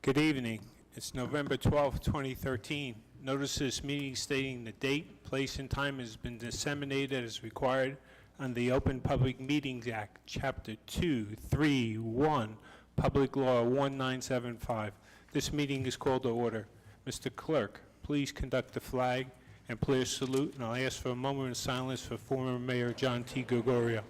Good evening. It's November 12th, 2013. Notice of this meeting stating the date, place, and time has been disseminated as required under the Open Public Meetings Act, Chapter 231, Public Law 1975. This meeting is called to order. Mr. Clerk, please conduct the flag and pledge salute, and I'll ask for a moment of silence for former Mayor John T. Gregorio.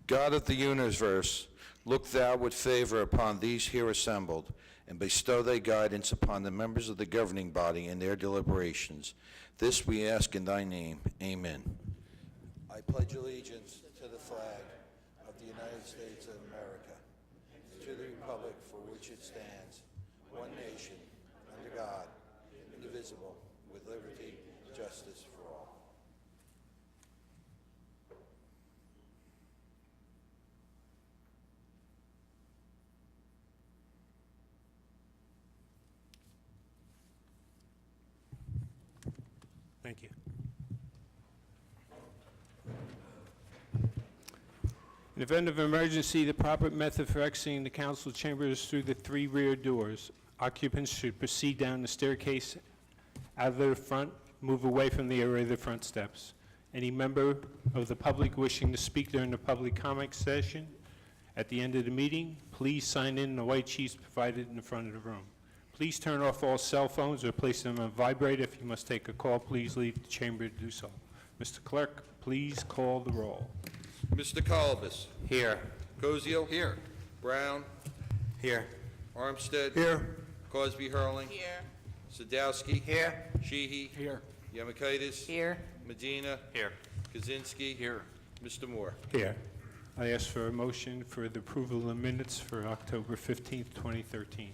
God of the universe, look thou with favor upon these here assembled, and bestow thy guidance upon the members of the governing body in their deliberations. This we ask in thy name. Amen. I pledge allegiance to the flag of the United States of America, to the republic for which it stands, one nation, under God, indivisible, with liberty and justice for all. Thank you. In event of emergency, the proper method for exiting the council chamber is through the 3 rear doors. Occupants should proceed down the staircase out of the front, move away from the area of the front steps. Any member of the public wishing to speak during the public comment session at the end of the meeting, please sign in the white sheets provided in the front of the room. Please turn off all cell phones or place them on vibrate. If you must take a call, please leave the chamber to do so. Mr. Clerk, please call the roll. Mr. Colbus. Here. Cozio. Here. Brown. Here. Armstead. Here. Cosby Hurling. Here. Sadowski. Here. Sheehy. Here. Yamakaitis. Here. Medina. Here. Kaczynski. Here. Mr. Moore. Here. I ask for a motion for the approval of the minutes for October 15th, 2013.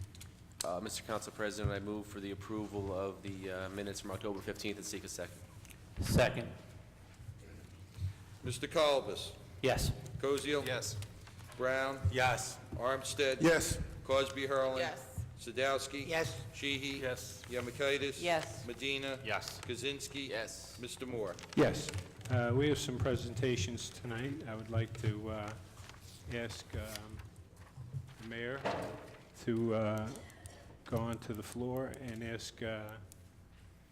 Mr. Council President, I move for the approval of the minutes from October 15th and seek a second. Second. Mr. Colbus. Yes. Cozio. Yes. Brown. Yes. Armstead. Yes. Cosby Hurling. Yes. Sadowski. Yes. Sheehy. Yes. Yamakaitis. Yes. Medina. Yes. Kaczynski. Yes. Mr. Moore. Yes. We have some presentations tonight. I would like to ask the mayor to go onto the floor and ask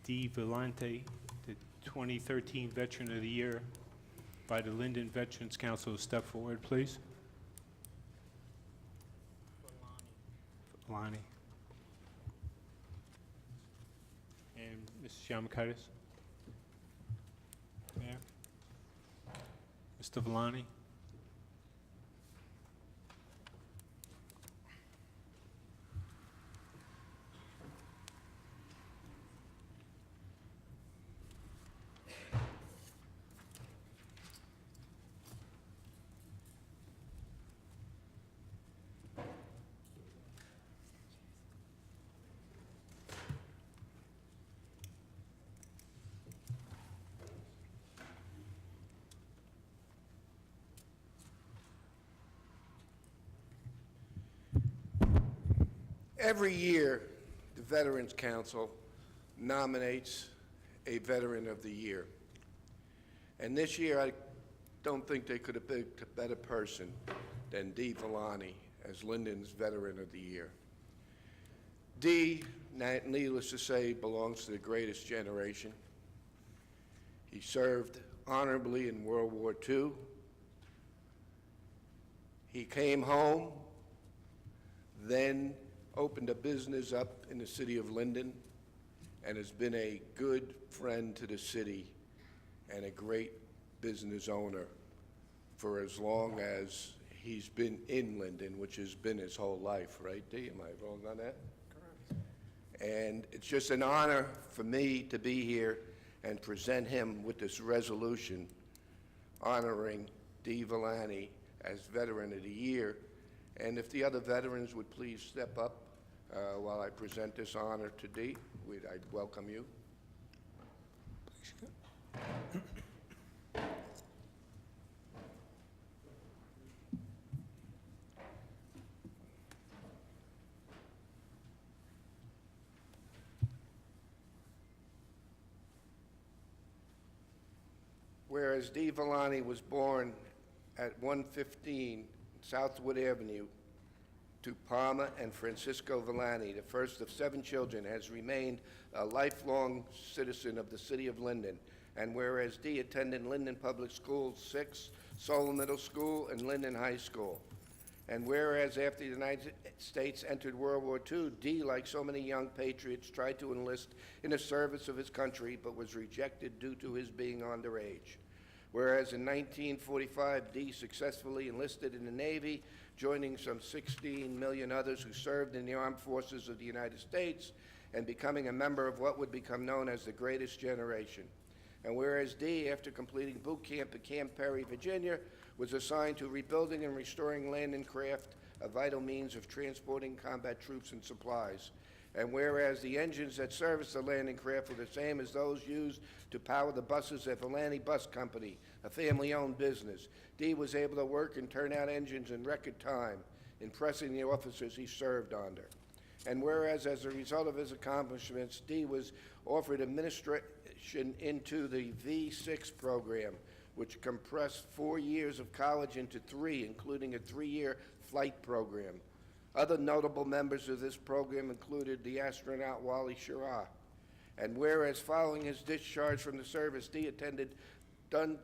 Dee Vellante, the 2013 Veteran of the Year by the Linden Veterans Council, to step forward, please. Vellante. And Mrs. Yamakaitis. Mayor. Mr. Vellante. Every year, the Veterans Council nominates a Veteran of the Year. And this year, I don't think they could have picked a better person than Dee Vellante as Linden's Veteran of the Year. Dee, needless to say, belongs to the greatest generation. He served honorably in World War II. He came home, then opened a business up in the city of Linden, and has been a good friend to the city and a great business owner for as long as he's been in Linden, which has been his whole life, right, Dee? Am I wrong on that? Correct. And it's just an honor for me to be here and present him with this resolution honoring Dee Vellante as Veteran of the Year. And if the other veterans would please step up while I present this honor to Dee, I'd welcome you. Whereas Dee Vellante was born at 115 Southwood Avenue to Palma and Francisco Villani, the first of 7 children, has remained a lifelong citizen of the city of Linden. And whereas D attended Linden Public Schools 6, Solon Middle School, and Linden High School. And whereas after the United States entered World War II, D, like so many young patriots, tried to enlist in the service of his country, but was rejected due to his being underage. Whereas in 1945, D successfully enlisted in the Navy, joining some 16 million others who served in the armed forces of the United States and becoming a member of what would become known as the Greatest Generation. And whereas D, after completing boot camp at Camp Perry, Virginia, was assigned to rebuilding and restoring land and craft, a vital means of transporting combat troops and supplies. And whereas the engines that serviced the landing craft were the same as those used to power the buses at Villani Bus Company, a family-owned business, D was able to work and turn out engines in record time, impressing the officers he served under. And whereas as a result of his accomplishments, D was offered administration into the V6 program, which compressed 4 years of college into 3, including a 3-year flight program. Other notable members of this program included the astronaut Wally Schirra. And whereas following his discharge from the service, D attended Duke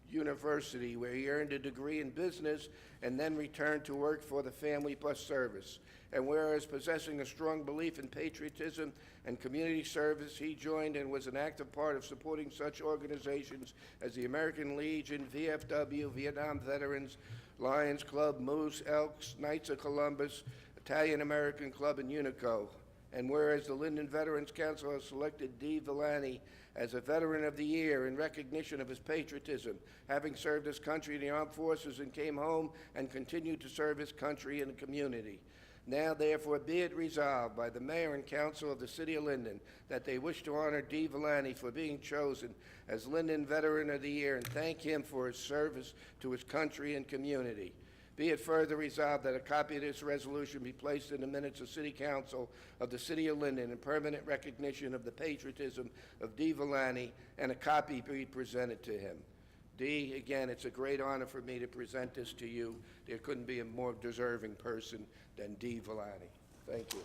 University, where he earned a degree in business and then returned to work for the family bus service. And whereas possessing a strong belief in patriotism and community service, he joined and was an active part of supporting such organizations as the American Legion, VFW, Vietnam Veterans, Lions Club, Moose, Elks, Knights of Columbus, Italian American Club, and Unico. And whereas the Linden Veterans Council has selected D. Villani as a Veteran of the Year in recognition of his patriotism, having served his country in the armed forces and came home and continued to serve his country and the community. Now, therefore, be it resolved by the Mayor and Council of the City of Linden that they wish to honor D. Villani for being chosen as Linden Veteran of the Year and thank him for his service to his country and community. Be it further resolved that a copy of this resolution be placed in the minutes of City Council of the City of Linden in permanent recognition of the patriotism of D. Villani, and a copy be presented to him. D, again, it's a great honor for me to present this to you. There couldn't be a more deserving person than D. Villani. Thank you.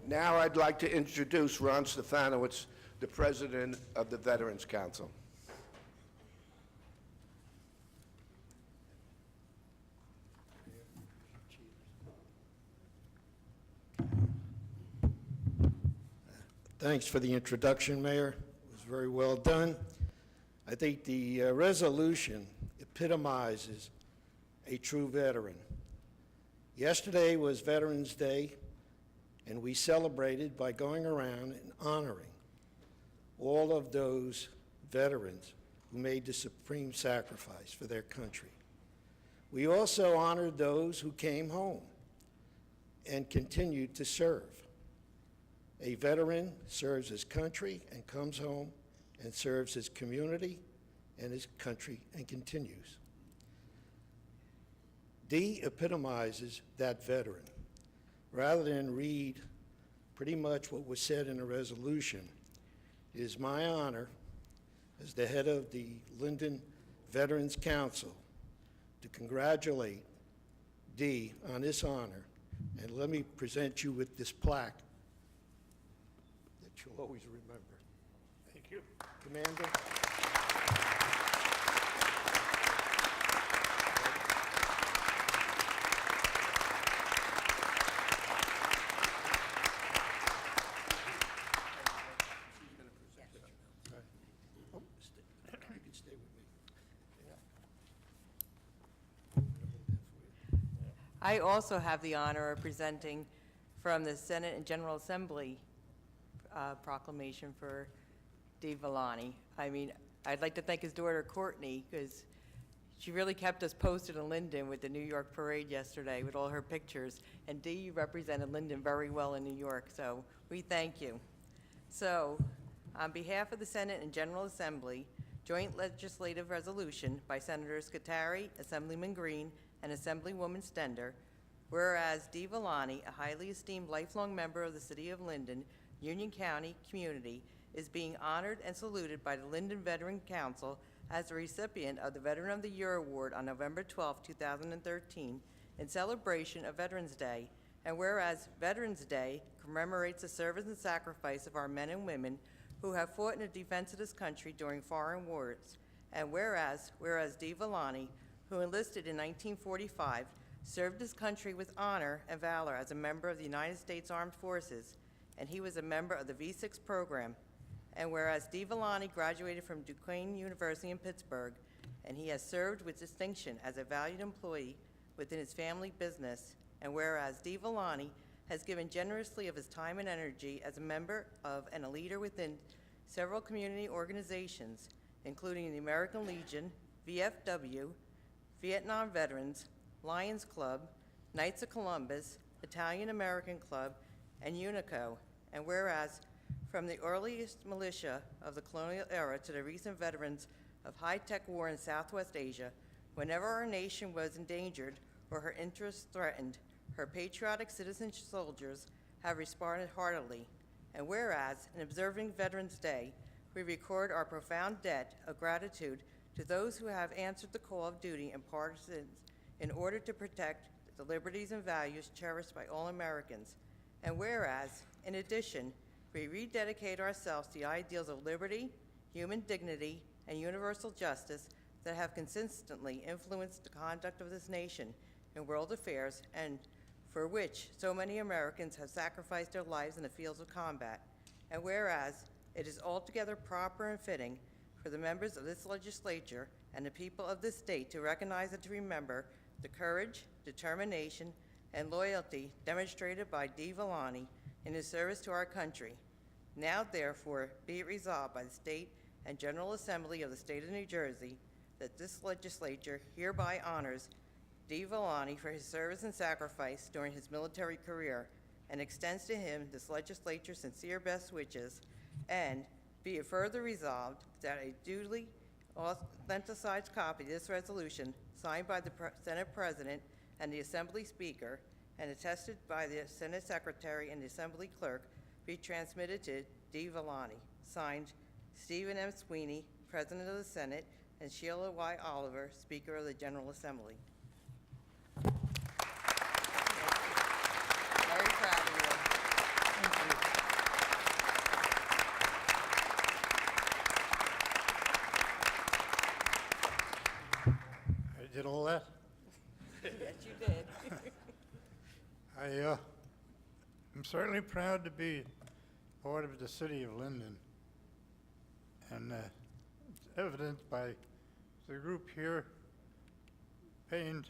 Now I'd like to introduce Ron Stefanowicz, the President of the Veterans Council. Thanks for the introduction, Mayor. It was very well done. I think the resolution epitomizes a true veteran. Yesterday was Veterans Day, and we celebrated by going around and honoring all of those veterans who made the supreme sacrifice for their country. We also honored those who came home and continued to serve. A veteran serves his country and comes home and serves his community and his country and continues. D epitomizes that veteran. Rather than read pretty much what was said in the resolution, it is my honor as the head of the Linden Veterans Council to congratulate D on this honor, and let me present you with this plaque that you'll always remember. Thank you. Commander. You can stay with me. I also have the honor of presenting from the Senate and General Assembly proclamation for D. Villani. I mean, I'd like to thank his daughter Courtney, because she really kept us posted in Linden with the New York parade yesterday with all her pictures. And D, you represented Linden very well in New York, so we thank you. So On behalf of the Senate and General Assembly, joint legislative resolution by Senators Scutari, Assemblyman Green, and Assemblywoman Stender, whereas Dee Villani, a highly esteemed lifelong member of the City of Linden, Union County community, is being honored and saluted by the Linden Veteran Council as the recipient of the Veteran of the Year Award on November 12, 2013, in celebration of Veterans Day. And whereas Veterans Day commemorates the service and sacrifice of our men and women who have fought in the defense of this country during foreign wars. And whereas Dee Villani, who enlisted in 1945, served his country with honor and valor as a member of the United States Armed Forces, and he was a member of the V6 program. And whereas Dee Villani graduated from Duquesne University in Pittsburgh, and he has served with distinction as a valued employee within his family business, and whereas Dee Villani has given generously of his time and energy as a member of and a leader within several community organizations, including the American Legion, VFW, Vietnam Veterans, Lions Club, Knights of Columbus, Italian American Club, and UNICO. And whereas from the earliest militia of the colonial era to the recent veterans of high-tech war in Southwest Asia, whenever our nation was endangered or her interests threatened, her patriotic citizen soldiers have responded heartily. And whereas, in observing Veterans Day, we record our profound debt of gratitude to those who have answered the call of duty and partisans in order to protect the liberties and values cherished by all Americans. And whereas, in addition, we rededicate ourselves to the ideals of liberty, human dignity, and universal justice that have consistently influenced the conduct of this nation in world affairs and for which so many Americans have sacrificed their lives in the fields of combat. And whereas it is altogether proper and fitting for the members of this legislature and the people of this state to recognize and to remember the courage, determination, and loyalty demonstrated by Dee Villani in his service to our country. Now, therefore, be it resolved by the State and General Assembly of the State of New Jersey that this legislature hereby honors Dee Villani for his service and sacrifice during his military career and extends to him this legislature's sincere best wishes, and be it further resolved that a duly authenticized copy of this resolution signed by the Senate President and the Assembly Speaker and attested by the Senate Secretary and the Assembly Clerk be transmitted to Dee Villani. Signed, Stephen M. Sweeney, President of the Senate, and Sheila Y. Oliver, Speaker of the General Assembly. Very proud of you. I did all that? Yes, you did. I'm certainly proud to be part of the city of Linden. And it's evident by the group here paying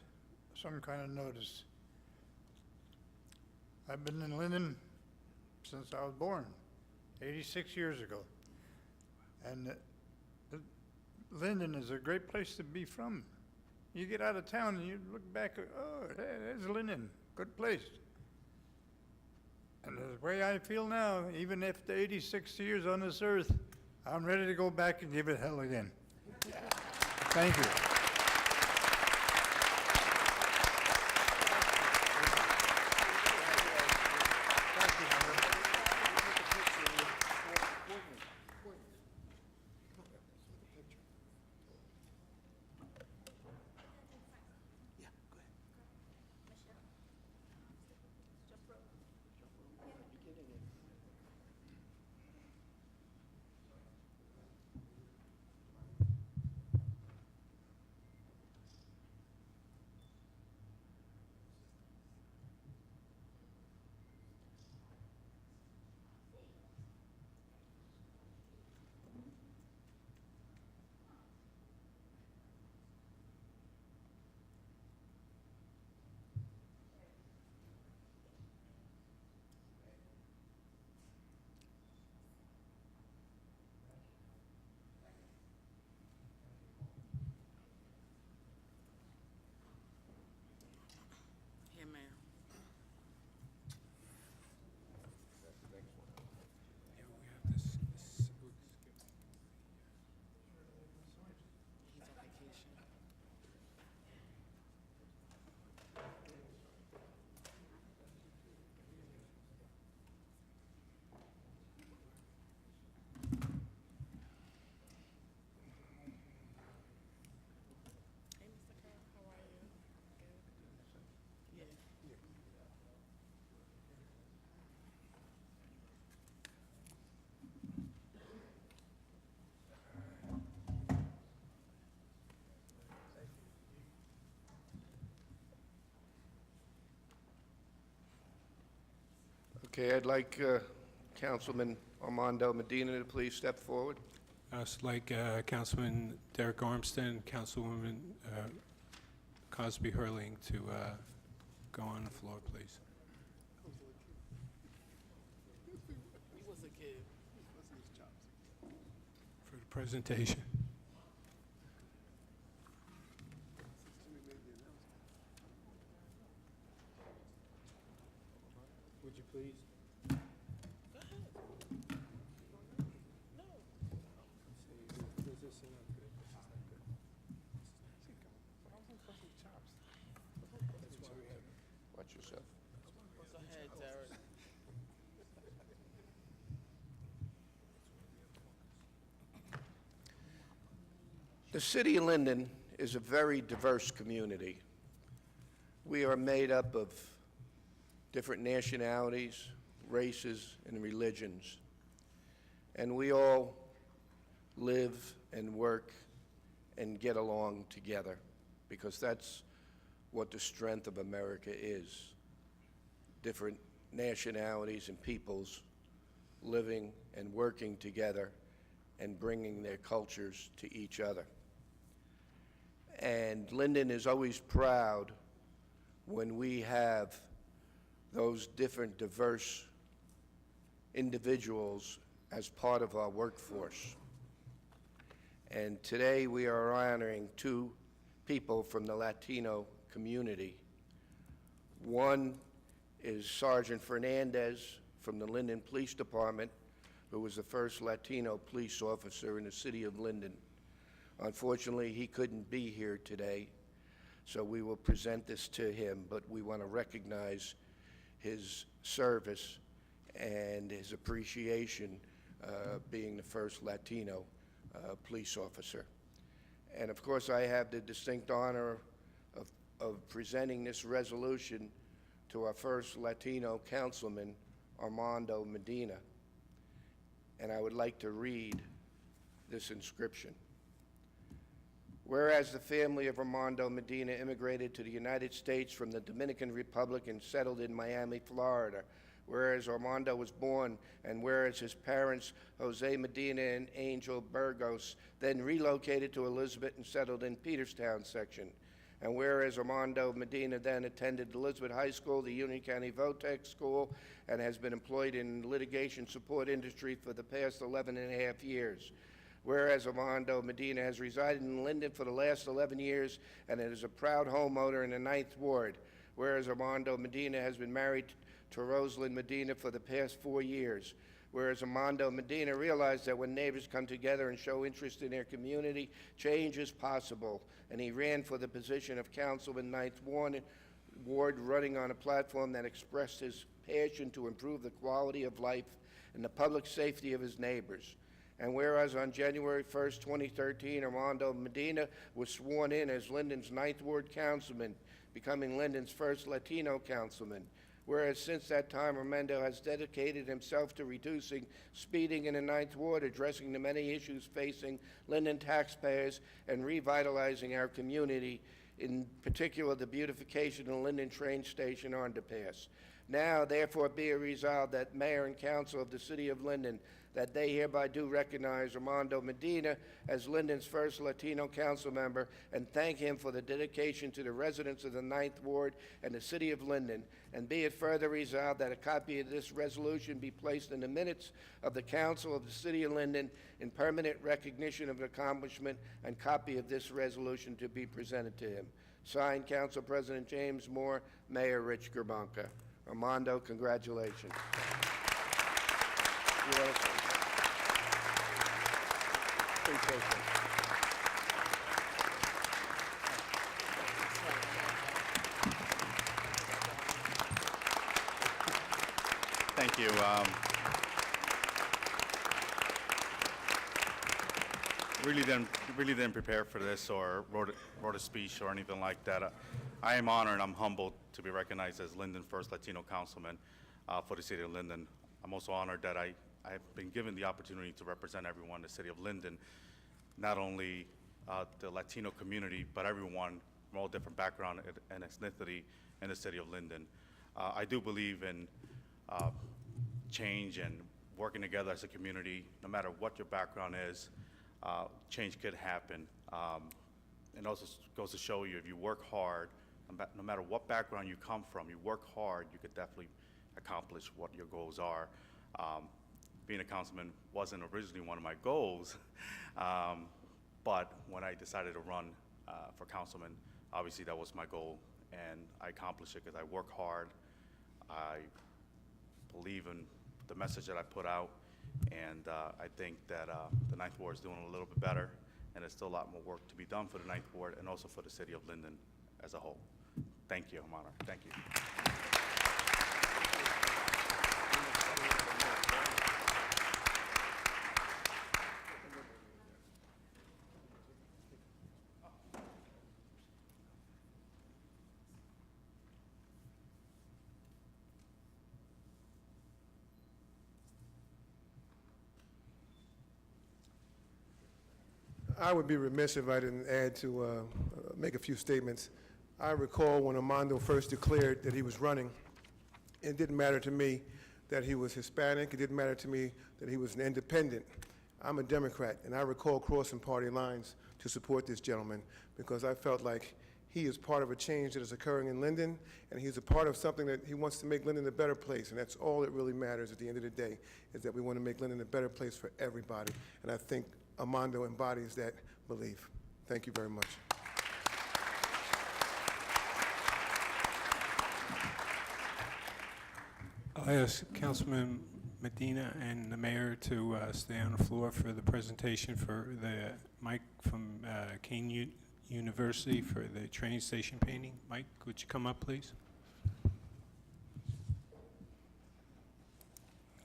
some kind of notice. I've been in Linden since I was born, 86 years ago. And Linden is a great place to be from. You get out of town and you look back, oh, there's Linden, good place. And the way I feel now, even after 86 years on this earth, I'm ready to go back and give it hell again. Thank you. Okay, I'd like Councilman Armando Medina to please step forward. I'd like Councilman Derek Armstead, Councilwoman Cosby Hurling to go on the floor, please. For the presentation. Would you please? Watch yourself. The city of Linden is a very diverse community. We are made up of different nationalities, races, and religions. And we all live and work and get along together, because that's what the strength of America is. Different nationalities and peoples living and working together and bringing their cultures to each other. And Linden is always proud when we have those different diverse individuals as part of our workforce. And today we are honoring two people from the Latino community. One is Sergeant Fernandez from the Linden Police Department, who was the first Latino police officer in the city of Linden. Unfortunately, he couldn't be here today, so we will present this to him, but we want to recognize his service and his appreciation being the first Latino police officer. And of course, I have the distinct honor of presenting this resolution to our first Latino councilman, Armando Medina. And I would like to read this inscription. Whereas the family of Armando Medina immigrated to the United States from the Dominican Republic and settled in Miami, Florida, whereas Armando was born, and whereas his parents, Jose Medina and Angel Burgos, then relocated to Elizabeth and settled in Peterstown section, and whereas Armando Medina then attended Elizabeth High School, the Union County Votech School, and has been employed in litigation support industry for the past 11 and a half years. Whereas Armando Medina has resided in Linden for the last 11 years and is a proud homeowner in the 9th Ward. Whereas Armando Medina has been married to Rosalind Medina for the past 4 years. Whereas Armando Medina realized that when neighbors come together and show interest in their community, change is possible. And he ran for the position of councilman 9th Ward, running on a platform that expressed his passion to improve the quality of life and the public safety of his neighbors. And whereas on January 1st, 2013, Armando Medina was sworn in as Linden's 9th Ward councilman, becoming Linden's first Latino councilman. Whereas since that time, Armando has dedicated himself to reducing speeding in the 9th Ward, addressing the many issues facing Linden taxpayers, and revitalizing our community, in particular the beautification of the Linden train station underpass. Now, therefore, be it resolved that Mayor and Council of the City of Linden, that they hereby do recognize Armando Medina as Linden's first Latino council member and thank him for the dedication to the residents of the 9th Ward and the City of Linden. And be it further resolved that a copy of this resolution be placed in the minutes of the Council of the City of Linden in permanent recognition of accomplishment, and copy of this resolution to be presented to him. Signed, Council President James Moore, Mayor Rich Gerbanka. Armando, congratulations. You want to say? Appreciate it. Thank you. Really didn't prepare for this or wrote a speech or anything like that. I am honored and I'm humbled to be recognized as Linden's first Latino councilman for the city of Linden. I'm also honored that I've been given the opportunity to represent everyone in the city of Linden, not only the Latino community, but everyone from all different background and ethnicity in the city of Linden. I do believe in change and working together as a community, no matter what your background is, change could happen. And also goes to show you if you work hard, no matter what background you come from, you work hard, you could definitely accomplish what your goals are. Being a councilman wasn't originally one of my goals, but when I decided to run for councilman, obviously that was my goal, and I accomplished it because I work hard. I believe in the message that I put out, and I think that the Ninth Ward is doing a little bit better, and there's still a lot more work to be done for the Ninth Ward and also for the city of Linden as a whole. Thank you, Your Honor. Thank you. I would be remiss if I didn't add to make a few statements. I recall when Armando first declared that he was running, it didn't matter to me that he was Hispanic. It didn't matter to me that he was an independent. I'm a Democrat, and I recall crossing party lines to support this gentleman because I felt like he is part of a change that is occurring in Linden, and he's a part of something that he wants to make Linden a better place, and that's all that really matters at the end of the day, is that we want to make Linden a better place for everybody, and I think Armando embodies that belief. Thank you very much. I'll ask Councilman Medina and the mayor to stay on the floor for the presentation for the Mike from Kane University for the train station painting. Mike, would you come up, please?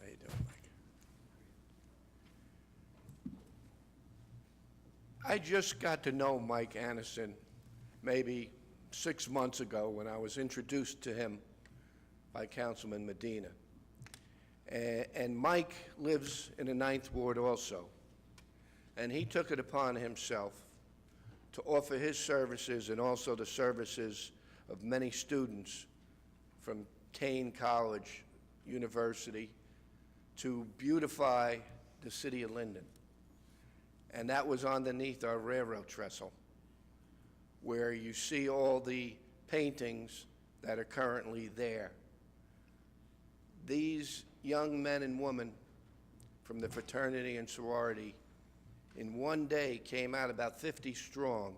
How you doing, Mike? I just got to know Mike Anderson maybe 6 months ago when I was introduced to him by Councilman Medina. And Mike lives in the Ninth Ward also. And he took it upon himself to offer his services and also the services of many students from Kane College University to beautify the city of Linden. And that was underneath our railroad trestle, where you see all the paintings that are currently there. These young men and women from the fraternity and sorority in one day came out about 50 strong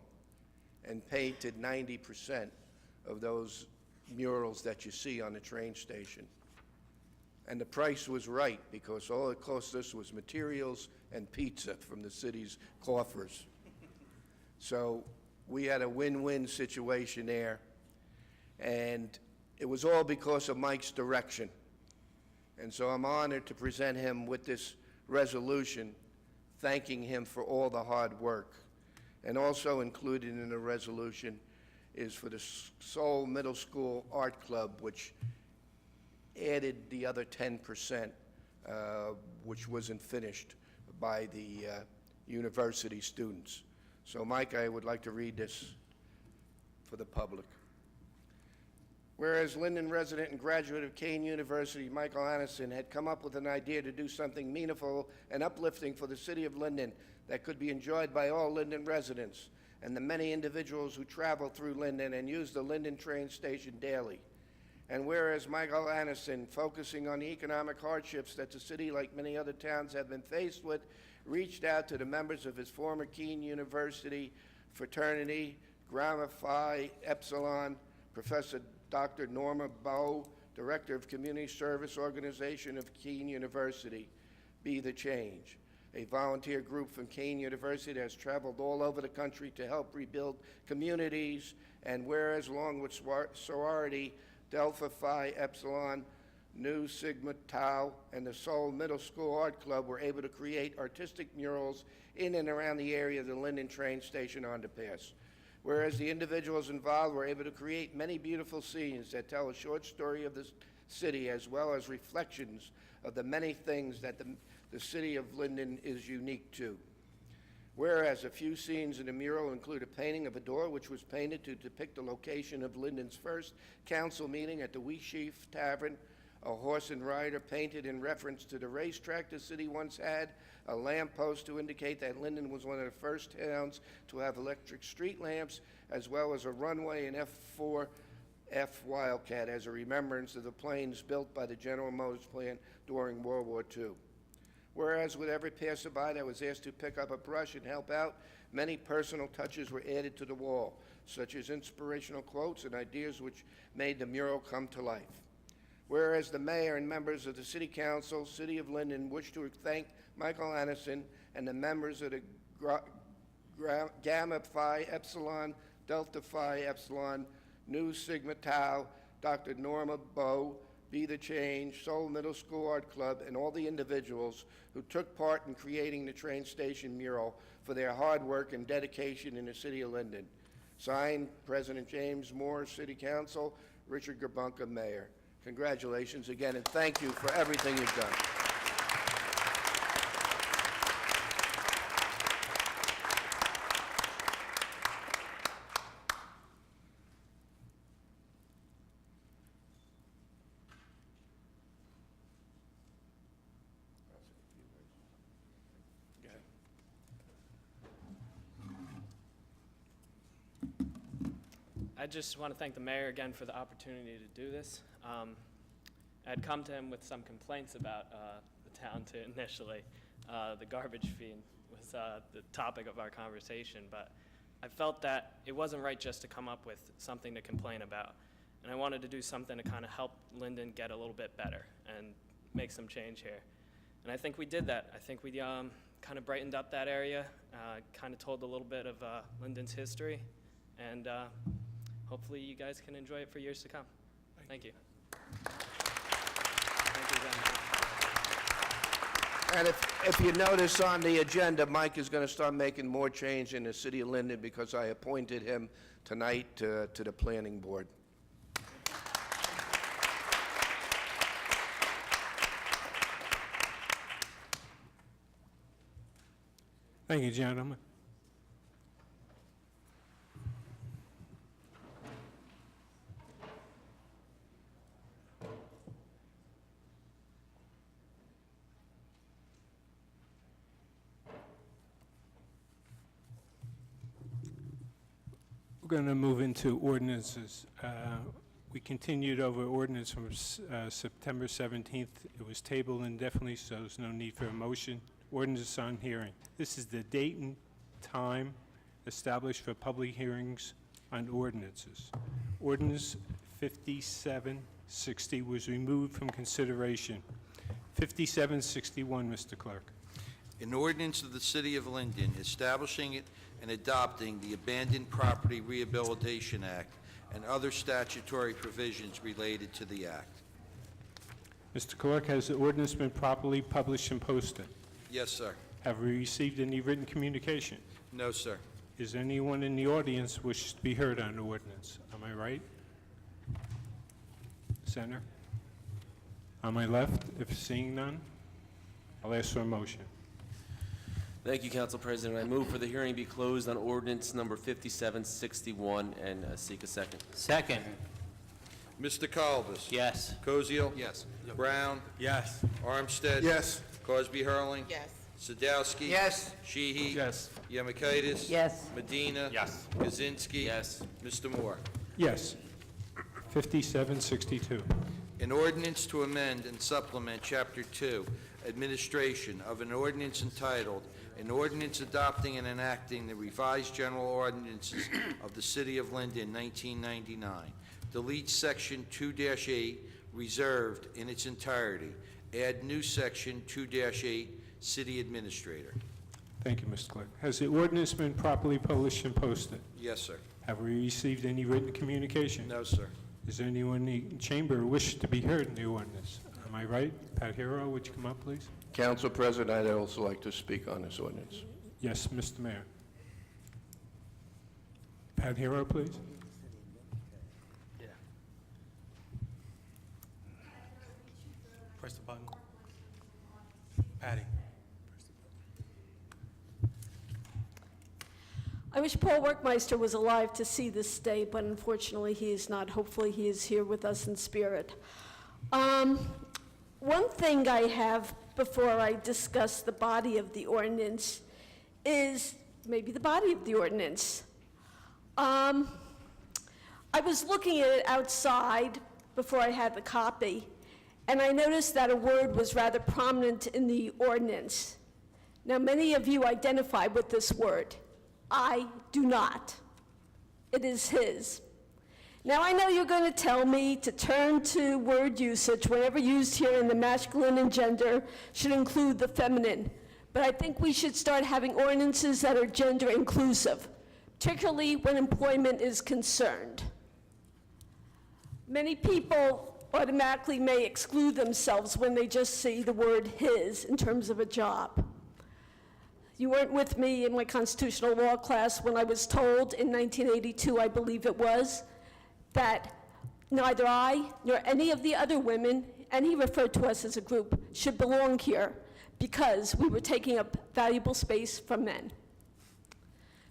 and painted 90% of those murals that you see on the train station. And the price was right because all it cost us was materials and pizza from the city's coffers. So we had a win-win situation there, and it was all because of Mike's direction. And so I'm honored to present him with this resolution, thanking him for all the hard work. And also included in the resolution is for the Seoul Middle School Art Club, which added the other 10%, which wasn't finished by the university students. So, Mike, I would like to read this for the public. Whereas Linden resident and graduate of Kane University, Michael Anderson, had come up with an idea to do something meaningful and uplifting for the city of Linden that could be enjoyed by all Linden residents and the many individuals who travel through Linden and use the Linden train station daily. And whereas Michael Anderson, focusing on the economic hardships that the city, like many other towns, have been faced with, reached out to the members of his former Keene University fraternity, Gamma Phi Epsilon, Professor Dr. Norma Bowe, Director of Community Service Organization of Keene University, Be the Change, a volunteer group from Keene University that has traveled all over the country to help rebuild communities, and whereas along with sorority, Delta Phi Epsilon, Nu Sigma Tau, and the Seoul Middle School Art Club were able to create artistic murals in and around the area of the Linden train station underpass. Whereas the individuals involved were able to create many beautiful scenes that tell a short story of the city as well as reflections of the many things that the city of Linden is unique to. Whereas a few scenes in the mural include a painting of a door which was painted to depict the location of Linden's first council meeting at the Wee Sheaf Tavern a horse and rider painted in reference to the racetrack the city once had, a lamp post to indicate that Linden was one of the first towns to have electric street lamps, as well as a runway and F Wildcat as a remembrance of the planes built by the General Motors plant during World War II. Whereas with every passerby that was asked to pick up a brush and help out, many personal touches were added to the wall, such as inspirational quotes and ideas which made the mural come to life. Whereas the mayor and members of the city council, City of Linden, wish to thank Michael Anderson and the members of the Gamma Phi Epsilon, Delta Phi Epsilon, Nu Sigma Tau, Dr. Norma Bowe, Be the Change, Seoul Middle School Art Club, and all the individuals who took part in creating the train station mural for their hard work and dedication in the city of Linden. Signed, President James Moore, City Council, Richard Gerbunka, Mayor. Congratulations again, and thank you for everything you've done. I just want to thank the mayor again for the opportunity to do this. I'd come to him with some complaints about the town to initially. The garbage fee was the topic of our conversation, but I felt that it wasn't right just to come up with something to complain about. And I wanted to do something to kind of help Linden get a little bit better and make some change here. And I think we did that. I think we kind of brightened up that area, kind of told a little bit of Linden's history, and hopefully you guys can enjoy it for years to come. Thank you. Thank you again. And if you notice on the agenda, Mike is going to start making more change in the city of Linden because I appointed him tonight to the planning board. Thank you, gentlemen. We're going to move into ordinances. We continued over ordinance from September 17th. It was tabled indefinitely, so there's no need for a motion. Ordinance on hearing. This is the date and time established for public hearings on ordinances. Ordinance 5760 was removed from consideration. 5761, Mr. Clerk. An ordinance of the City of Linden establishing it and adopting the Abandoned Property Rehabilitation Act and other statutory provisions related to the act. Mr. Clerk, has the ordinance been properly published and posted? Yes, sir. Have we received any written communication? No, sir. Is anyone in the audience wishes to be heard on the ordinance? Am I right? Center? On my left, if seeing none, I'll ask for a motion. Thank you, Council President. I move for the hearing be closed on ordinance number 5761 and seek a second. Second. Mr. Colbus? Yes. Koziel? Yes. Brown? Yes. Armstead? Yes. Cosby Hurling? Yes. Sadowski? Yes. Sheehy? Yes. Yemakaitis? Yes. Medina? Yes. Kaczynski? Yes. Mr. Moore? Yes. 5762. An ordinance to amend and supplement Chapter 2, Administration of an ordinance entitled, An Ordinance Adopting and Enacting the Revised General Ordinances of the City of Linden, 1999. Delete Section 2-8, Reserved in its entirety. Add new Section 2-8, City Administrator. Thank you, Mr. Clerk. Has the ordinance been properly published and posted? Yes, sir. Have we received any written communication? No, sir. Is there anyone in the chamber who wishes to be heard in the ordinance? Am I right? Pat Hero, would you come up, please? Council President, I'd also like to speak on this ordinance. Yes, Mr. Mayor. Pat Hero, please. Yeah. Press the button. Patty. I wish Paul Workmeister was alive to see this day, but unfortunately he is not. Hopefully he is here with us in spirit. One thing I have before I discuss the body of the ordinance is maybe the body of the ordinance. I was looking at it outside before I had the copy, and I noticed that a word was rather prominent in the ordinance. Now, many of you identify with this word. I do not. It is his. Now, I know you're going to tell me to turn to word usage whenever used here in the masculine and gender should include the feminine, but I think we should start having ordinances that are gender inclusive, particularly when employment is concerned. Many people automatically may exclude themselves when they just see the word his in terms of a job. You weren't with me in my constitutional law class when I was told in 1982, I believe it was, that neither I nor any of the other women, and he referred to us as a group, should belong here because we were taking up valuable space from men.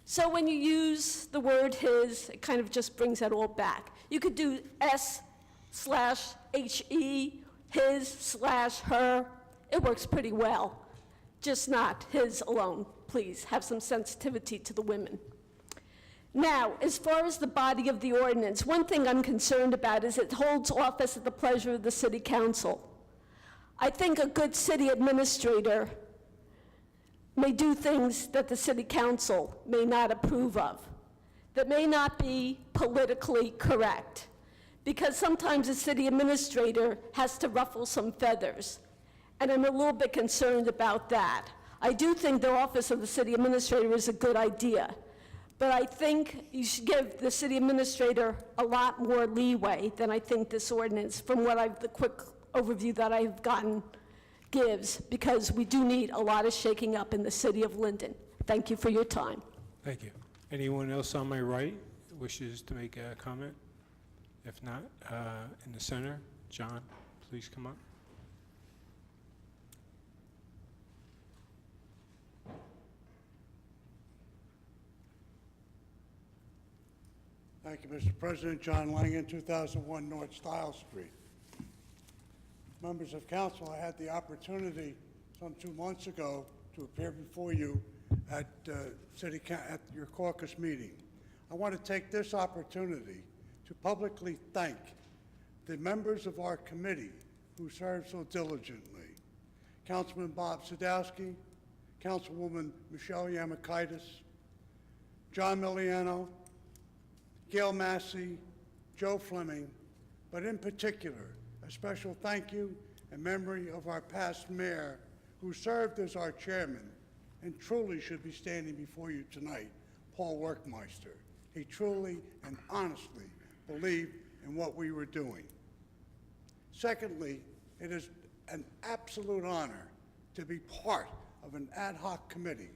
So when you use the word his, it kind of just brings that all back. You could do S/HE, his/her. It works pretty well, just not his alone. Please have some sensitivity to the women. Now, as far as the body of the ordinance, one thing I'm concerned about is it holds office at the pleasure of the city council. I think a good city administrator may do things that the city council may not approve of, that may not be politically correct, because sometimes a city administrator has to ruffle some feathers, and I'm a little bit concerned about that. I do think the office of the city administrator is a good idea, but I think you should give the city administrator a lot more leeway than I think this ordinance, from what the quick overview that I've gotten, gives, because we do need a lot of shaking up in the city of Linden. Thank you for your time. Thank you. Anyone else on my right wishes to make a comment? If not, in the center, John, please come up. Thank you, Mr. President. John Langen, 2001 North Stiles Street. Members of council, I had the opportunity some 2 months ago to appear before you at at your caucus meeting. I want to take this opportunity to publicly thank the members of our committee who served so diligently. Councilman Bob Sadowski, Councilwoman Michelle Yamakaitis, John Miliano, Gail Massey, Joe Fleming, but in particular, a special thank you in memory of our past mayor who served as our chairman and truly should be standing before you tonight, Paul Workmeister. He truly and honestly believed in what we were doing. Secondly, it is an absolute honor to be part of an ad hoc committee.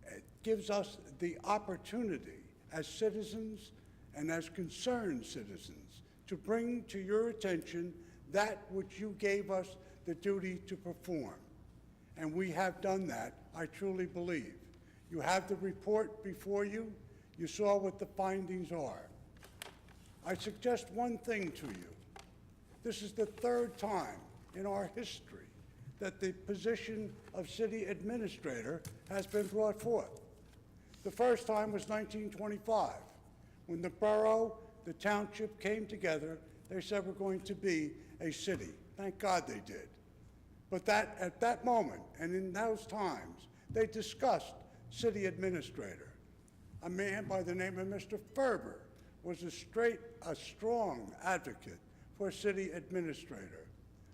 It gives us the opportunity as citizens and as concerned citizens to bring to your attention that which you gave us the duty to perform. And we have done that, I truly believe. You have the report before you. You saw what the findings are. I suggest one thing to you. This is the third time in our history that the position of city administrator has been brought forth. The first time was 1925, when the borough, the township came together. They said we're going to be a city. Thank God they did. But at that moment, and in those times, they discussed city administrator. A man by the name of Mr. Ferber was a strong advocate for city administrator.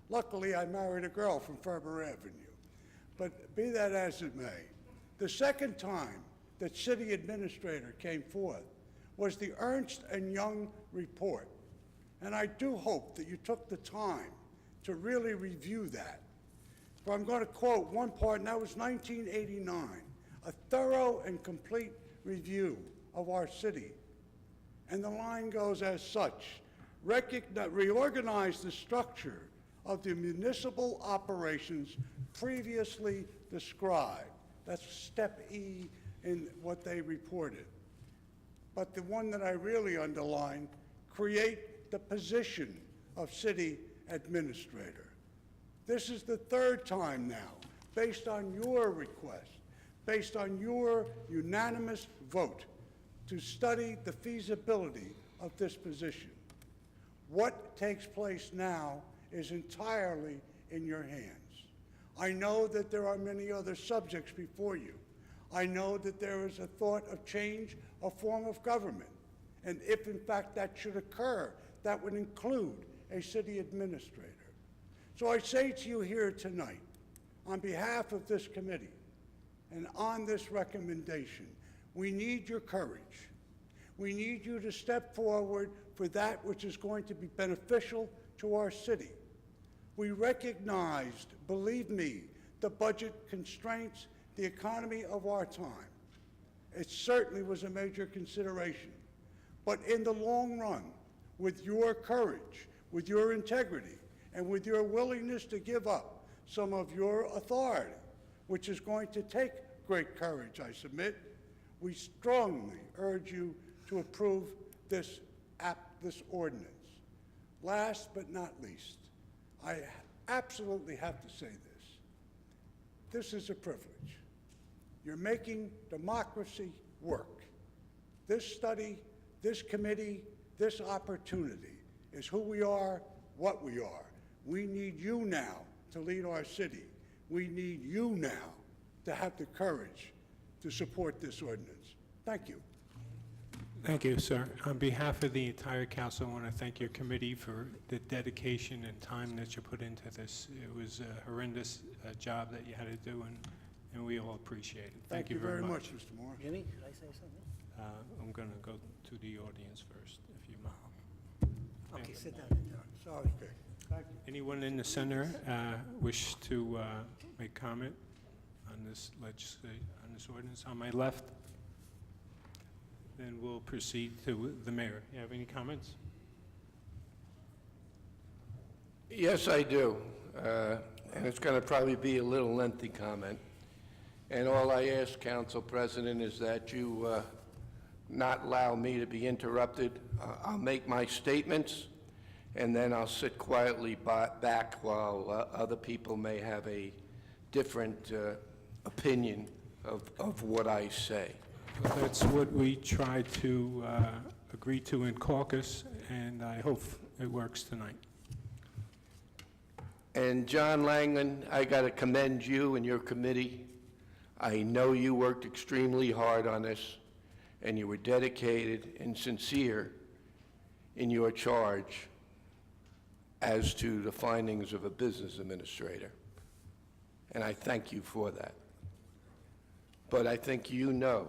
Luckily, I married a girl from Ferber Avenue. But be that as it may, the second time that city administrator came forth was the Ernst & Young report. And I do hope that you took the time to really review that. So I'm going to quote one part, and that was 1989, a thorough and complete review of our city. And the line goes as such: reorganize the structure of the municipal operations previously described. That's step E in what they reported. But the one that I really underline, create the position of city administrator. This is the third time now, based on your request, based on your unanimous vote, to study the feasibility of this position. What takes place now is entirely in your hands. I know that there are many other subjects before you. I know that there is a thought of change of form of government. And if in fact that should occur, that would include a city administrator. So I say to you here tonight, on behalf of this committee and on this recommendation, we need your courage. We need you to step forward for that which is going to be beneficial to our city. We recognized, believe me, the budget constraints, the economy of our time. It certainly was a major consideration. But in the long run, with your courage, with your integrity, and with your willingness to give up some of your authority, which is going to take great courage, I submit, we strongly urge you to approve this ordinance. Last but not least, I absolutely have to say this. This is a privilege. You're making democracy work. This study, this committee, this opportunity is who we are, what we are. We need you now to lead our city. We need you now to have the courage to support this ordinance. Thank you. Thank you, sir. On behalf of the entire council, I want to thank your committee for the dedication and time that you put into this. It was a horrendous job that you had to do, and we all appreciate it. Thank you very much. Mr. Moore. Jimmy, should I say something? I'm going to go to the audience first, if you mind. Okay, sit down. Sorry. Okay. Thank you. Anyone in the center wish to make comment on this ordinance? On my left? Then we'll proceed to the mayor. You have any comments? Yes, I do. And it's going to probably be a little lengthy comment. And all I ask, Council President, is that you not allow me to be interrupted. I'll make my statements, and then I'll sit quietly back while other people may have a different opinion of what I say. That's what we tried to agree to in caucus, and I hope it works tonight. And John Langland, I got to commend you and your committee. I know you worked extremely hard on this, and you were dedicated and sincere in your charge as to the findings of a business administrator. And I thank you for that. But I think you know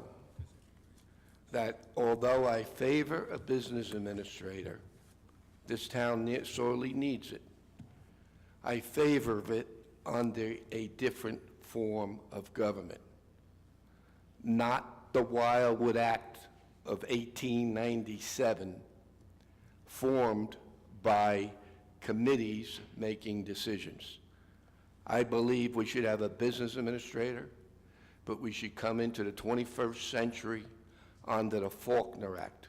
that although I favor a business administrator, this town sorely needs it. I favor it under a different form of government, not the Wildwood Act of 1897, formed by committees making decisions. I believe we should have a business administrator, but we should come into the 21st century under the Faulkner Act.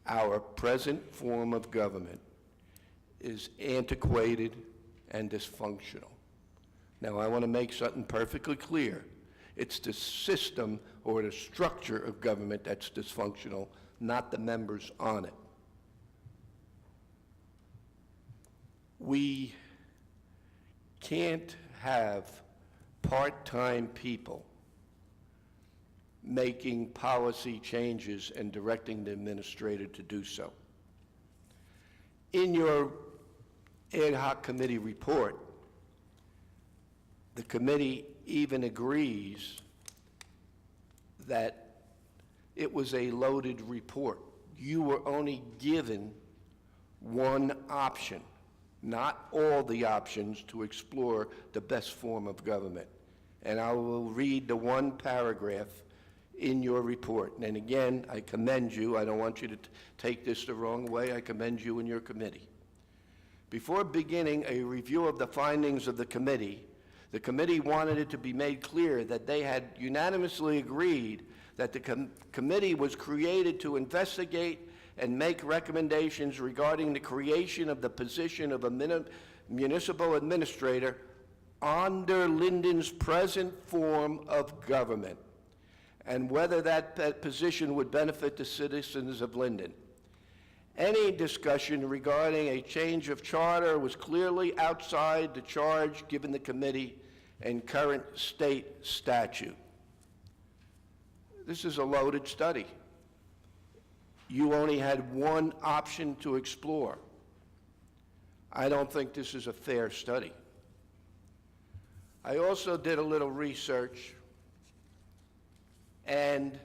Our present form of government is antiquated and dysfunctional. Now, I want to make something perfectly clear. It's the system or the structure of government that's dysfunctional, not the members on it. We can't have part-time people making policy changes and directing the administrator to do so. In your ad hoc committee report, the committee even agrees that it was a loaded report. You were only given one option, not all the options to explore the best form of government. And I will read the one paragraph in your report. And again, I commend you. I don't want you to take this the wrong way. I commend you and your committee. Before beginning a review of the findings of the committee wanted it to be made clear that they had unanimously agreed that the committee was created to investigate and make recommendations regarding the creation of the position of a municipal administrator under Linden's present form of government, and whether that position would benefit the citizens of Linden. Any discussion regarding a change of charter was clearly outside the charge given the committee and current state statute. This is a loaded study. You only had one option to explore. I don't think this is a fair study. I also did a little research and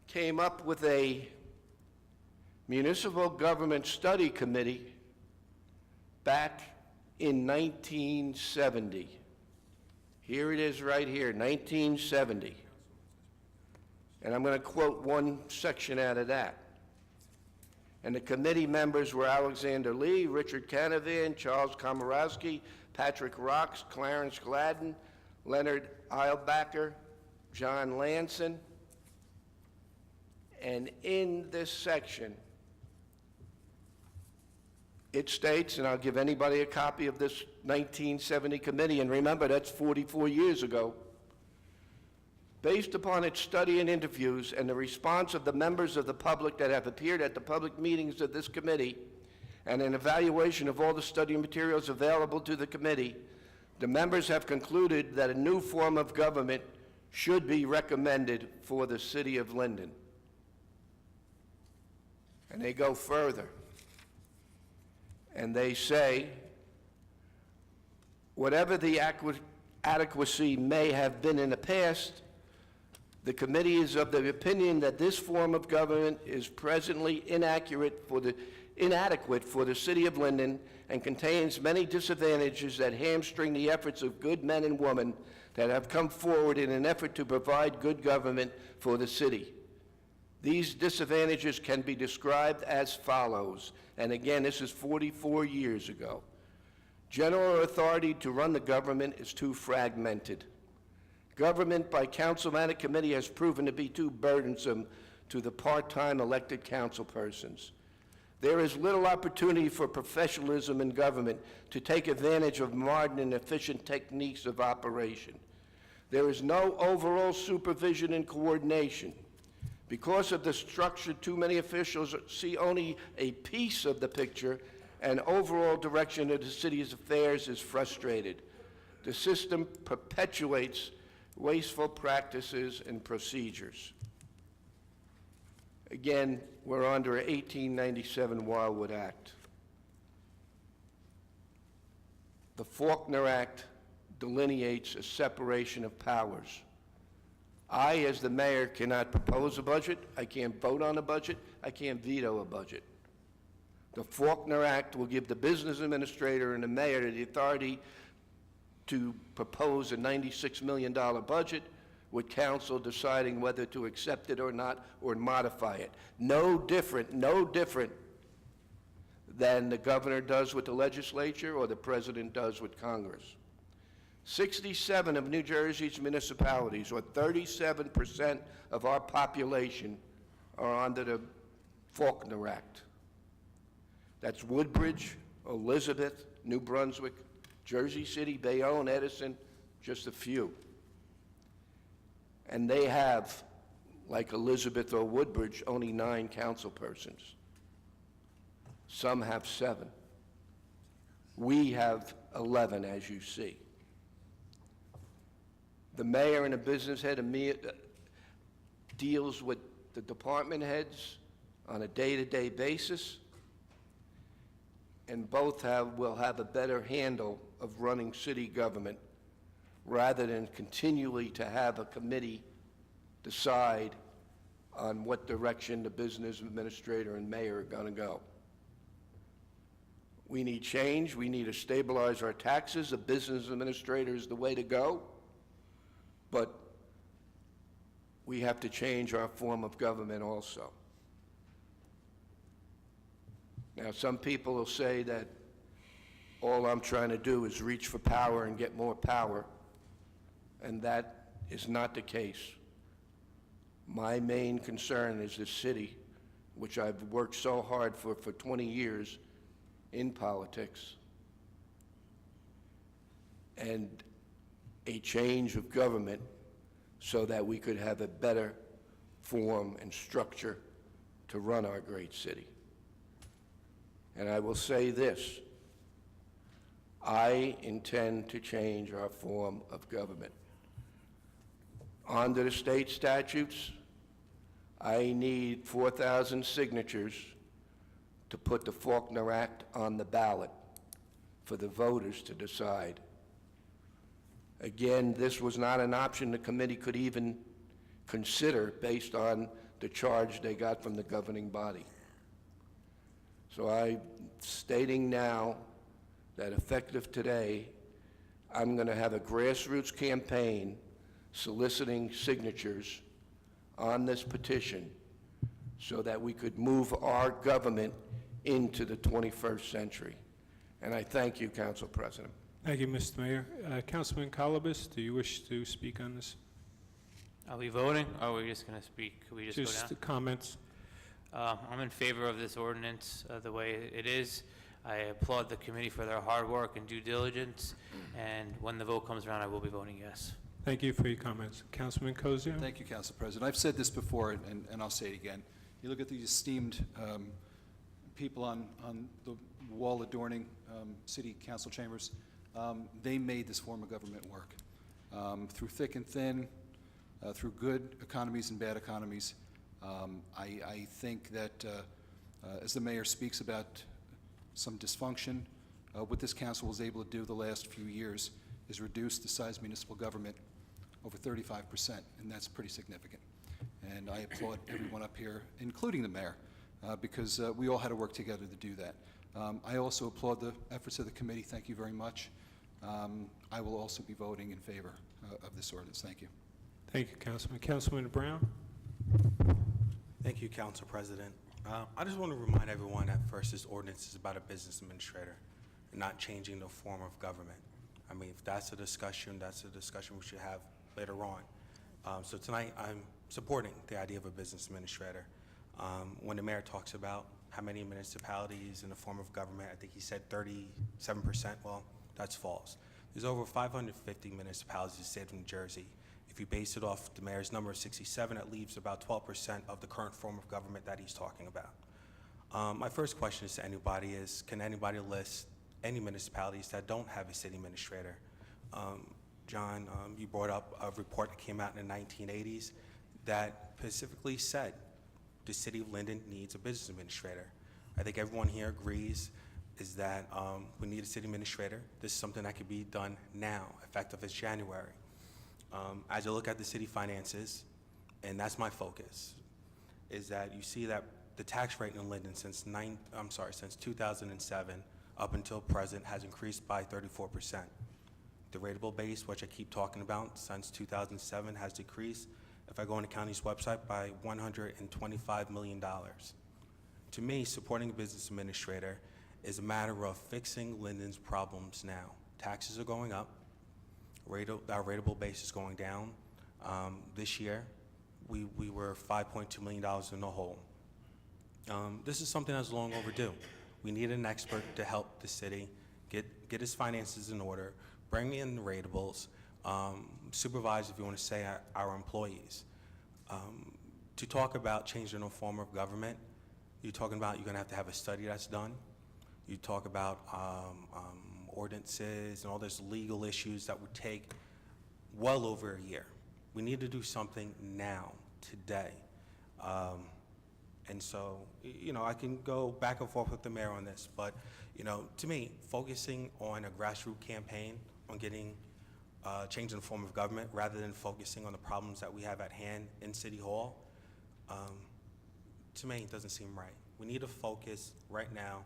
came up with a municipal government study committee back in 1970. Here it is right here, 1970. And I'm going to quote one section out of that. And the committee members were Alexander Lee, Richard Canavan, Charles Komorowski, Patrick Rocks, Clarence Gladden, Leonard Eilbacher, John Lanson. And in this section, it states, and I'll give anybody a copy of this 1970 committee, and remember, that's 44 years ago. Based upon its study and interviews and the response of the members of the public that have appeared at the public meetings of this committee, and an evaluation of all the study materials available to the committee, the members have concluded that a new form of government should be recommended for the city of Linden. And they go further. And they say, whatever the adequacy may have been in the past, the committee is of the opinion that this form of government is presently inadequate for the city of Linden and contains many disadvantages that hamstring the efforts of good men and women that have come forward in an effort to provide good government for the city. These disadvantages can be described as follows, and again, this is 44 years ago. General authority to run the government is too fragmented. Government by councilmanic committee has proven to be too burdensome to the part-time elected council persons. There is little opportunity for professionalism in government to take advantage of modern and efficient techniques of operation. There is no overall supervision and coordination. Because of the structure, too many officials see only a piece of the picture, and overall direction of the city's affairs is frustrated. The system perpetuates wasteful practices and procedures. Again, we're under an 1897 Wildwood Act. The Faulkner Act delineates a separation of powers. I, as the mayor, cannot propose a budget, I can't vote on a budget, I can't veto a budget. The Faulkner Act will give the business administrator and the mayor the authority to propose a $96 million budget, with council deciding whether to accept it or not, or modify it. No different than the governor does with the legislature or the president does with Congress. 67 of New Jersey's municipalities, or 37% of our population, are under the Faulkner Act. That's Woodbridge, Elizabeth, New Brunswick, Jersey City, Bayonne, Edison, just a few. And they have, like Elizabeth or Woodbridge, only 9 council persons. Some have 7. We have 11, as you see. The mayor and the business head deals with the department heads on a day-to-day basis, and both will have a better handle of running city government rather than continually to have a committee decide on what direction the business administrator and mayor are going to go. We need change. We need to stabilize our taxes. A business administrator is the way to go. But we have to change our form of government also. Now, some people will say that all I'm trying to do is reach for power and get more power, and that is not the case. My main concern is the city which I've worked so hard for 20 years in politics, and a change of government so that we could have a better form and structure to run our great city. And I will say this, I intend to change our form of government. Under the state statutes, I need 4,000 signatures to put the Faulkner Act on the ballot for the voters to decide. Again, this was not an option the committee could even consider based on the charge they got from the governing body. So I'm stating now that effective today, I'm going to have a grassroots campaign soliciting signatures on this petition so that we could move our government into the 21st century. And I thank you, Council President. Thank you, Mr. Mayor. Councilman Colobus, do you wish to speak on this? Are we voting, or are we just going to speak? Could we just go down? Just comments. I'm in favor of this ordinance the way it is. I applaud the committee for their hard work and due diligence, and when the vote comes around, I will be voting yes. Thank you for your comments. Councilman Cozio? Thank you, Council President. I've said this before, and I'll say it again. You look at these esteemed people on the wall adorning city council chambers. They made this form of government work. Through thick and thin, through good economies and bad economies. I think that as the mayor speaks about some dysfunction, what this council was able to do the last few years is reduce the size of municipal government over 35%, and that's pretty significant. And I applaud everyone up here, including the mayor, because we all had to work together to do that. I also applaud the efforts of the committee. Thank you very much. I will also be voting in favor of this ordinance. Thank you. Thank you, Councilman. Councilman Brown? Thank you, Council President. I just want to remind everyone that first, this ordinance is about a business administrator and not changing the form of government. I mean, if that's a discussion we should have later on. So tonight, I'm supporting the idea of a business administrator. When the mayor talks about how many municipalities in the form of government, I think he said 37%. Well, that's false. There's over 550 municipalities in the state of New Jersey. If you base it off the mayor's number of 67, it leaves about 12% of the current form of government that he's talking about. My first question is to anybody is, can anybody list any municipalities that don't have a city administrator? John, you brought up a report that came out in the 1980s that specifically said the city of Linden needs a business administrator. I think everyone here agrees is that we need a city administrator. This is something that can be done now, effective as January. As you look at the city finances, and that's my focus, is that you see that the tax rate in Linden since 2007 up until present has increased by 34%. The rateable base, which I keep talking about since 2007, has decreased, if I go on the county's website, by $125 million. To me, supporting a business administrator is a matter of fixing Linden's problems now. Taxes are going up. Our rateable base is going down. This year, we were $5.2 million in the hole. This is something that's long overdue. We need an expert to help the city get its finances in order, bring in the ratables, supervise, if you want to say, our employees. To talk about changing a form of government, you're talking about you're going to have a study that's done. You talk about ordinances and all those legal issues that would take well over a year. We need to do something now, today. And so, I can go back and forth with the mayor on this, but, to me, focusing on a grassroots campaign on getting changing the form of government rather than focusing on the problems that we have at hand in City Hall, to me, it doesn't seem right. We need to focus right now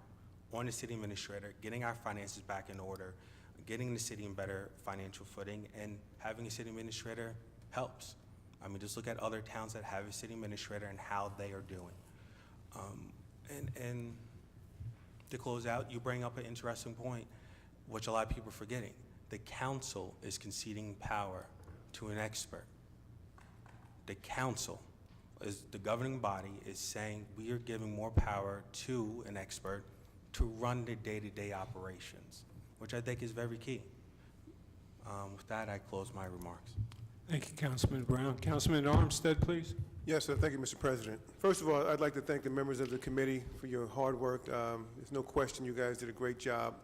on the city administrator, getting our finances back in order, getting the city in better financial footing, and having a city administrator helps. I mean, just look at other towns that have a city administrator and how they are doing. And to close out, you bring up an interesting point, which a lot of people are forgetting. The council is conceding power to an expert. The council is the governing body is saying we are giving more power to an expert to run the day-to-day operations, which I think is very key. With that, I close my remarks. Thank you, Councilman Brown. Councilman Armstead, please. Yes, sir. Thank you, Mr. President. First of all, I'd like to thank the members of the committee for your hard work. There's no question you guys did a great job.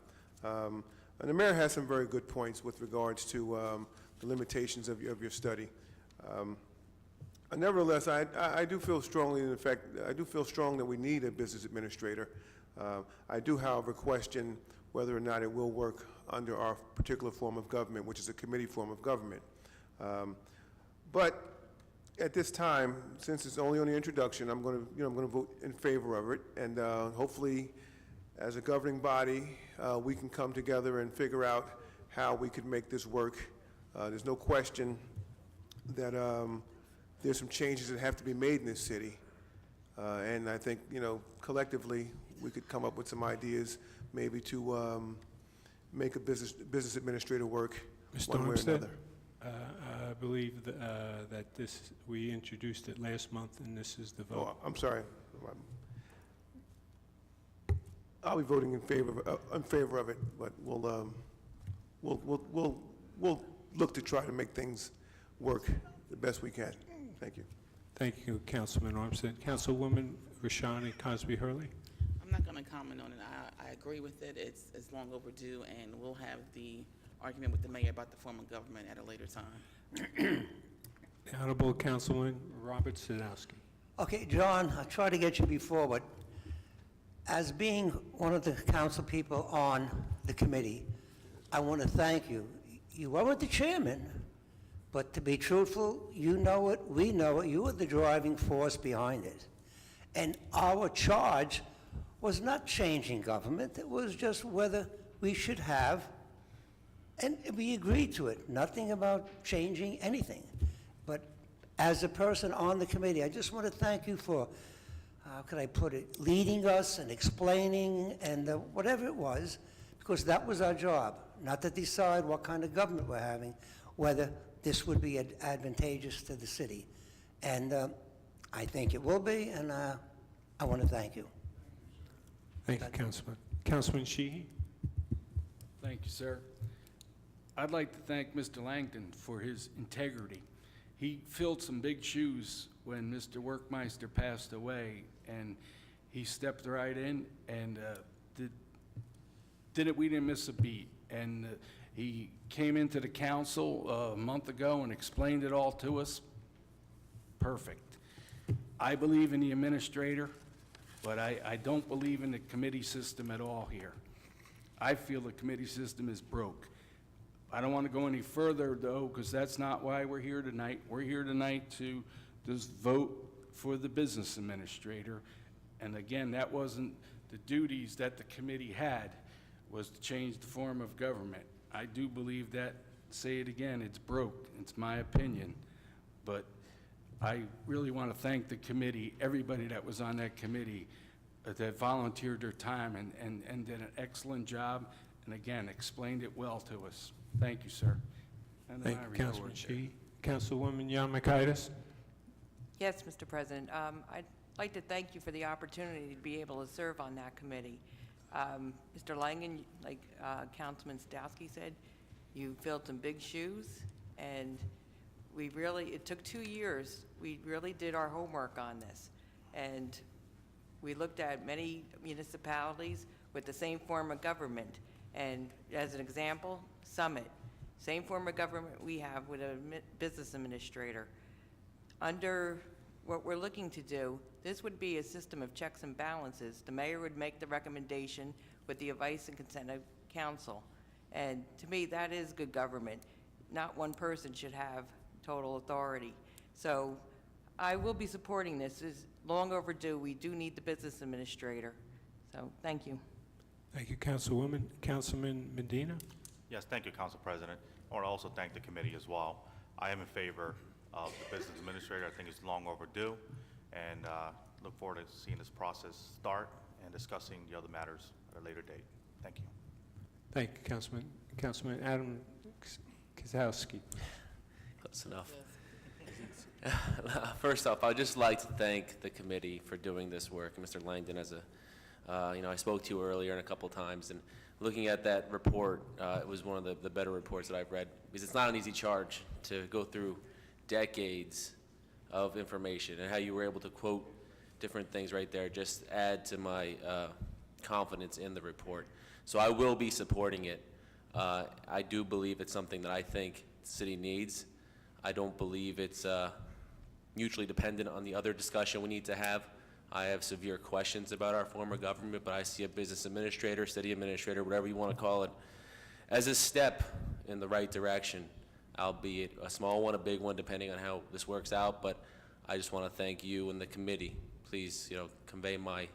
And the mayor has some very good points with regards to the limitations of your study. Nevertheless, I do feel strongly, in fact, I do feel strong that we need a business administrator. I do, however, question whether or not it will work under our particular form of government, which is a committee form of government. But at this time, since it's only on the introduction, I'm going to vote in favor of it, and hopefully, as a governing body, we can come together and figure out how we could make this work. There's no question that there's some changes that have to be made in this city, and I think, collectively, we could come up with some ideas, maybe to make a business administrator work one way or another. I believe that we introduced it last month, and this is the vote. Oh, I'm sorry. I'll be voting in favor of it, but we'll look to try to make things work the best we can. Thank you. Thank you, Councilman Armstead. Councilwoman Rashani Cosby Hurley. I'm not going to comment on it. I agree with it. It's long overdue, and we'll have the argument with the mayor about the form of government at a later time. The Honorable Councilman Robert Sadowski. Okay, John, I tried to get you before, but as being one of the council people on the committee, I want to thank you. You weren't the chairman, but to be truthful, you know it, we know it, you were the driving force behind it. And our charge was not changing government, it was just whether we should have, and we agreed to it, nothing about changing anything. But as a person on the committee, I just want to thank you for, how could I put it, leading us and explaining and whatever it was, because that was our job, not to decide what kind of government we're having, whether this would be advantageous to the city. And I think it will be, and I want to thank you. Thank you, Councilman. Councilman Sheehy. Thank you, sir. I'd like to thank Mr. Langdon for his integrity. He filled some big shoes when Mr. Workmeister passed away, and he stepped right in and we didn't miss a beat. And he came into the council a month ago and explained it all to us. Perfect. I believe in the administrator, but I don't believe in the committee system at all here. I feel the committee system is broke. I don't want to go any further, though, because that's not why we're here tonight. We're here tonight to just vote for the business administrator. And again, that wasn't the duties that the committee had, was to change the form of government. I do believe that, say it again, it's broke. It's my opinion. But I really want to thank the committee, everybody that was on that committee that volunteered their time and did an excellent job, and again, explained it well to us. Thank you, sir. And then Thank I you, report Councilman there. Sheehy. Councilwoman Yamakitis. Yes, Mr. President. I'd like to thank you for the opportunity to be able to serve on that committee. Mr. Langen, like Councilman Sadowski said, you filled some big shoes, and it took 2 years. We really did our homework on this. And we looked at many municipalities with the same form of government. And as an example, Summit, same form of government we have with a business administrator. Under what we're looking to do, this would be a system of checks and balances. The mayor would make the recommendation with the advice and consent of council. And to me, that is good government. Not one person should have total authority. So I will be supporting this. It's long overdue. We do need the business administrator. So thank you. Thank you, Councilwoman. Councilman Medina. Yes, thank you, Council President. I want to also thank the committee as well. I am in favor of the business administrator. I think it's long overdue, and look forward to seeing this process start and discussing the other matters at a later date. Thank you. Thank you, Councilman. Councilman Adam Kozowski. Close enough. First off, I'd just like to thank the committee for doing this work. Mr. Langdon, as a, I spoke to you earlier and a couple times, and looking at that report, it was one of the better reports that I've read, because it's not an easy charge to go through decades of information, and how you were able to quote different things right there just add to my confidence in the report. So I will be supporting it. I do believe it's something that I think the city needs. I don't believe it's mutually dependent on the other discussion we need to have. I have severe questions about our form of government, but I see a business administrator, city administrator, whatever you want to call it, as a step in the right direction, albeit a small one, a big one, depending on how this works out. But I just want to thank you and the committee. Please, convey my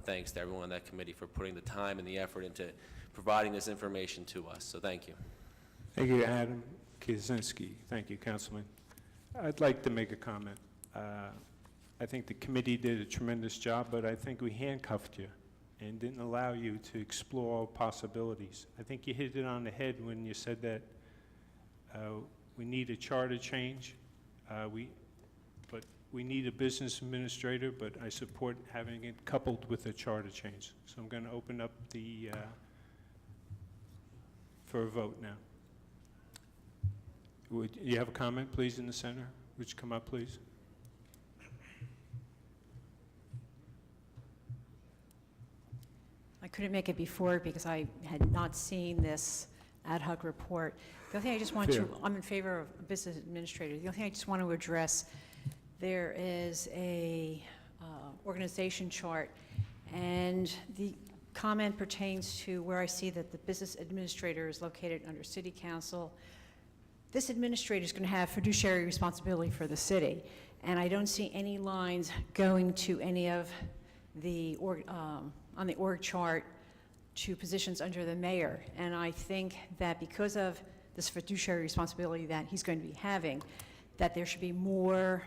thanks to everyone on that committee for putting the time and the effort into providing this information to us. So thank you. Thank you, Adam Kaczynski. Thank you, Councilman. I'd like to make a comment. I think the committee did a tremendous job, but I think we handcuffed you and didn't allow you to explore all possibilities. I think you hit it on the head when you said that we need a charter change. But we need a business administrator, but I support having it coupled with a charter change. So I'm going to open up for a vote now. Would you have a comment, please, in the center? Would you come up, please? I couldn't make it before because I had not seen this ad hoc report. The other thing I just want to, I'm in favor of a business administrator. The only thing I just want to address, there is a organization chart, and the comment pertains to where I see that the business administrator is located under city council. This administrator is going to have fiduciary responsibility for the city, and I don't see any lines going to any of the on the org chart to positions under the mayor. And I think that because of this fiduciary responsibility that he's going to be having, that there should be more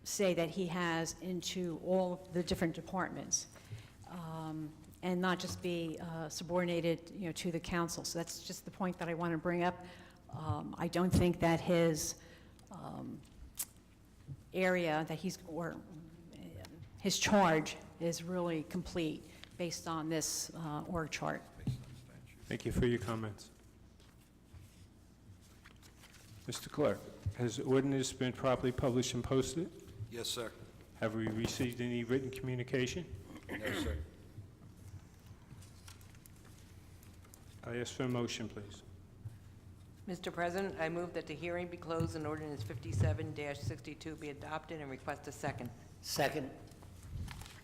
say that he has into all the different departments, and not just be subordinated, to the council. So that's just the point that I want to bring up. I don't think that his area that or his charge is really complete based on this org chart. Thank you for your comments. Mr. Clerk, has the ordinance been properly published and posted? Yes, sir. Have we received any written communication? No, sir. I ask for a motion, please. Mr. President, I move that the hearing be closed and ordinance 57-62 be adopted, and request a second. Second.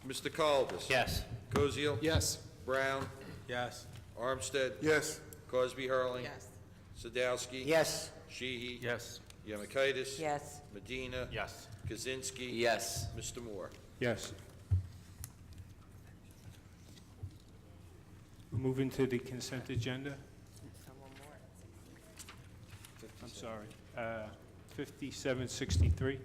Mr. Colbus? Yes. Koziel? Yes. Brown? Yes. Armstead? Yes. Cosby Hurling? Yes. Sadowski? Yes. Sheehy? Yes. Yemakaitis? Yes. Medina? Yes. Kaczynski? Yes. Mr. Moore? Yes. Moving to the consent agenda. I'm sorry. 5763.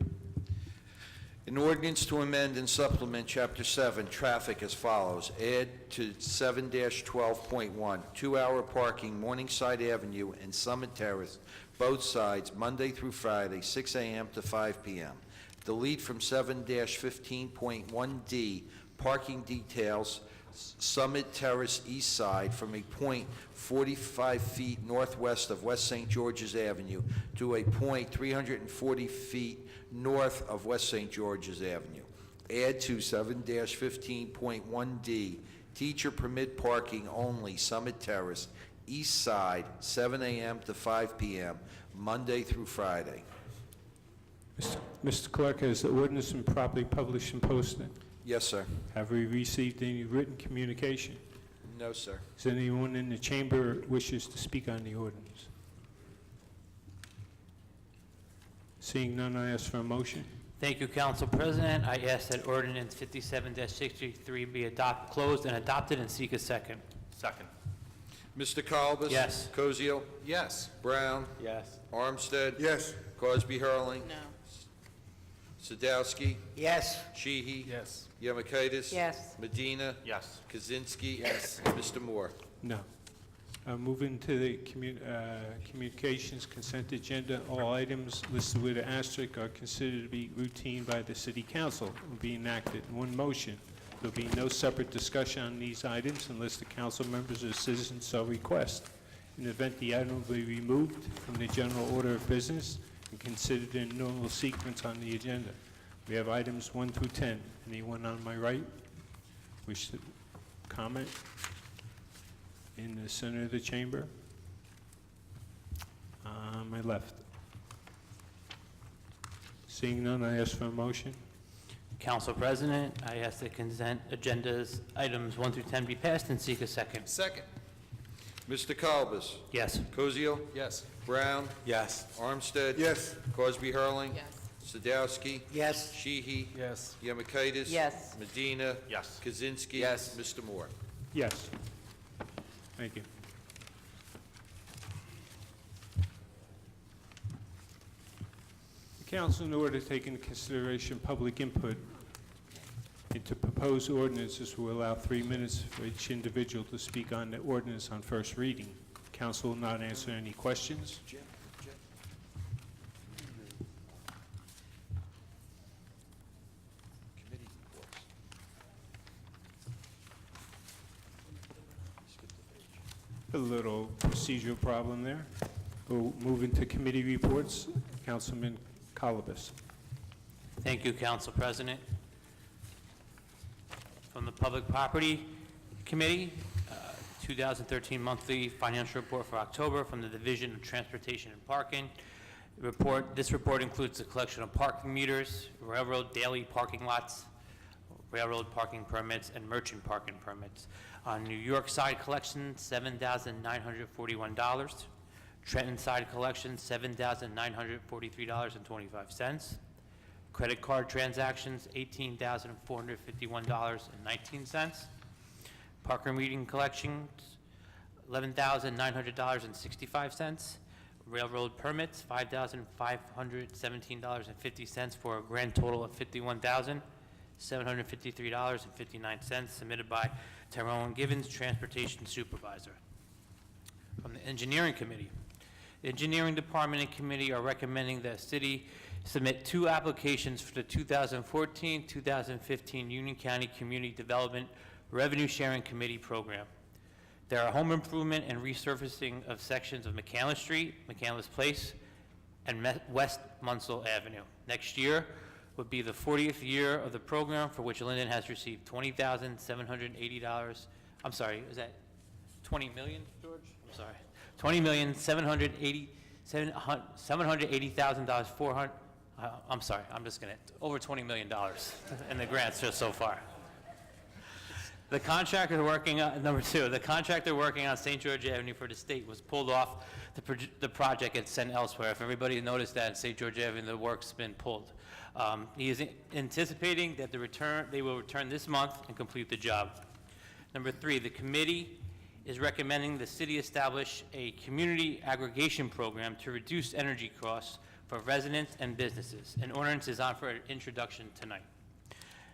An ordinance to amend and supplement Chapter 7, Traffic as follows. Add to 7-12.1, 2-hour parking Morningside Avenue and Summit Terrace, both sides, Monday through Friday, 6 a.m. to 5 p.m. Delete from 7-15.1D, parking details, Summit Terrace East Side from a point 45 feet northwest of West St. George's Avenue to a point 340 feet north of West St. George's Avenue. Add to 7-15.1D, teacher permit parking only, Summit Terrace, East Side, 7 a.m. to 5 p.m., Monday through Friday. Mr. Clerk, has the ordinance been properly published and posted? Yes, sir. Have we received any written communication? No, sir. Does anyone in the chamber wishes to speak on the ordinance? Seeing none, I ask for a motion. Thank you, Council President. I ask that ordinance 57-63 be closed and adopted, and seek a second. Second. Mr. Colbus? Yes. Koziel? Yes. Brown? Yes. Armstead? Yes. Cosby Hurling? No. Sadowski? Yes. Sheehy? Yes. Yemakaitis? Yes. Medina? Yes. Kaczynski? Yes. Mr. Moore? No. Moving to the communications consent agenda, all items listed with an asterisk are considered to be routine by the city council and will be enacted in one motion. There will be no separate discussion on these items unless the council members or citizens so request. In the event the item will be removed from the general order of business and considered in normal sequence on the agenda. We have items 1 through 10. Anyone on my right wish to comment? In the center of the chamber? On my left. Seeing none, I ask for a motion. Council President, I ask that consent agendas items 1 through 10 be passed and seek a second. Second. Mr. Kalbas? Yes. Kuzio? Yes. Brown? Yes. Armstead? Yes. Crosby Hurling? Yes. Sadowski? Yes. Sheehy? Yes. Yemakaitis? Yes. Medina? Yes. Kaczynski? Yes. Mr. Moore? Yes. Thank you. The council, in order to take into consideration public input into proposed ordinances, will allow 3 minutes for each individual to speak on the ordinance on first reading. Council will not answer any questions. A little procedural problem there. We'll move into committee reports. Councilman Kalbas. Thank you, Council President. From the Public Property Committee, 2013 monthly financial report for October from the Division of Transportation and Parking. This report includes the collection of parking meters, railroad daily parking lots, railroad parking permits, and merchant parking permits. On New York side collection, $7,941. Trenton side collection, $7,943.25. Credit card transactions, $18,451.19. Parker meeting collections, $11,900.65. Railroad permits, $5,517.50 for a grand total of $51,753.59 submitted by Tyrone Givens, Transportation Supervisor. From the Engineering Committee, the Engineering Department and Committee are recommending that city submit 2 applications for the 2014-2015 Union County Community Development Revenue Sharing Committee program. There are home improvement and resurfacing of sections of McCandless Street, McCandless Place, and West Munsell Avenue. Next year would be the 40th year of the program, for which Linden has received $20,780. I'm sorry, is that 20 million, George? I'm sorry. $20,780,000, I'm sorry, I'm just gonna, over $20 million in the grants just so far. The contractor working on, number 2, the contractor working on St. George Avenue for the state was pulled off the project and sent elsewhere. If everybody noticed that in St. George Avenue, the work's been pulled. He is anticipating that they will return this month and complete the job. Number 3, the committee is recommending the city establish a community aggregation program to reduce energy costs for residents and businesses. An ordinance is on for introduction tonight.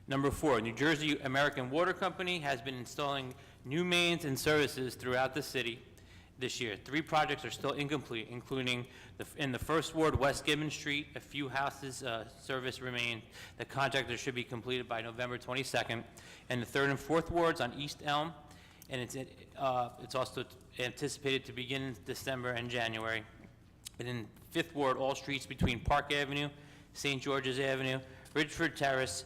Number 4, New Jersey American Water Company has been installing new mains and services throughout the city this year. 3 projects are still incomplete, including in the First Ward, West Gibbon Street, a few houses service remain. The contractor should be completed by November 22nd. And the 3rd and 4th Wards on East Elm, and it's also anticipated to begin in December and January. And in 5th Ward, all streets between Park Avenue, St. George's Avenue, Ridgeford Terrace,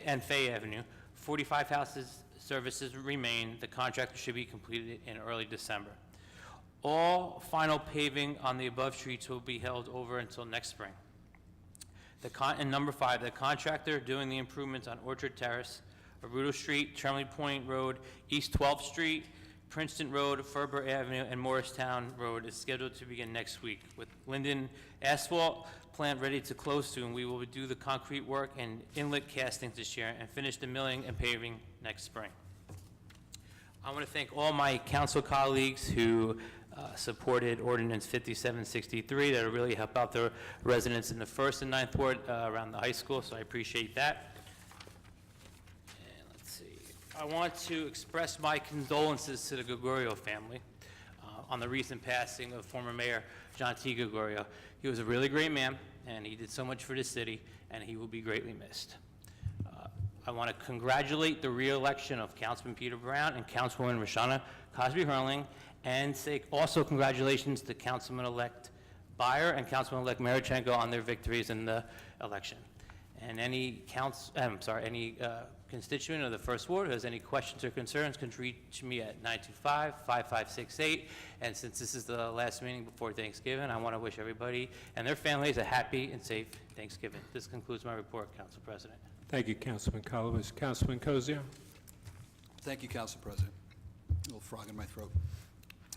and Fay Avenue. 45 houses services remain. The contractor should be completed in early December. All final paving on the above streets will be held over until next spring. And number 5, the contractor doing the improvements on Orchard Terrace, Arruda Street, Tremley Point Road, East 12th Street, Princeton Road, Ferber Avenue, and Morristown Road is scheduled to begin next week. With Linden asphalt plant ready to close soon, we will do the concrete work and inlet castings this year and finish the milling and paving next spring. I want to thank all my council colleagues who supported Ordinance 5763 that will really help out the residents in the 1st and 9th Ward around the high school, so I appreciate that. And let's see. I want to express my condolences to the Gregorio family. on the recent passing of former Mayor John T. Gregorio. He was a really great man, and he did so much for the city, and he will be greatly missed. I want to congratulate the re-election of Councilman Peter Brown and Councilwoman Roshana Cosby-Hurling, and say also congratulations to Councilman-elect Byer and Councilman-elect Marichenko on their victories in the election. And any constituent of the First Ward who has any questions or concerns can reach me at 925-5568. And since this is the last meeting before Thanksgiving, I want to wish everybody and their families a happy and safe Thanksgiving. This concludes my report, Council President. Thank you, Councilman Colibus. Councilman Cozio? Thank you, Council President. A little frog in my throat.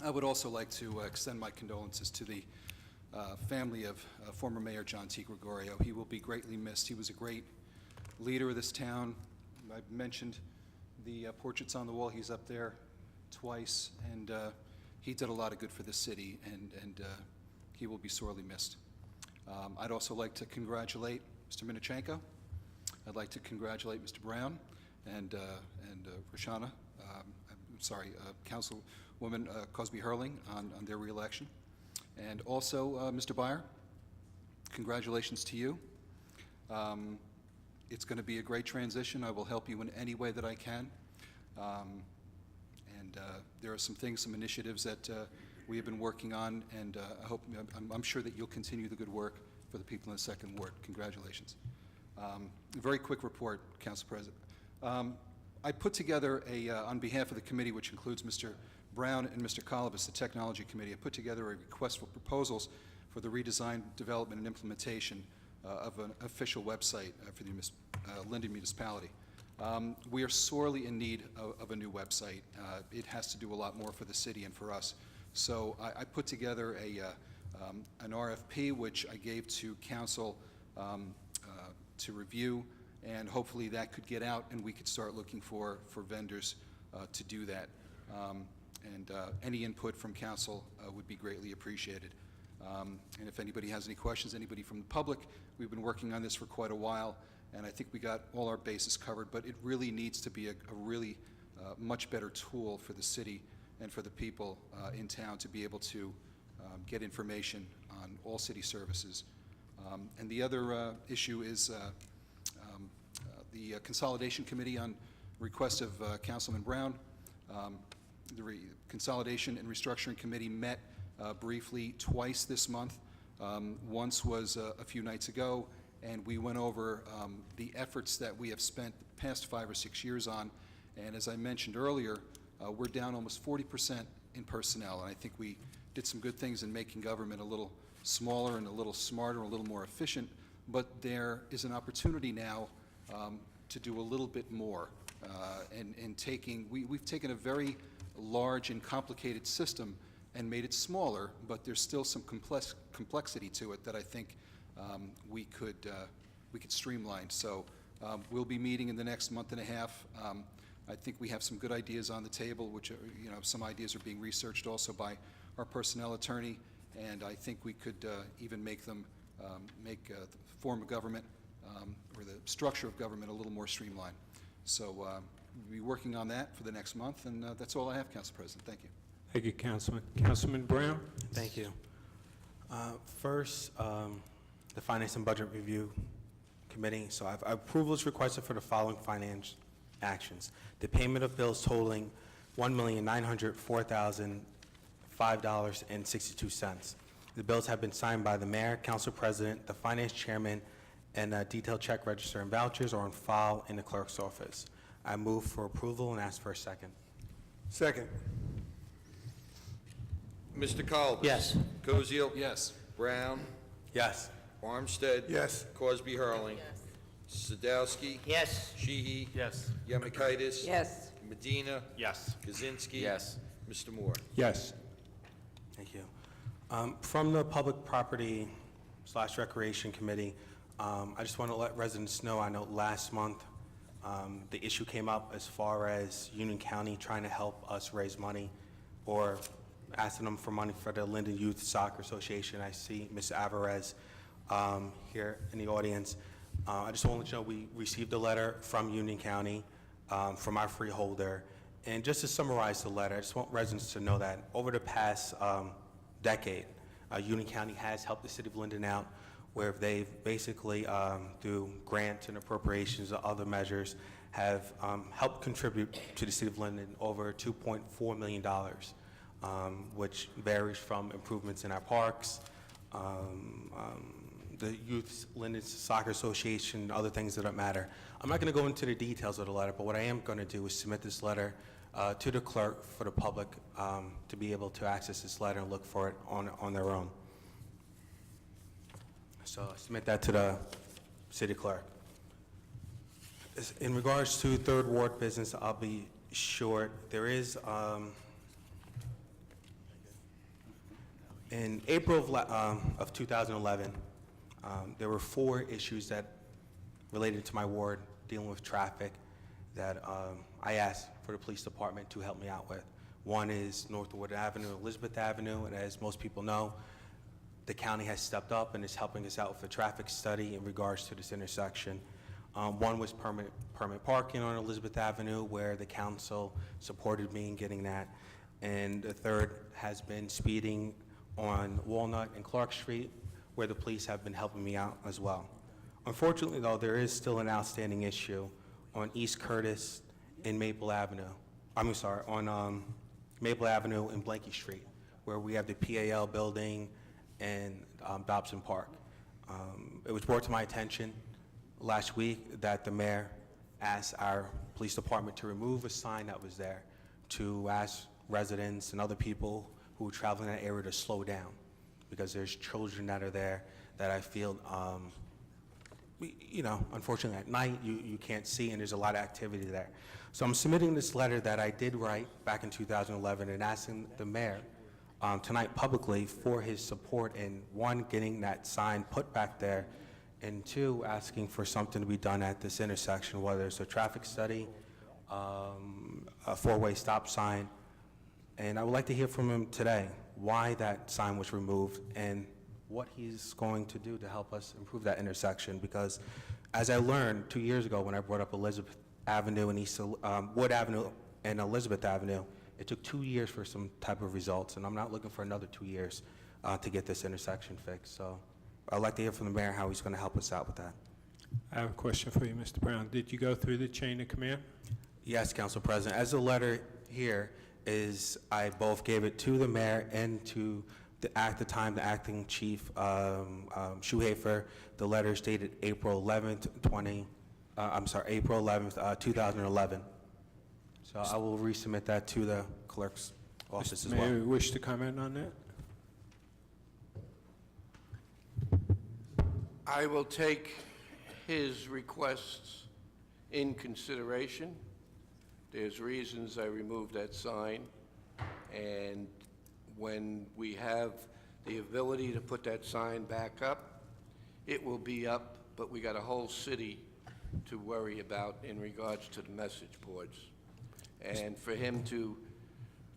I would also like to extend my condolences to the family of former Mayor John T. Gregorio. He will be greatly missed. He was a great leader of this town. I've mentioned the portraits on the wall. He's up there twice, and he did a lot of good for the city, and he will be sorely missed. I'd also like to congratulate Mr. Minichenko. I'd like to congratulate Mr. Brown and Roshana, Councilwoman Cosby-Hurling on their reelection. And also, Mr. Byer, congratulations to you. It's going to be a great transition. I will help you in any way that I can. There are some things, some initiatives that we have been working on, and I'm sure that you'll continue the good work for the people in the Second Ward. Congratulations. A very quick report, Council President. I put together on behalf of the committee, which includes Mr. Brown and Mr. Colibus, the Technology Committee, I put together a request for proposals for the redesign, development, and implementation of an official website for the Linden municipality. We are sorely in need of a new website. It has to do a lot more for the city and for us. So I put together an RFP, which I gave to council to review, and hopefully that could get out and we could start looking for vendors to do that. Any input from council would be greatly appreciated. And if anybody has any questions, anybody from the public, we've been working on this for quite a while, and I think we got all our bases covered, but it really needs to be a really much better tool for the city and for the people in town to be able to get information on all city services. And the other issue is the Consolidation Committee on request of Councilman Brown. The Consolidation and Restructuring Committee met briefly twice this month. Once was a few nights ago, and we went over the efforts that we have spent the past 5 or 6 years on. And as I mentioned earlier, we're down almost 40% in personnel, and I think we did some good things in making government a little smaller and a little smarter, a little more efficient, but there is an opportunity now to do a little bit more. We've taken a very large and complicated system and made it smaller, but there's still some complexity to it that I think we could streamline. So we'll be meeting in the next month and a half. I think we have some good ideas on the table, which some ideas are being researched also by our personnel attorney, and I think we could even make them the form of government or the structure of government a little more streamlined. So we'll be working on that for the next month, and that's all I have, Council President. Thank you. Thank you, Councilman. Councilman Brown? Thank you. First, the Finance and Budget Review Committee. So approval is requested for the following finance actions. The payment of bills totaling $1,904,005.62. The bills have been signed by the Mayor, Council President, the Finance Chairman, and a detailed check register and vouchers are on file in the clerk's office. I move for approval and ask for a second. Second. Mr. Colibus? Yes. Cozio? Yes. Brown? Yes. Armstead? Yes. Cosby-Hurling? Sadowski? Yes. Sheehy? Yes. Yemekaitis? Yes. Medina? Yes. Kaczynski? Yes. Mr. Moore? Yes. Thank you. From the Public Property / Recreation Committee, I just want to let residents know, I know last month the issue came up as far as Union County trying to help us raise money or asking them for money for the Linden Youth Soccer Association. I see Ms. Alvarez here in the audience. I just want to let you know we received a letter from Union County from our freeholder, And just to summarize the letter, I just want residents to know that over the past decade, Union County has helped the city of Linden out, where they've basically, through grants and appropriations and other measures, have helped contribute to the city of Linden over $2.4 million, which varies from improvements in our parks, the Youth Linden Soccer Association, other things that don't matter. I'm not going to go into the details of the letter, but what I am going to do is submit this letter to the clerk for the public to be able to access this letter and look for it on their own. So I submit that to the city clerk. In regards to Third Ward business, I'll be short. There is, in April of 2011, there were 4 issues that related to my ward dealing with traffic that I asked for the police department to help me out with. One is Northwood Avenue, Elizabeth Avenue, and as most people know, the county has stepped up and is helping us out with a traffic study in regards to this intersection. One was permanent parking on Elizabeth Avenue, where the council supported me in getting that. And the third has been speeding on Walnut and Clark Street, where the police have been helping me out as well. Unfortunately, though, there is still an outstanding issue on East Curtis and Maple Avenue. On Maple Avenue and Blanky Street, where we have the PAL building and Dobson Park. It was brought to my attention last week that the mayor asked our police department to remove a sign that was there to ask residents and other people who are traveling in that area to slow down, because there's children that are there that I feel, unfortunately at night you can't see, and there's a lot of activity there. So I'm submitting this letter that I did write back in 2011 and asking the mayor tonight publicly for his support in, 1, getting that sign put back there, and 2, asking for something to be done at this intersection, whether it's a traffic study, a 4-way stop sign. And I would like to hear from him today why that sign was removed and what he's going to do to help us improve that intersection. Because as I learned 2 years ago when I brought up Elizabeth Avenue and Wood Avenue and Elizabeth Avenue, it took 2 years for some type of results, and I'm not looking for another 2 years to get this intersection fixed. So I'd like to hear from the mayor how he's going to help us out with that. I have a question for you, Mr. Brown. Did you go through the chain of command? Yes, Council President. As the letter here is, I both gave it to the mayor and to the acting chief, Schuhafer. The letter is dated April 11th, 2011. So I will resubmit that to the clerk's office as well. Mayor, wish to comment on that? I will take his requests in consideration. There's reasons I removed that sign, and when we have the ability to put that sign back up, it will be up, but we got a whole city to worry about in regards to the message boards. And for him to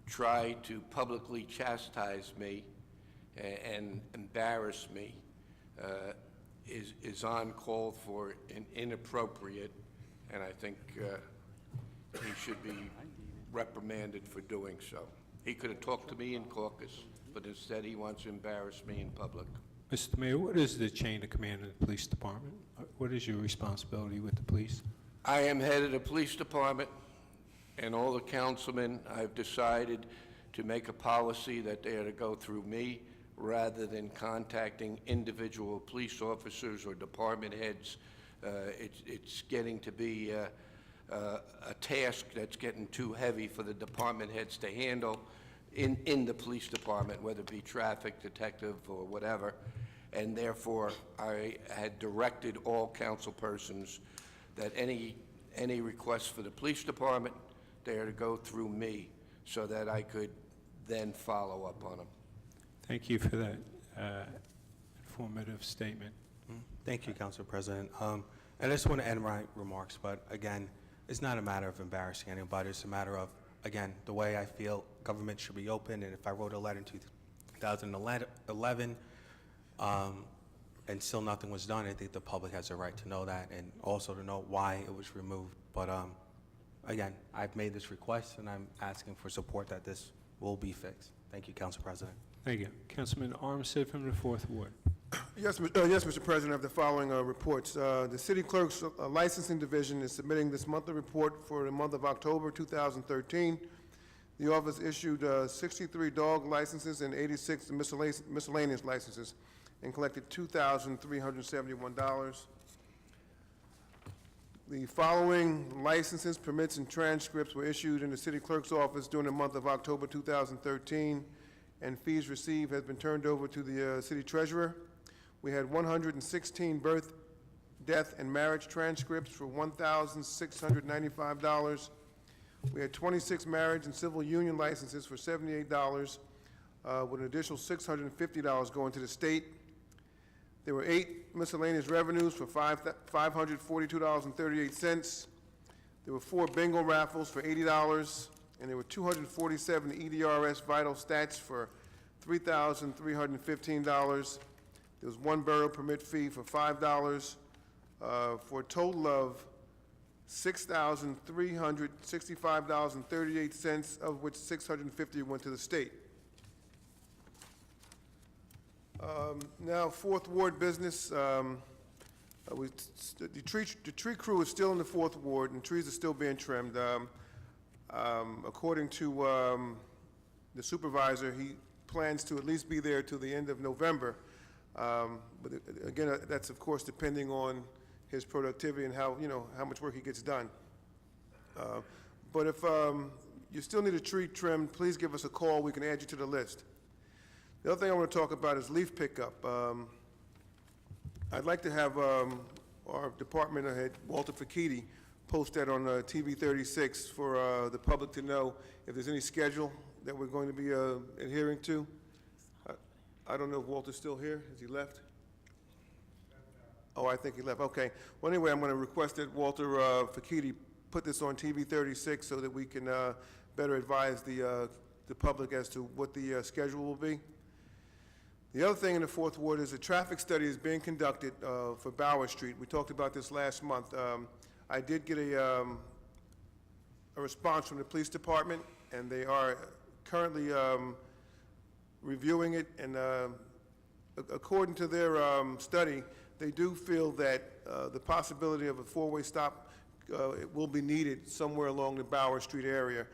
try to publicly chastise me and embarrass me is uncalled for and inappropriate, and I think he should be reprimanded for doing so. He could have talked to me in caucus, but instead he wants to embarrass me in public. Mr. Mayor, what is the chain of command of the police department? What is your responsibility with the police? I am head of the police department, and all the councilmen, I've decided to make a policy that they are to go through me rather than contacting individual police officers or department heads. It's getting to be a task that's getting too heavy for the department heads to handle in the police department, whether it be traffic, detective, or whatever. And therefore, I had directed all council persons that any requests for the police department, they are to go through me so that I could then follow up on them. Thank you for that informative statement. Thank you, Council President. And I just want to end my remarks, but again, it's not a matter of embarrassing anybody. It's a matter of, again, the way I feel government should be open, and if I wrote a letter in 2011 and still nothing was done, I think the public has a right to know that and also to know why it was removed. But again, I've made this request, and I'm asking for support that this will be fixed. Thank you, Council President. Thank you. Councilman Armstead from the 4th Ward. Yes, Mr. President, I have the following reports. The City Clerk's Licensing Division is submitting this monthly report for the month of October 2013. The office issued 63 dog licenses and 86 miscellaneous licenses and collected $2,371. The following licenses, permits, and transcripts were issued in the City Clerk's office during the month of October 2013, and fees received has been turned over to the City Treasurer. We had 116 birth, death, and marriage transcripts for $1,695. We had 26 marriage and civil union licenses for $78, with an additional $650 going to the state. There were 8 miscellaneous revenues for $542.38. There were 4 bingo raffles for $80, and there were 247 EDRS vital stats for $3,315. There was 1 borough permit fee for $5, for a total of $6,365.38, of which $650 went to the state. Now, 4th Ward business. The tree crew is still in the 4th Ward, and trees are still being trimmed. According to the supervisor, he plans to at least be there till the end of November. But again, that's of course depending on his productivity and how much work he gets done. But if you still need a tree trimmed, please give us a call. We can add you to the list. The other thing I want to talk about is leaf pickup. I'd like to have our department head, Walter Fakiti, post that on TV 36 for the public to know if there's any schedule that we're going to be adhering to. I don't know if Walter's still here. Has he left? Oh, I think he left. Okay. Well, anyway, I'm going to request that Walter Fakiti put this on TV 36 so that we can better advise the public as to what the schedule will be. The other thing in the 4th Ward is a traffic study is being conducted for Bauer Street. We talked about this last month. I did get a response from the police department, and they are currently reviewing it, and according to their study, they do feel that the possibility of a 4-way stop it will be needed somewhere along the Bauer Street area.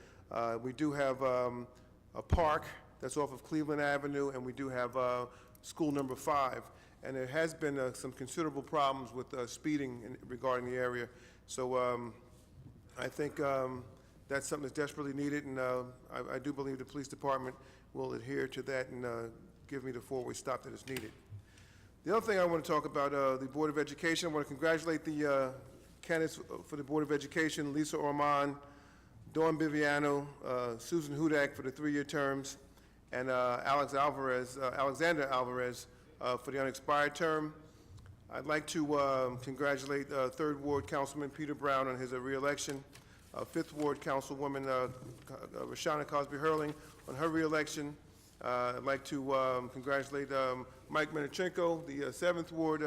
We do have a park that's off of Cleveland Avenue, and we do have school number 5. And there has been some considerable problems with speeding regarding the area. So I think that's something that's desperately needed, and I do believe the police department will adhere to that and give me the 4-way stop that is needed. The other thing I want to talk about, the Board of Education. I want to congratulate the candidates for the Board of Education, Lisa Orman, Dawn Biviano, Susan Hudak for the 3-year terms, and Alexander Alvarez for the unexpired term. I'd like to congratulate 3rd Ward Councilman Peter Brown on his reelection, 5th Ward Councilwoman Rashana Cosby-Hurling on her reelection. I'd like to congratulate Mike Menichenko, the 7th Ward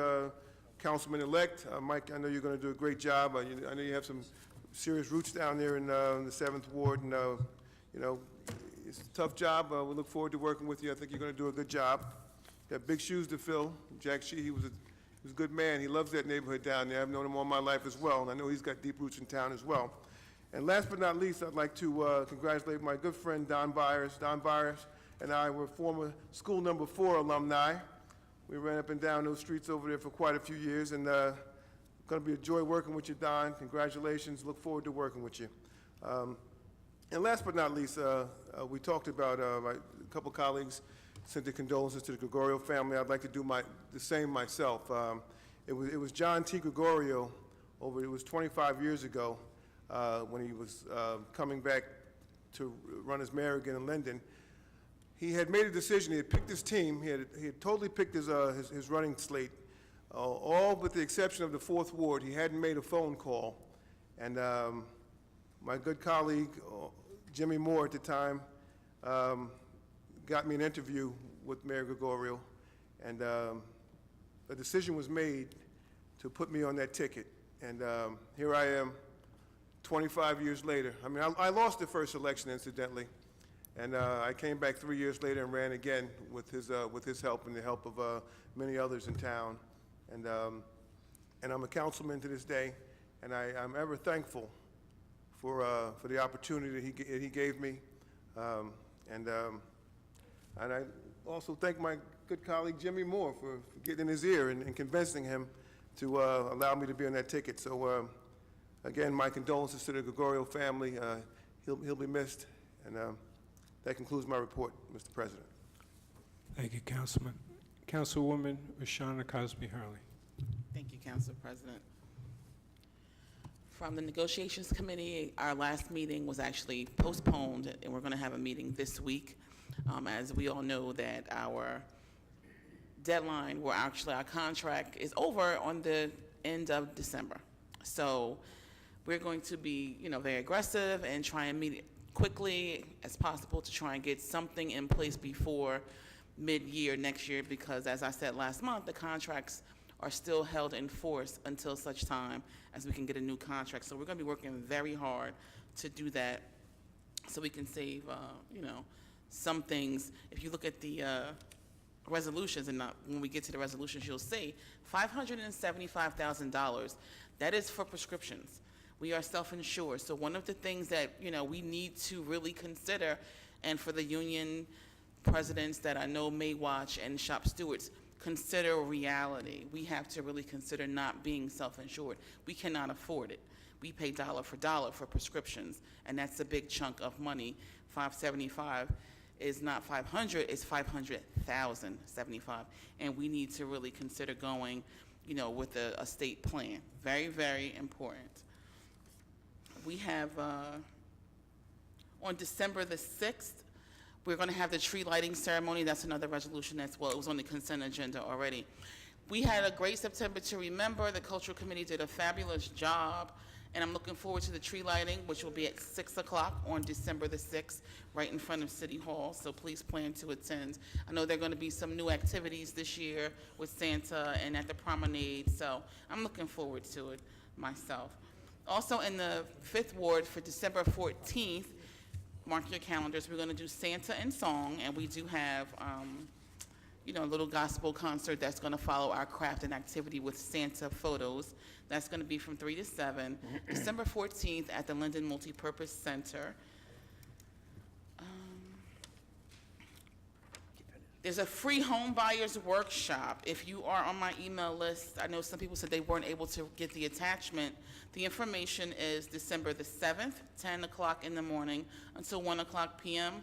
Councilman-elect. Mike, I know you're going to do a great job. I know you have some serious roots down there in the 7th Ward, and it's a tough job. We look forward to working with you. I think you're going to do a good job. You have big shoes to fill. Jack Shee, he was a good man. He loves that neighborhood down there. I've known him all my life as well, and I know he's got deep roots in town as well. And last but not least, I'd like to congratulate my good friend Don Byers. Don Byers and I were former school number 4 alumni. We ran up and down those streets over there for quite a few years, and going to be a joy working with you, Don. Congratulations. Look forward to working with you. And last but not least, we talked about, a couple colleagues sent their condolences to the Gregorio family. I'd like to do the same myself. It was John T. Gregorio, it was 25 years ago, when he was coming back to run as mayor again in Linden. He had made a decision. He had picked his team. He had totally picked his running slate, all with the exception of the 4th Ward. He hadn't made a phone call. And my good colleague, Jimmy Moore at the time, got me an interview with Mayor Gregorio, and a decision was made to put me on that ticket. And here I am, 25 years later. I mean, I lost the first election, incidentally, and I came back 3 years later and ran again with his help and the help of many others in town. And I'm a councilman to this day, and I'm ever thankful for the opportunity he gave me. And I also thank my good colleague Jimmy Moore for getting in his ear and convincing him to allow me to be on that ticket. So again, my condolences to the Gregorio family. He'll be missed. And that concludes my report, Mr. President. Thank you, Councilman. Councilwoman Rashana Cosby Hurley. Thank you, Council President. From the Negotiations Committee, our last meeting was actually postponed, and we're going to have a meeting this week. As we all know that our deadline, where actually our contract is over on the end of December. So we're going to be, very aggressive and try and meet it quickly as possible to try and get something in place before mid-year next year, because as I said last month, the contracts are still held in force until such time as we can get a new contract. So we're going to be working very hard to do that so we can save, some things. If you look at the resolutions, and when we get to the resolutions, you'll see $575,000. That is for prescriptions. We are self-insured. So one of the things that, we need to really consider, and for the union presidents that I know may watch and shop stewards, consider reality. We have to really consider not being self-insured. We cannot afford it. We pay dollar for prescriptions, and that's a big chunk of money. $575 is not $500, it's $500,075, and we need to really consider going, with a state plan. Very, very important. We have on December the 6th, we're going to have the tree lighting ceremony. That's another resolution as well. It was on the consent agenda already. We had a great September to remember. The Cultural Committee did a fabulous job, and I'm looking forward to the tree lighting, which will be at 6 o'clock on December the 6th, right in front of City Hall, so please plan to attend. I know there are going to be some new activities this year with Santa and at the promenade, so I'm looking forward to it myself. Also in the 5th Ward for December 14th, mark your calendars, we're going to do Santa and Song, and we do have a little gospel concert that's going to follow our craft and activity with Santa photos. That's going to be from 3 to 7, December 14th at the Linden Multipurpose Center. There's a free home buyers workshop. If you are on my email list, I know some people said they weren't able to get the attachment. The information is December the 7th, 10 o'clock in the morning until 1 o'clock p.m.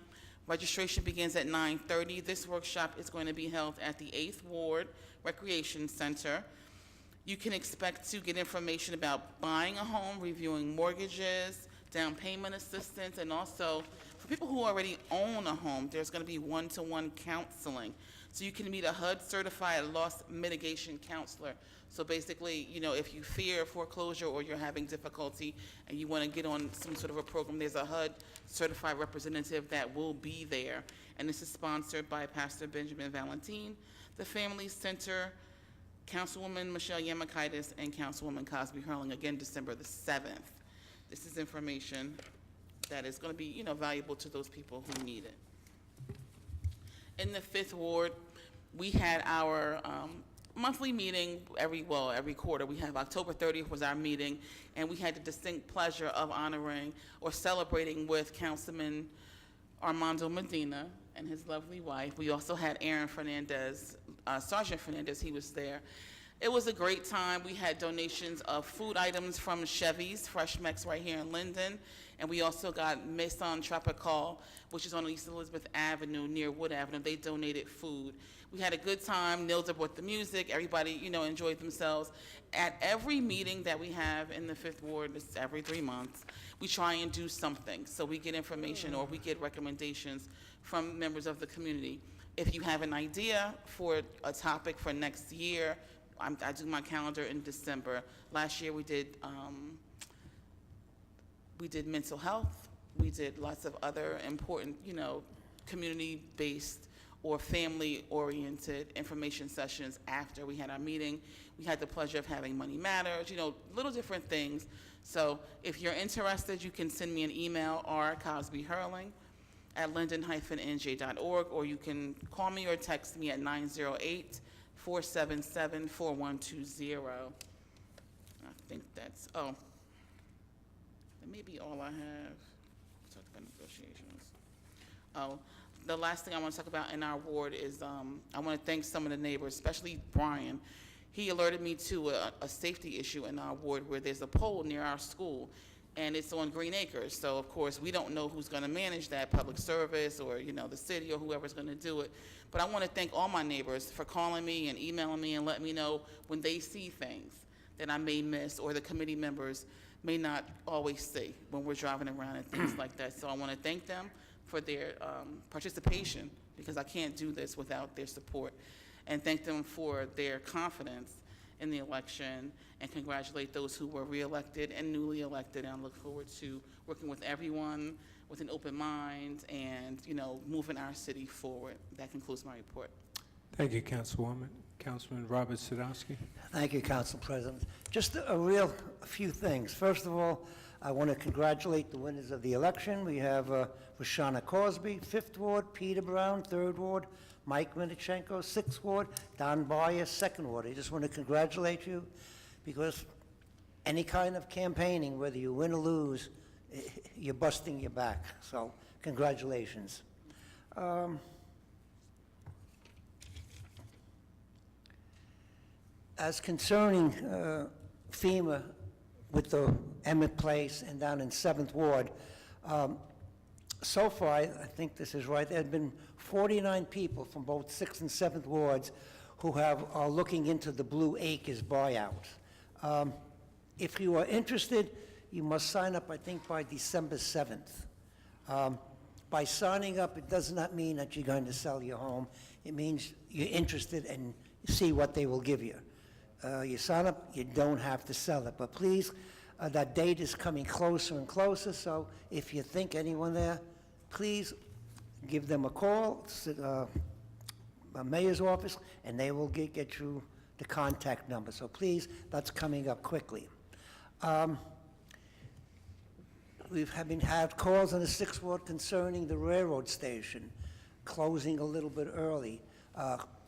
Registration begins at 9:30. This workshop is going to be held at the 8th Ward Recreation Center. You can expect to get information about buying a home, reviewing mortgages, down payment assistance, and also for people who already own a home, there's going to be one-to-one counseling. So you can meet a HUD-certified loss mitigation counselor. So basically, if you fear foreclosure or you're having difficulty and you want to get on some sort of a program, there's a HUD-certified representative that will be there. And this is sponsored by Pastor Benjamin Valentin, the Family Center, Councilwoman Michelle Yamakaitis, and Councilwoman Cosby Hurling, again, December the 7th. This is information that is going to be, valuable to those people who need it. In the 5th Ward, we had our monthly meeting every quarter. We have October 30th was our meeting, and we had the distinct pleasure of honoring or celebrating with Councilman Armando Medina and his lovely wife. We also had Aaron Fernandez, Sergeant Fernandez, he was there. It was a great time. We had donations of food items from Chevy's, Fresh Mex right here in Linden, and we also got Maison Tropical, which is on East Elizabeth Avenue near Wood Avenue. They donated food. We had a good time. Nilda brought the music. Everybody, enjoyed themselves. At every meeting that we have in the 5th Ward, it's every 3 months, we try and do something. So we get information or we get recommendations from members of the community. If you have an idea for a topic for next year, I do my calendar in December. Last year we did mental health. We did lots of other important, community-based or family-oriented information sessions after we had our meeting. We had the pleasure of having Money Matters, little different things. So if you're interested, you can send me an email, rcosbyhurling@linden-nj.org, or you can call me or text me at 908-477-4120. I think that's, that may be all I have. Talk about negotiations. Oh, the last thing I want to talk about in our ward is I want to thank some of the neighbors, especially Brian. He alerted me to a safety issue in our ward where there's a pole near our school, and it's on Green Acres. So, of course, we don't know who's going to manage that, public service or, the city or whoever's going to do it. But I want to thank all my neighbors for calling me and emailing me and letting me know when they see things that I may miss or the committee members may not always see when we're driving around and things like that. So I want to thank them for their participation, because I can't do this without their support, and thank them for their confidence in the election, and congratulate those who were reelected and newly elected. And I look forward to working with everyone with an open mind and, moving our city forward. That concludes my report. Thank you, Councilwoman. Councilman Robert Sadowski. Thank you, Council President. Just a few things. First of all, I want to congratulate the winners of the election. We have Rashana Cosby, 5th Ward, Peter Brown, 3rd Ward, Mike Minichenko, 6th Ward, Don Bayer, 2nd Ward. I just want to congratulate you, because any kind of campaigning, whether you win or lose, you're busting your back. So congratulations. As concerning FEMA with the Emmett Place and down in 7th Ward, so far, I think this is right, there have been 49 people from both 6th and 7th Wards who are looking into the Blue Acres buyout. If you are interested, you must sign up, I think, by December 7th. By signing up, it does not mean that you're going to sell your home. It means you're interested and see what they will give you. You sign up, you don't have to sell it. But please, that date is coming closer and closer, so if you think anyone there, please give them a call, a mayor's office, and they will get you the contact number. So please, that's coming up quickly. We've had calls on the 6th Ward concerning the railroad station closing a little bit early.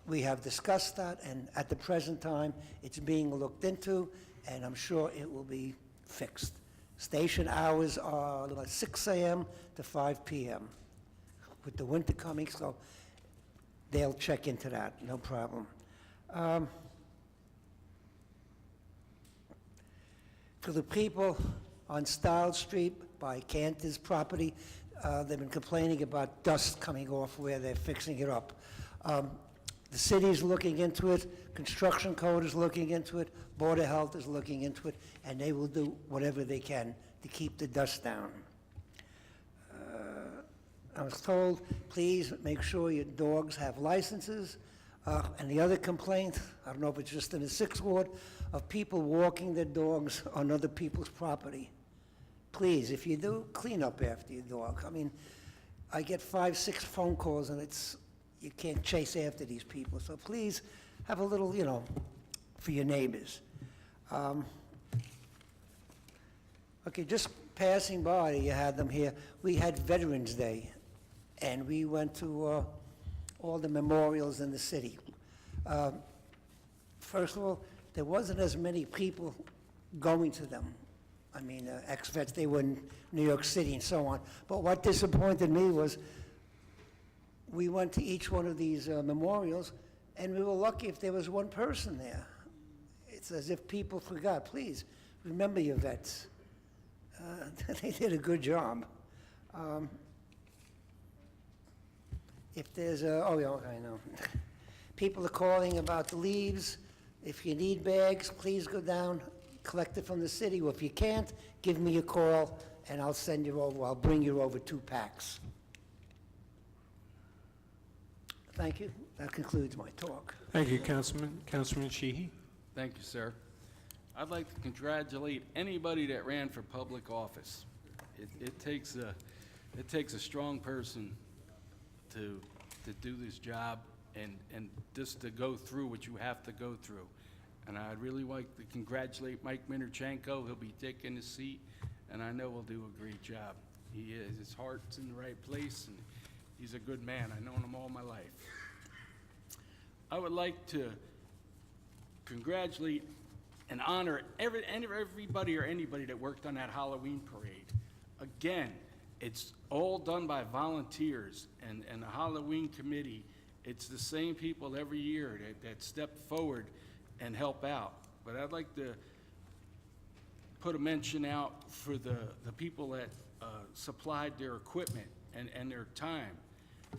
We have discussed that, and at the present time, it's being looked into, and I'm sure it will be fixed. Station hours are like 6 a.m. to 5 p.m. with the winter coming, so they'll check into that, no problem. For the people on Stiles Street by Cantor's property, they've been complaining about dust coming off where they're fixing it up. The city's looking into it, construction code is looking into it, Board of Health is looking into it, and they will do whatever they can to keep the dust down. I was told, please make sure your dogs have licenses. And the other complaint, I don't know if it's just in the 6th Ward, of people walking their dogs on other people's property. Please, if you do, clean up after your dog. I mean, I get 5, 6 phone calls, and you can't chase after these people. So please, have a little, for your neighbors. Okay, just passing by, you had them here. We had Veterans Day, and we went to all the memorials in the city. First of all, there wasn't as many people going to them. I mean, ex-vets, they were in New York City and so on. But what disappointed me was we went to each one of these memorials, and we were lucky if there was one person there. It's as if people forgot. Please, remember your vets. They did a good job. If there's oh yeah, I know. People are calling about the leaves. If you need bags, please go down, collect it from the city. Or if you can't, give me a call, and I'll send you over. I'll bring you over 2 packs. Thank you. That concludes my talk. Thank you, Councilman. Councilman Sheehy. Thank you, sir. I'd like to congratulate anybody that ran for public office. It takes a strong person to do this job and just to go through what you have to go through. And I'd really like to congratulate Mike Minerchenko. He'll be taking his seat, and I know he'll do a great job. He is, his heart's in the right place, and he's a good man. I've known him all my life. I would like to congratulate and honor everybody or anybody that worked on that Halloween parade. Again, it's all done by volunteers, and the Halloween committee, it's the same people every year that step forward and help out. But I'd like to put a mention out for the people that supplied their equipment and their time.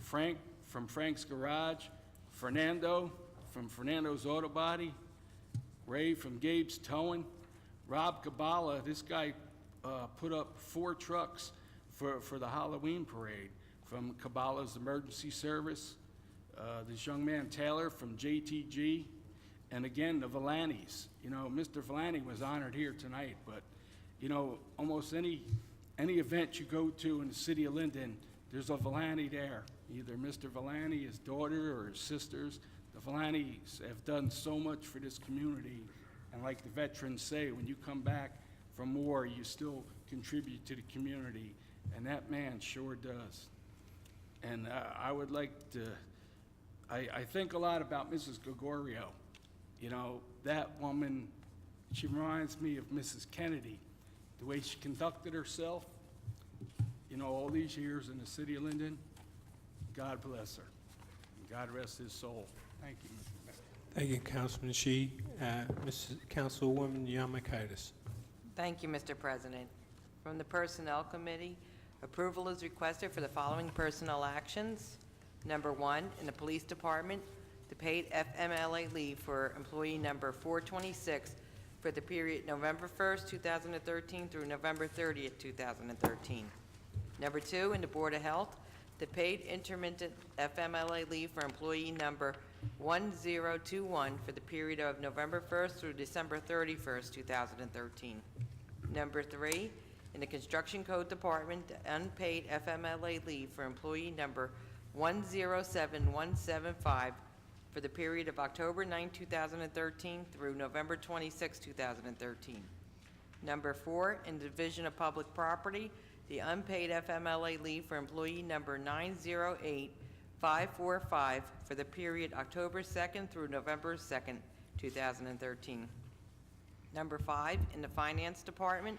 Frank from Frank's Garage, Fernando from Fernando's Auto Body, Ray from Gabe's Towing, Rob Kabbalah, this guy put up 4 trucks for the Halloween parade from Kabbalah's Emergency Service, this young man Taylor from JTG, and again, the Villanis. You know, Mr. Villani was honored here tonight, but, you know, almost any event you go to in the city of Linden, there's a Villani there. Either Mr. Villani, his daughter, or his sisters. The Villanis have done so much for this community, and like the veterans say, when you come back from war, you still contribute to the community, and that man sure does. And I would like to, I think a lot about Mrs. Gregorio. You know, that woman, she reminds me of Mrs. Kennedy, the way she conducted herself, you know, all these years in the city of Linden. God bless her, and God rest his soul. Thank you, Mr. Mayor. Thank you, Councilman Shi. Mrs. Councilwoman Yamakaitis. Thank you, Mr. President. From the Personnel Committee, approval is requested for the following personnel actions. Number 1, in the Police Department, the paid FMLA leave for employee number 426 for the period November 1st, 2013 through November 30th, 2013. Number 2, in the Board of Health, the paid intermittent FMLA leave for employee number 1021 for the period of November 1st through December 31st, 2013. Number 3, in the Construction Code Department, the unpaid FMLA leave for employee number 107175 for the period of October 9, 2013 through November 26, 2013. Number 4, in the Division of Public Property, the unpaid FMLA leave for employee number 908545 for the period October 2nd through November 2nd, 2013. Number 5, in the Finance Department,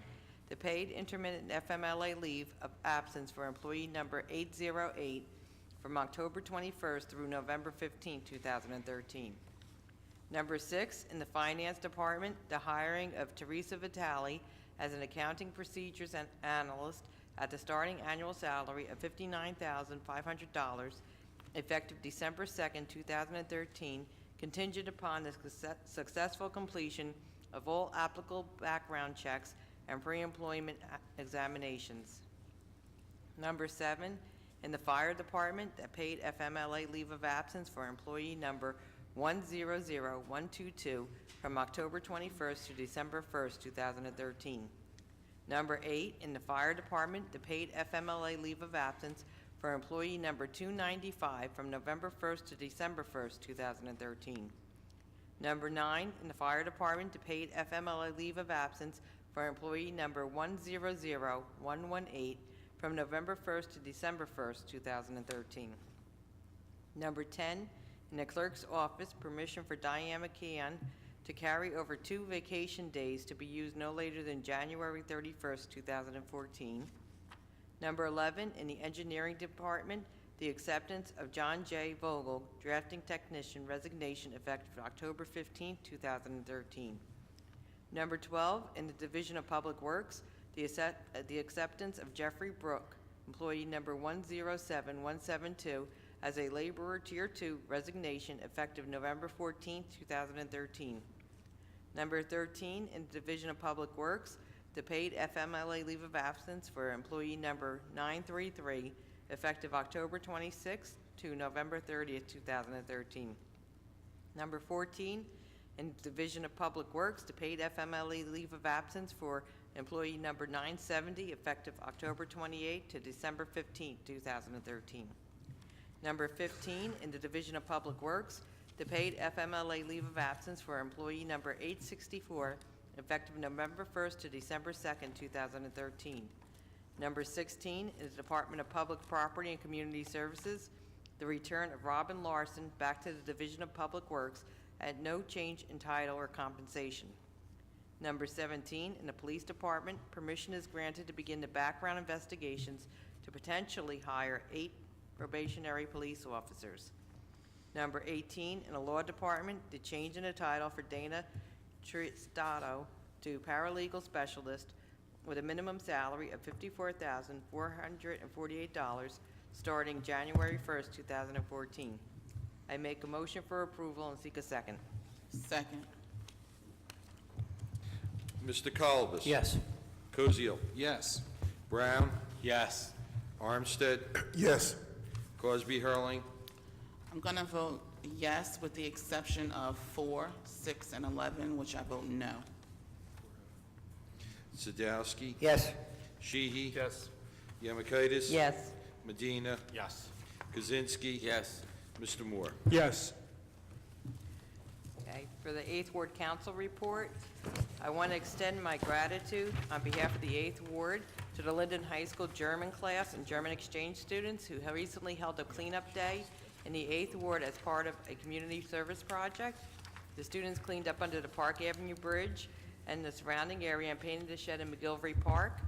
the paid intermittent FMLA leave of absence for employee number 808 from October 21st through November 15, 2013. Number 6, in the Finance Department, the hiring of Teresa Vitale as an accounting procedures analyst at the starting annual salary of $59,500, effective December 2nd, 2013, contingent upon the successful completion of all applicable background checks and pre-employment examinations. Number 7, in the Fire Department, the paid FMLA leave of absence for employee number 100122 from October 21st to December 1st, 2013. Number 8, in the Fire Department, the paid FMLA leave of absence for employee number 295 from November 1st to December 1st, 2013. Number 9, in the Fire Department, the paid FMLA leave of absence for employee number 100118 from November 1st to December 1st, 2013. Number 10, in the Clerk's Office, permission for Diane McKeon to carry over 2 vacation days to be used no later than January 31st, 2014. Number 11, in the Engineering Department, the acceptance of John J. Vogel, drafting technician, resignation effective October 15, 2013. Number 12, in the Division of Public Works, the acceptance of Jeffrey Brook, employee number 107172, as a laborer Tier 2 resignation effective November 14, 2013. Number 13, in the Division of Public Works, the paid FMLA leave of absence for employee number 933, effective October 26 to November 30, 2013. Number 14, in the Division of Public Works, the paid FMLA leave of absence for employee number 970, effective October 28 to December 15, 2013. Number 15, in the Division of Public Works, The paid FMLA leave of absence for employee number 864, effective November 1st to December 2nd, 2013. Number 16 is the Department of Public Property and Community Services, the return of Robin Larson back to the Division of Public Works at no change in title or compensation. Number 17, in the Police Department, permission is granted to begin the background investigations to potentially hire 8 probationary police officers. Number 18, in the Law Department, the change in the title for Dana Tristato to Paralegal Specialist with a minimum salary of $54,448 starting January 1st, 2014. I make a motion for approval and seek a second. Second. Mr. Colbus? Yes. Koziel? Yes. Brown? Yes. Armstead? Yes. Cosby Hurling? I'm going to vote yes with the exception of 4, 6, and 11, which I vote no. Sadowski? Yes. Sheehy? Yes. Yemakaitis? Yes. Medina? Yes. Kaczynski? Yes. Mr. Moore? Yes. Okay, for the 8th Ward Council report, I want to extend my gratitude on behalf of the 8th Ward to the Linden High School German class and German exchange students who have recently held a cleanup day in the 8th Ward as part of a community service project. The students cleaned up under the Park Avenue Bridge and the surrounding area and painted the shed in McGilvery Park.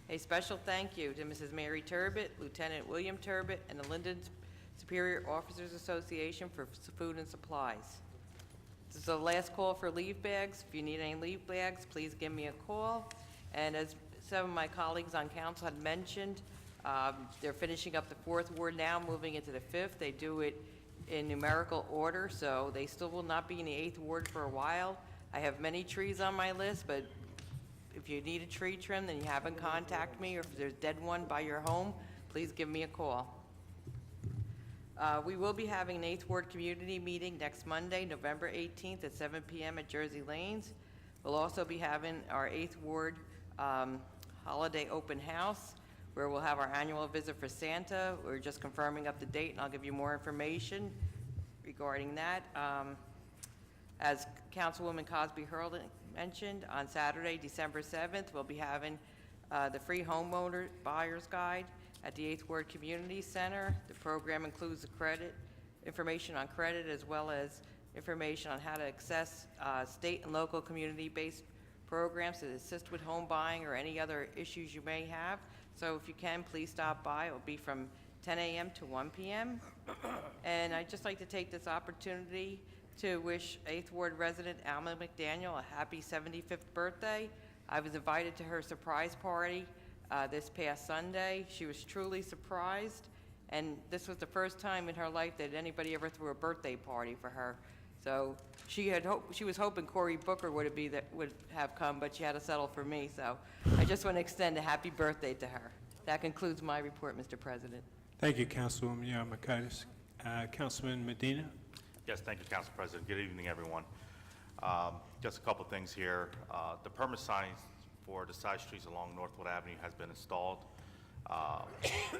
A special thank you to Mrs. Mary Turbot, Lieutenant William Turbot, and the Linden Superior Officers Association for food and supplies. This is the last call for leave bags. If you need any leave bags, please give me a call. And as some of my colleagues on council had mentioned, they're finishing up the 4th Ward now, moving into the 5th. They do it in numerical order, so they still will not be in the 8th Ward for a while. I have many trees on my list, but if you need a tree trim, then you haven't contacted me, or if there's a dead one by your home, please give me a call. We will be having an 8th Ward community meeting next Monday, November 18th at 7 p.m. at Jersey Lanes. We'll also be having our 8th Ward holiday open house, where we'll have our annual visit for Santa. We're just confirming up the date, and I'll give you more information regarding that. As Councilwoman Cosby Hurling mentioned, on Saturday, December 7th, we'll be having the free homeowner buyer's guide at the 8th Ward Community Center. The program includes the information on credit, as well as information on how to access state and local community-based programs to assist with home buying or any other issues you may have. So if you can, please stop by. It will be from 10 a.m. to 1 p.m. And I'd just like to take this opportunity to wish 8th Ward resident Alma McDaniel a happy 75th birthday. I was invited to her surprise party this past Sunday. She was truly surprised, and this was the first time in her life that anybody ever threw a birthday party for her. So she was hoping Cory Booker would have come, but she had to settle for me. So I just want to extend a happy birthday to her. That concludes my report, Mr. President. Thank you, Councilwoman Yamakaitis. Councilman Medina? Yes, thank you, Council President. Good evening, everyone. Just a couple things here. The permit signs for the side streets along Northwood Avenue has been installed.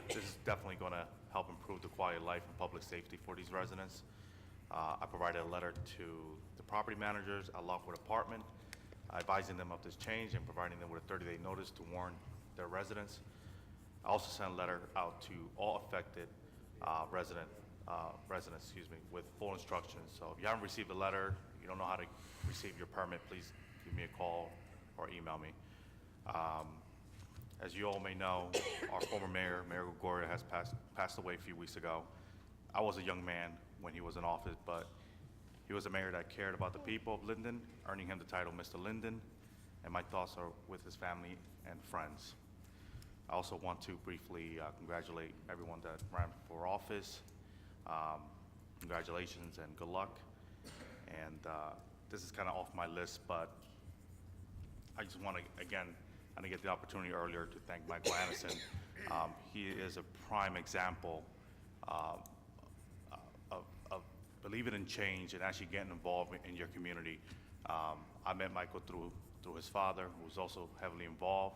This is definitely going to help improve the quality of life and public safety for these residents. I provided a letter to the property managers at Lockwood Apartment, advising them of this change and providing them with a 30-day notice to warn their residents. I also sent a letter out to all affected residents, with full instructions. So if you haven't received a letter, you don't know how to receive your permit, please give me a call or email me. As you all may know, our former mayor, Mayor Gregorio, has passed away a few weeks ago. I was a young man when he was in office, but he was a mayor that cared about the people of Linden, earning him the title Mr. Linden, and my thoughts are with his family and friends. I also want to briefly congratulate everyone that ran for office. Congratulations and good luck. And this is kind of off my list, but I just want to, again, I didn't get the opportunity earlier to thank Michael Anderson. He is a prime example of believing in change and actually getting involved in your community. I met Michael through his father, who was also heavily involved.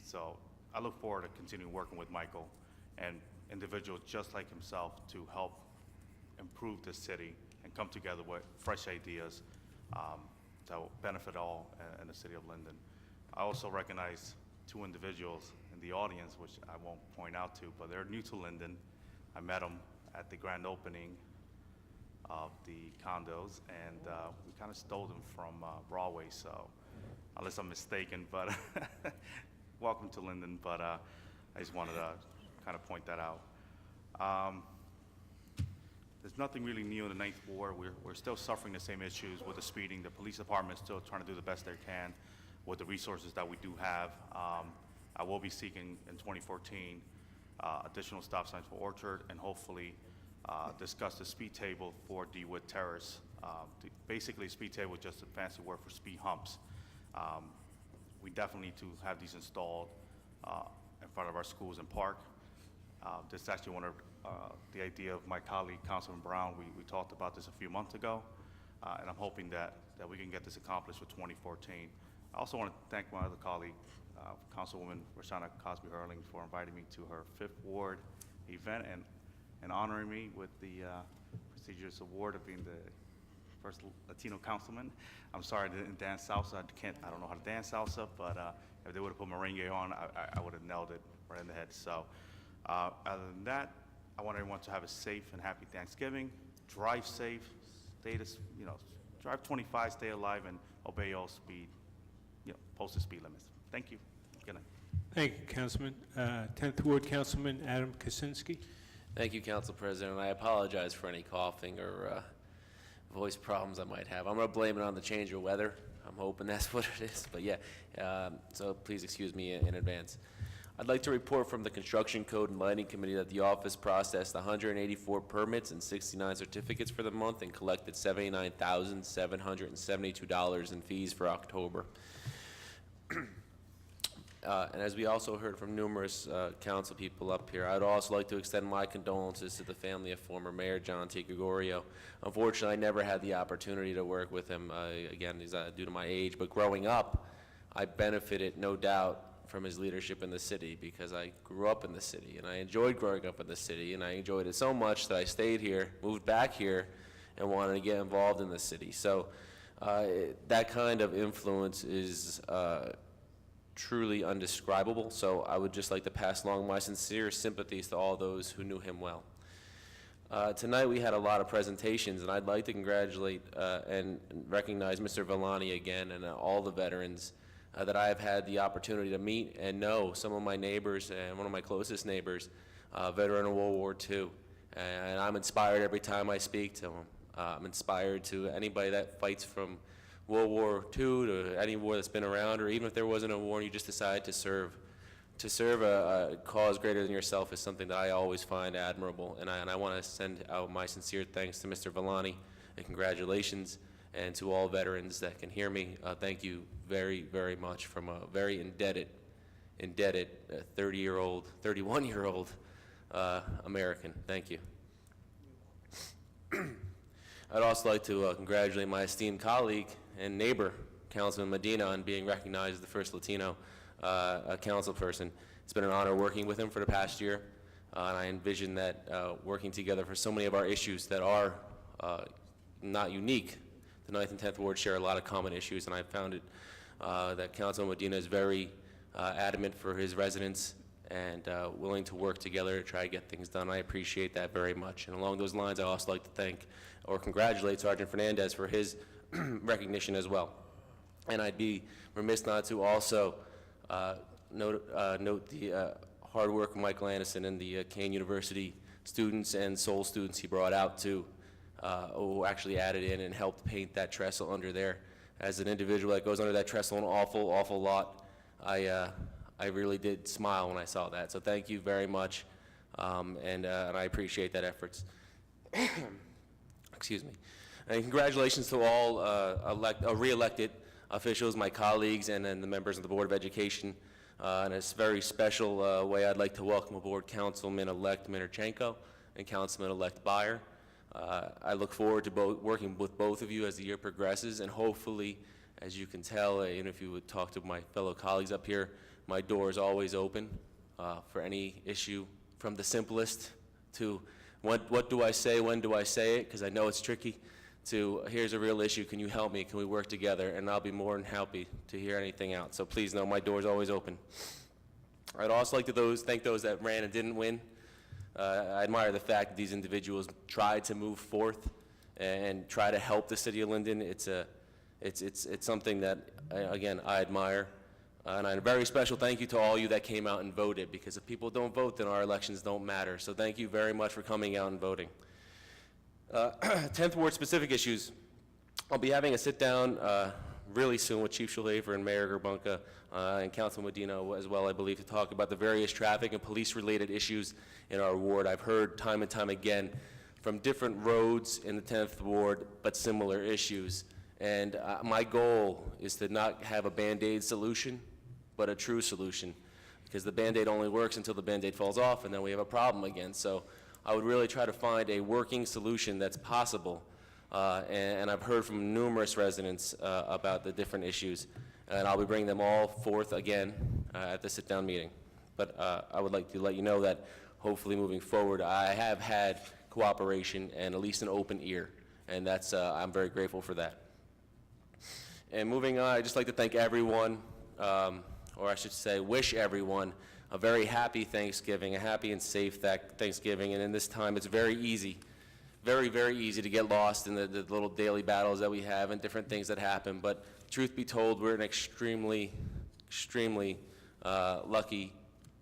So I look forward to continuing working with Michael and individuals just like himself to help improve the city and come together with fresh ideas that will benefit all in the city of Linden. I also recognize two individuals in the audience, which I won't point out to, but they're new to Linden. I met them at the grand opening of the condos, and we kind of stole them from Broadway, so unless I'm mistaken, but welcome to Linden, but I just wanted to kind of point that out. There's nothing really new in the Ninth Ward. We're still suffering the same issues with the speeding. The police department is still trying to do the best they can with the resources that we do have. I will be seeking in 2014 additional stop signs for Orchard, and hopefully discuss the speed table for DeWitt Terrace. Basically, speed table is just a fancy word for speed humps. We definitely need to have these installed in front of our schools and park. This is actually one of the idea of my colleague, Councilman Brown. We talked about this a few months ago, and I'm hoping that we can get this accomplished for 2014. I also want to thank my other colleague, Councilwoman Roshana Cosby-Hurling, for inviting me to her 5th Ward event and honoring me with the prestigious award of being the first Latino councilman. I'm sorry I didn't dance salsa. I don't know how to dance salsa, but if they would have put merengue on, I would have nailed it right in the head. So other than that, I want everyone to have a safe and happy Thanksgiving. Drive safe, drive 25, stay alive, and obey all speed, posted speed limits. Thank you. Good night. Thank you, Councilman. 10th Ward Councilman Adam Kaczynski. Thank you, Council President. I apologize for any coughing or voice problems I might have. I'm going to blame it on the change of weather. I'm hoping that's what it is. But yeah, so please excuse me in advance. I'd like to report from the Construction Code and Lighting Committee that the office processed 184 permits and 69 certificates for the month and collected $79,772 in fees for October. And as we also heard from numerous council people up here, I'd also like to extend my condolences to the family of former Mayor John T. Gregorio. Unfortunately, I never had the opportunity to work with him. Again, he's due to my age, but growing up, I benefited, no doubt, from his leadership in the city because I grew up in the city, and I enjoyed growing up in the city, and I enjoyed it so much that I stayed here, moved back here, and wanted to get involved in the city. So that kind of influence is truly undescribable, so I would just like to pass along my sincere sympathies to all those who knew him well. Tonight we had a lot of presentations, and I'd like to congratulate and recognize Mr. Villani again and all the veterans that I have had the opportunity to meet and know. Some of my neighbors, and one of my closest neighbors, veteran of World War II, and I'm inspired every time I speak to him. I'm inspired to anybody that fights from World War II to any war that's been around, or even if there wasn't a war and you just decide to serve. To serve a cause greater than yourself is something that I always find admirable, and I want to send out my sincere thanks to Mr. Villani and congratulations, and to all veterans that can hear me. Thank you very, very much from a very indebted 31-year-old American. Thank you. I'd also like to congratulate my esteemed colleague and neighbor, Councilman Medina, on being recognized as the first Latino council person. It's been an honor working with him for the past year, and I envision that working together for so many of our issues that are not unique. The 9th and 10th Ward share a lot of common issues, and I found it that Councilman Medina is very adamant for his residents and willing to work together to try to get things done. I appreciate that very much. And along those lines, I'd also like to thank or congratulate Sergeant Fernandez for his recognition as well. And I'd be remiss not to also note the hard work of Michael Anderson and the Kane University students and Seoul students he brought out to who actually added in and helped paint that trestle under there. As an individual that goes under that trestle an awful, awful lot, I really did smile when I saw that. So thank you very much, and I appreciate that efforts. Excuse me. And congratulations to all re-elected officials, my colleagues, and then the members of the Board of Education. In a very special way, I'd like to welcome aboard Councilman-elect Minerchenko and Councilman-elect Byer. I look forward to working with both of you as the year progresses, and hopefully, as you can tell, and if you would talk to my fellow colleagues up here, my door is always open for any issue, from the simplest to what do I say, when do I say it, because I know it's tricky, to here's a real issue, can you help me, can we work together, and I'll be more than happy to hear anything out. So please know my door's always open. I'd also like to thank those that ran and didn't win. I admire the fact that these individuals tried to move forth and try to help the city of Linden. It's something that, again, I admire. And a very special thank you to all you that came out and voted, because if people don't vote, then our elections don't matter. So thank you very much for coming out and voting. 10th Ward specific issues. I'll be having a sit-down really soon with Chief Shulaver and Mayor Gerbunka and Councilman Medina as well, I believe, to talk about the various traffic and police-related issues in our ward. I've heard time and time again from different roads in the 10th Ward, but similar issues. And my goal is to not have a Band-Aid solution, but a true solution, because the Band-Aid only works until the Band-Aid falls off, and then we have a problem again. So I would really try to find a working solution that's possible. And I've heard from numerous residents about the different issues, and I'll be bringing them all forth again at the sit-down meeting. But I would like to let you know that hopefully moving forward, I have had cooperation and at least an open ear, and that's I'm very grateful for that. And moving on, I'd just like to thank everyone, or I should say wish everyone a very happy Thanksgiving, a happy and safe Thanksgiving. And in this time, it's very easy, very, very easy to get lost in the little daily battles that we have and different things that happen. But truth be told, we're an extremely, extremely lucky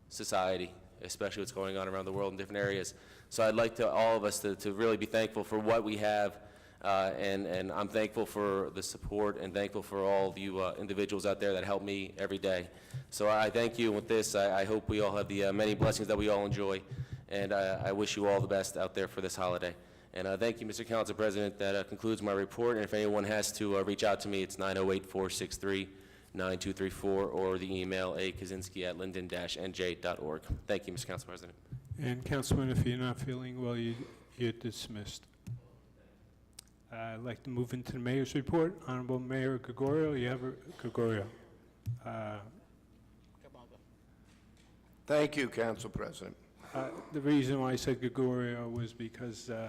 society, especially what's going on around the world in different areas. So I'd like to all of us to really be thankful for what we have, and I'm thankful for the support and thankful for all of you individuals out there that help me every day. So I thank you, and with this, I hope we all have the many blessings that we all enjoy, and I wish you all the best out there for this holiday. And thank you, Mr. Council President. That concludes my report, and if anyone has to reach out to me, it's 908-463-9234, or the email akaczynski@linden-nj.org. Thank you, Mr. Council President. And Councilman, if you're not feeling well, you're dismissed. I'd like to move into the mayor's report. Honorable Mayor Gregorio, you have Gregorio. Thank you, Council President. The reason why I said Gregorio was because I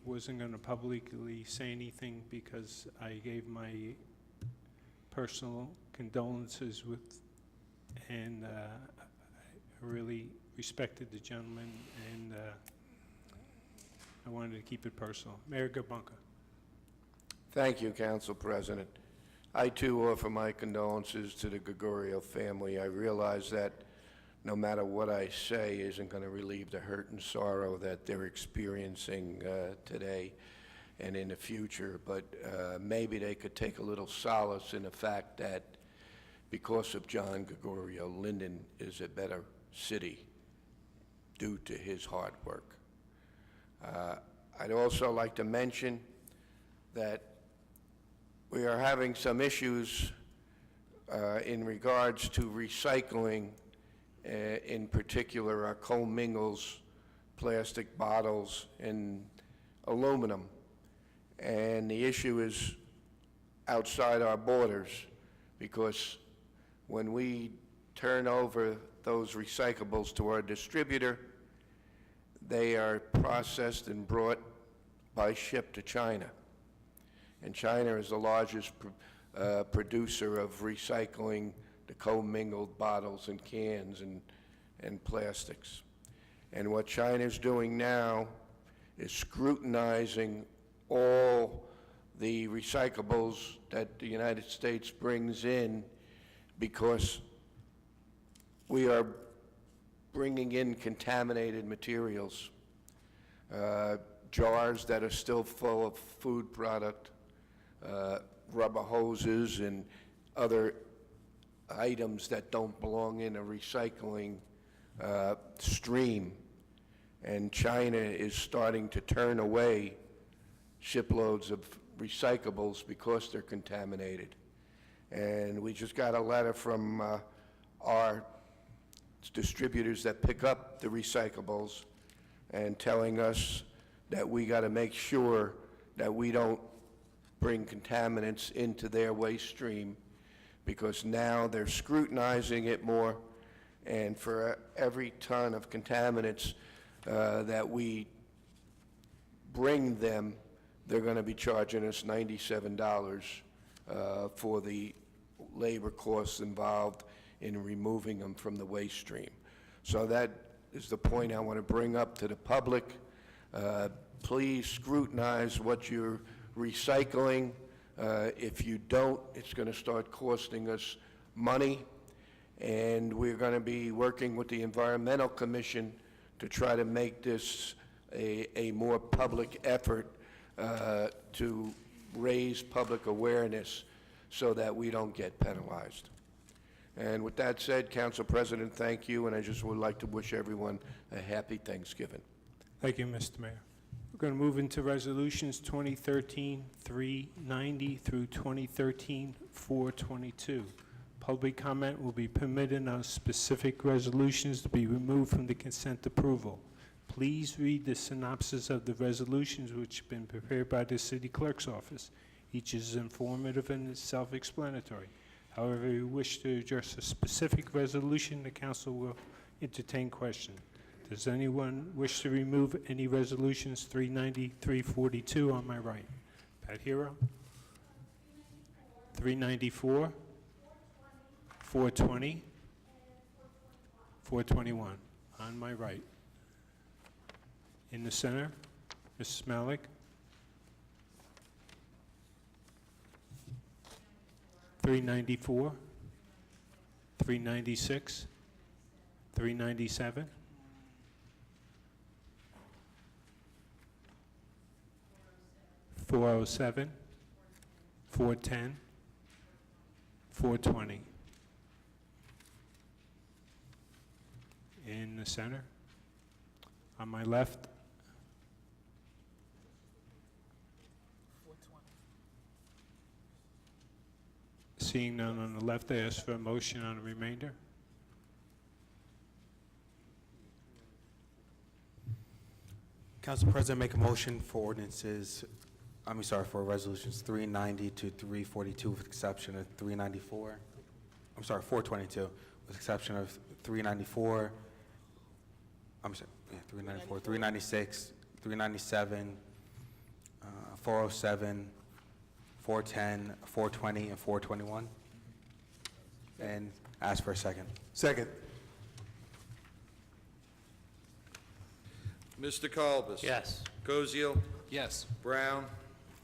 wasn't going to publicly say anything, because I gave my personal condolences and I really respected the gentleman, and I wanted to keep it personal. Mayor Gerbunka. Thank you, Council President. I, too, offer my condolences to the Gregorio family. I realize that no matter what I say isn't going to relieve the hurt and sorrow that they're experiencing today and in the future, but maybe they could take a little solace in the fact that because of John Gregorio, Linden is a better city due to his hard work. I'd also like to mention that we are having some issues in regards to recycling, in particular our commingles, plastic bottles, and aluminum. And the issue is outside our borders, because when we turn over those recyclables to our distributor, they are processed and brought by ship to China. And China is the largest producer of recycling the commingled bottles and cans and plastics. And what China is doing now is scrutinizing all the recyclables that the United States brings in, because we are bringing in contaminated materials, jars that are still full of food product, rubber hoses, and other items that don't belong in a recycling stream. And China is starting to turn away shiploads of recyclables because they're contaminated. And we just got a letter from our distributors that pick up the recyclables and telling us that we got to make sure that we don't bring contaminants into their waste stream, because now they're scrutinizing it more, and for every ton of contaminants, that we bring them, they're going to be charging us $97 for the labor costs involved in removing them from the waste stream. So that is the point I want to bring up to the public. Please scrutinize what you're recycling. If you don't, it's going to start costing us money, and we're going to be working with the Environmental Commission to try to make this a more public effort to raise public awareness so that we don't get penalized. And with that said, Council President, thank you, and I just would like to wish everyone a happy Thanksgiving. Thank you, Mr. Mayor. We're going to move into resolutions 2013-390 through 2013-422. Public comment will be permitted on specific resolutions to be removed from the consent approval. Please read the synopsis of the resolutions which have been prepared by the City Clerk's office. Each is informative and self-explanatory. However, if you wish to address a specific resolution, the council will entertain questions. Does anyone wish to remove any resolutions 390, 342 on my right? Pat Hero? 394? 420? 421 on my right. In the center, Mrs. Malik? 394? 396? 397? 407, 410, 420. In the center, on my left. Seeing none on the left, I ask for a motion on the remainder. Council President, make a motion for ordinances, for resolutions 390 to 342 with exception of 394. 422 with exception of 394. 394, 396, 397, 407, 410, 420, and 421. And ask for a second. Second. Mr. Kalbus? Yes. Koziel? Yes. Brown?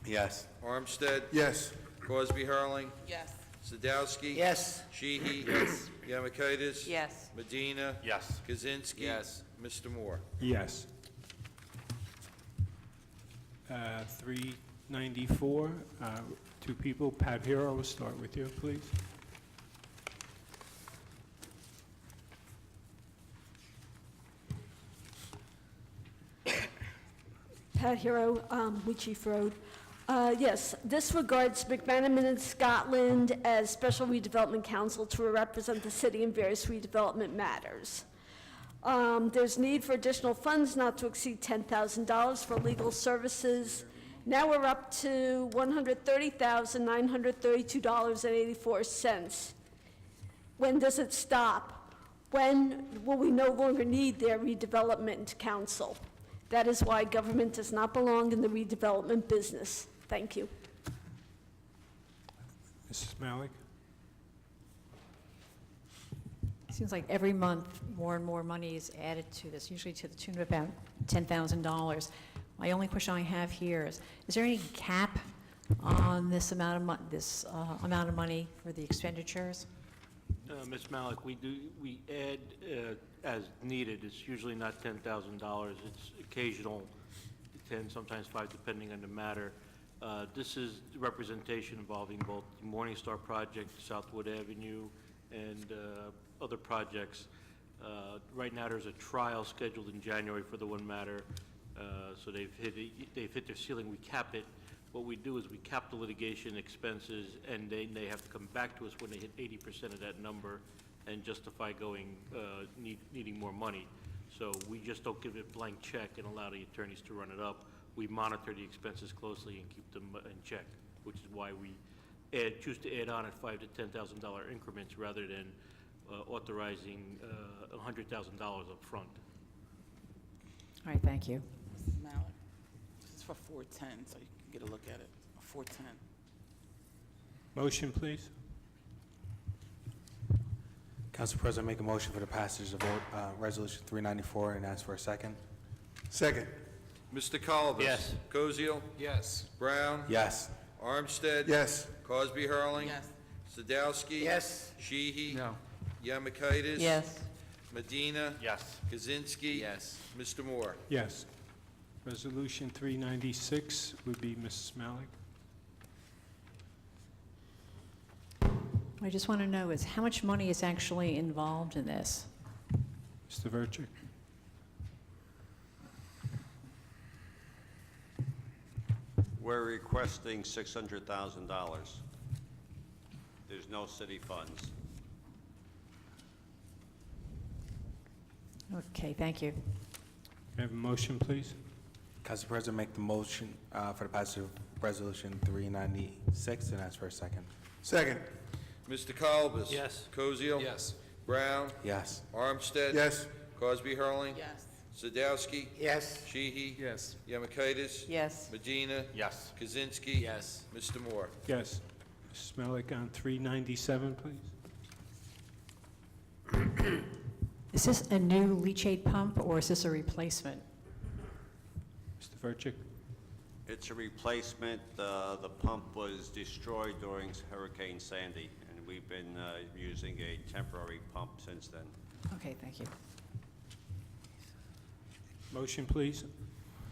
Yes. Armstead? Yes. Crosby Hurling? Yes. Sadowski? Yes. Sheehy? Yes. Yamakitis? Yes. Medina? Yes. Kaczynski? Yes. Mr. Moore? Yes. 394, two people. Pat Hero, we'll start with you, please. Pat Hero, Wheatsheaf Road. Yes, this regards McManaman and Scotland as Special Redevelopment Council to represent the city in various redevelopment matters. There's need for additional funds not to exceed $10,000 for legal services. Now we're up to $130,932.84. When does it stop? When will we no longer need their redevelopment council? That is why government does not belong in the redevelopment business. Thank you. Mrs. Malik? It seems like every month, more and more money is added to this, usually to the tune of about $10,000. My only question I have here is there any cap on this amount of amount of money for the expenditures? Ms. Malik, we add as needed. It's usually not $10,000. It's occasional, 10, sometimes 5, depending on the matter. This is representation involving both the Morningstar project, Southwood Avenue, and other projects. Right now, there's a trial scheduled in January for the one matter, so they've hit their ceiling. We cap it. What we do is we cap the litigation expenses, and they have to come back to us when they hit 80% of that number and justify needing more money. So we just don't give it a blank check and allow the attorneys to run it up. We monitor the expenses closely and keep them in check, which is why we choose to add on at $5,000 to $10,000 increments rather than authorizing $100,000 up front. All right, thank you. Mrs. Malik. This is for 410, so you can get a look at it. 410. Motion, please. Council President, make a motion for the passage of Resolution 394 and ask for a second. Second. Mr. Colbus? Yes. Koziel? Yes. Brown? Yes. Armstead? Yes. Cosby Hurling? Yes. Sadowski? Yes. Sheehy? No. Yemakaitis? Yes. Medina? Yes. Kaczynski? Yes. Mr. Moore? Yes. Resolution 396 would be Mrs. Malik. I just want to know is how much money is actually involved in this? Mr. Verchik. We're requesting $600,000. There's no city funds. Okay, thank you. Can I have a motion, please? Council President, make the motion for the passage of Resolution 396 and ask for a second. Second. Mr. Colbus? Yes. Koziel? Yes. Brown? Yes. Armstead? Yes. Cosby Hurling? Yes. Sadowski? Yes. Sheehy? Yes. Yemakaitis? Yes. Medina? Yes. Kaczynski? Yes. Mr. Moore? Yes. Mrs. Malik on 397, please. Is this a new leachate pump or is this a replacement? Mr. Verchik. It's a replacement. The pump was destroyed during Hurricane Sandy, and we've been using a temporary pump since then. Okay, thank you. Motion, please.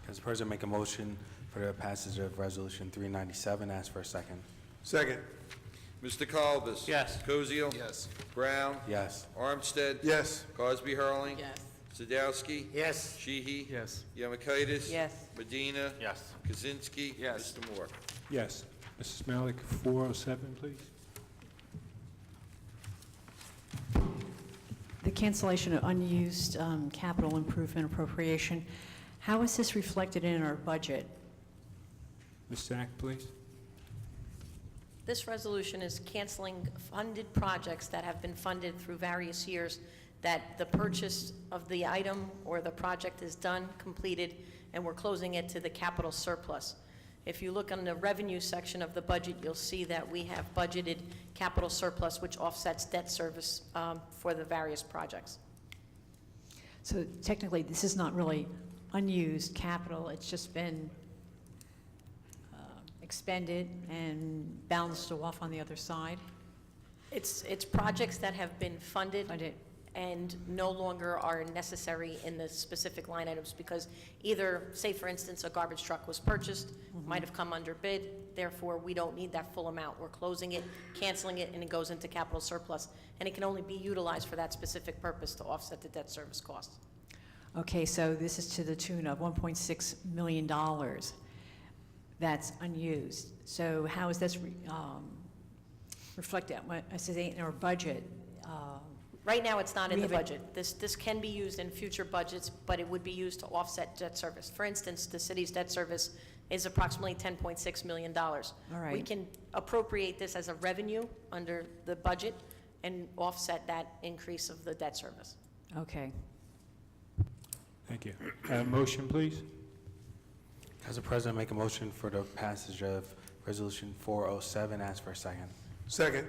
Council President, make a motion for the passage of Resolution 397, ask for a second. Second. Mr. Colbus? Yes. Koziel? Yes. Brown? Yes. Armstead? Yes. Cosby Hurling? Yes. Sadowski? Yes. Sheehy? Yes. Yemakaitis? Yes. Medina? Yes. Kaczynski? Yes. Mr. Moore? Yes. Mrs. Malik, 407, please. The cancellation of unused capital improvement appropriation, how is this reflected in our budget? Ms. Sack, please. This resolution is canceling funded projects that have been funded through various years, that the purchase of the item or the project is done, completed, and we're closing it to the capital surplus. If you look on the revenue section of the budget, you'll see that we have budgeted capital surplus, which offsets debt service for the various projects. So technically, this is not really unused capital, it's just been expended and balanced off on the other side? It's projects that have been funded and no longer are necessary in the specific line items because either, say for instance, a garbage truck was purchased, might have come under bid, therefore we don't need that full amount. We're closing it, canceling it, and it goes into capital surplus. And it can only be utilized for that specific purpose to offset the debt service costs. Okay, so this is to the tune of $1.6 million that's unused. So how is this reflected? I said in our budget. Right now, it's not in we the haven't- budget. This can be used in future budgets, but it would be used to offset debt service. For instance, the city's debt service is approximately $10.6 million. All We right. can appropriate this as a revenue under the budget and offset that increase of the debt service. Okay. Thank you. Motion, please. Council President, make a motion for the passage of Resolution 407, ask for a second. Second.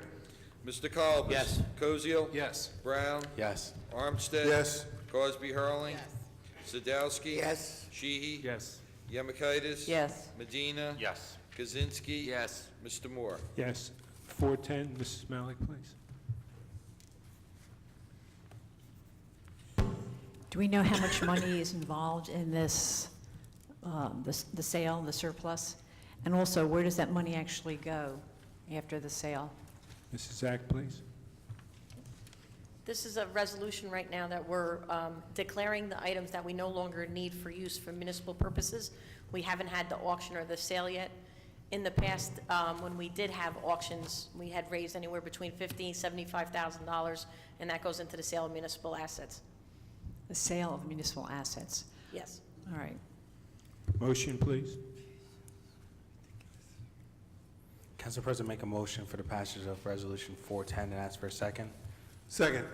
Mr. Colbus? Yes. Koziel? Yes. Brown? Yes. Armstead? Yes. Cosby Hurling? Yes. Sadowski? Yes. Sheehy? Yes. Yemakaitis? Yes. Medina? Yes. Kaczynski? Yes. Mr. Moore? Yes. 410, Mrs. Malik, please. Do we know how much money is involved in this, the sale, the surplus? And also, where does that money actually go after the sale? Mrs. Sack, please. This is a resolution right now that we're declaring the items that we no longer need for use for municipal purposes. We haven't had the auction or the sale yet. In the past, when we did have auctions, we had raised anywhere between $50,000 and $75,000, and that goes into the sale of municipal assets. The sale of municipal assets. Yes. All right. Motion, please. Council President, make a motion for the passage of Resolution 410 and ask for a second. Second.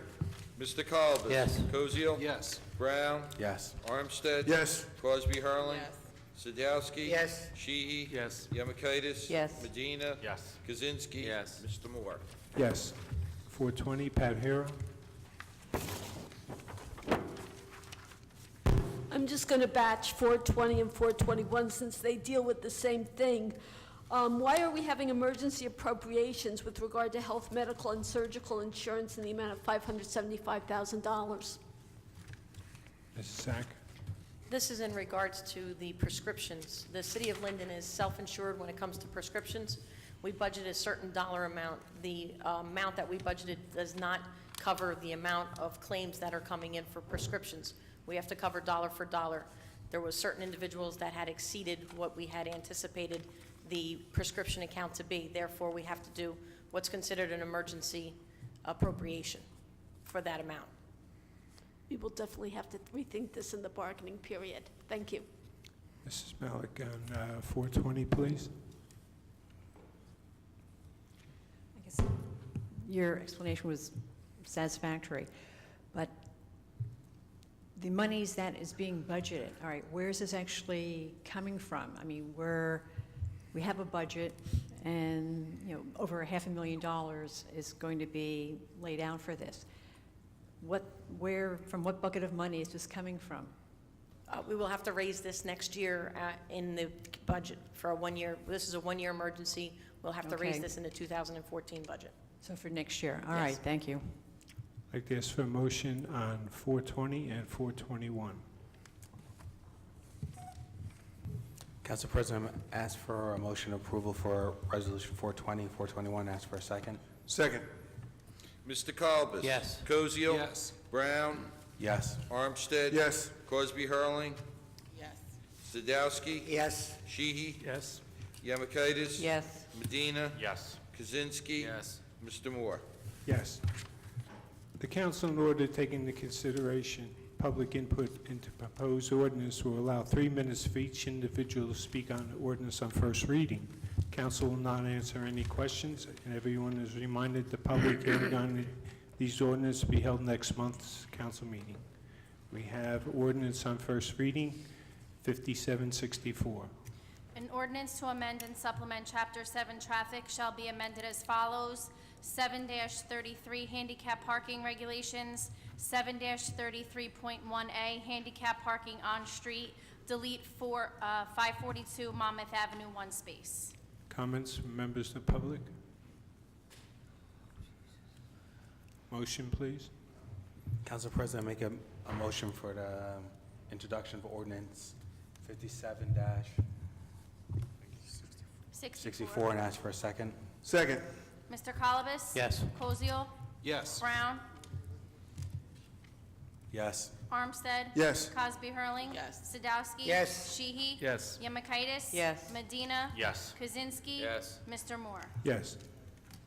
Mr. Kalbas? Yes. Kozio? Yes. Brown? Yes. Armstead? Yes. Crosby, Harling? Yes. Sadowski? Yes. Sheehy? Yes. Yemakaitis? Yes. Medina? Yes. Kaczynski? Yes. Mr. Moore? Yes. 420, Pat Hero. I'm just going to batch 420 and 421 since they deal with the same thing. Why are we having emergency appropriations with regard to health, medical, and surgical insurance in the amount of $575,000? Mrs. Sack. This is in regards to the prescriptions. The city of Linden is self-insured when it comes to prescriptions. We budget a certain dollar amount. The amount that we budgeted does not cover the amount of claims that are coming in for prescriptions. We have to cover dollar for dollar. There were certain individuals that had exceeded what we had anticipated the prescription account to be. Therefore, we have to do what's considered an emergency appropriation for that amount. We will definitely have to rethink this in the bargaining period. Thank you. Mrs. Malik on 420, please. I guess your explanation was satisfactory, but the monies that is being budgeted, all right, where is this actually coming from? I mean, we have a budget, and, you know, over $500,000 is going to be laid out for this. From what bucket of money is this coming from? We will have to raise this next year in the budget for a one-year, this is a one-year emergency. We'll have to raise Okay. this in the 2014 budget. So for next year, all Yes. right, thank you. I'd like to ask for a motion on 420 and 421. Council President, ask for a motion approval for Resolution 420, 421. Ask for a second. Second. Mr. Kalbas? Yes. Kozio? Yes. Brown? Yes. Armstead? Yes. Crosby, Harling? Yes. Sadowski? Yes. Sheehy? Yes. Yemakaitis? Yes. Medina? Yes. Kaczynski? Yes. Mr. Moore? Yes. The council, in order to take into consideration public input into proposed ordinance, will allow 3 minutes for each individual to speak on the ordinance on first reading. Council will not answer any questions, and everyone is reminded the public hearing on these ordinances will be held next month's council meeting. We have ordinance on first reading, 5764. An ordinance to amend and supplement Chapter 7 Traffic shall be amended as follows. 7-33 Handicap Parking Regulations, 7-33.1A Handicap Parking on Street, delete 542 Monmouth Avenue, 1 space. Comments from members of the public? Motion, please. Council President, make a motion for the introduction of ordinance 57-64 and ask for a second. Second. Mr. Colobus? Yes. Koziel? Yes. Brown? Yes. Armstead? Yes. Cosby Hurling? Yes. Sadowski? Yes. Sheehy? Yes. Yemakaitis? Yes. Medina? Yes. Kaczynski? Yes. Mr. Moore? Yes.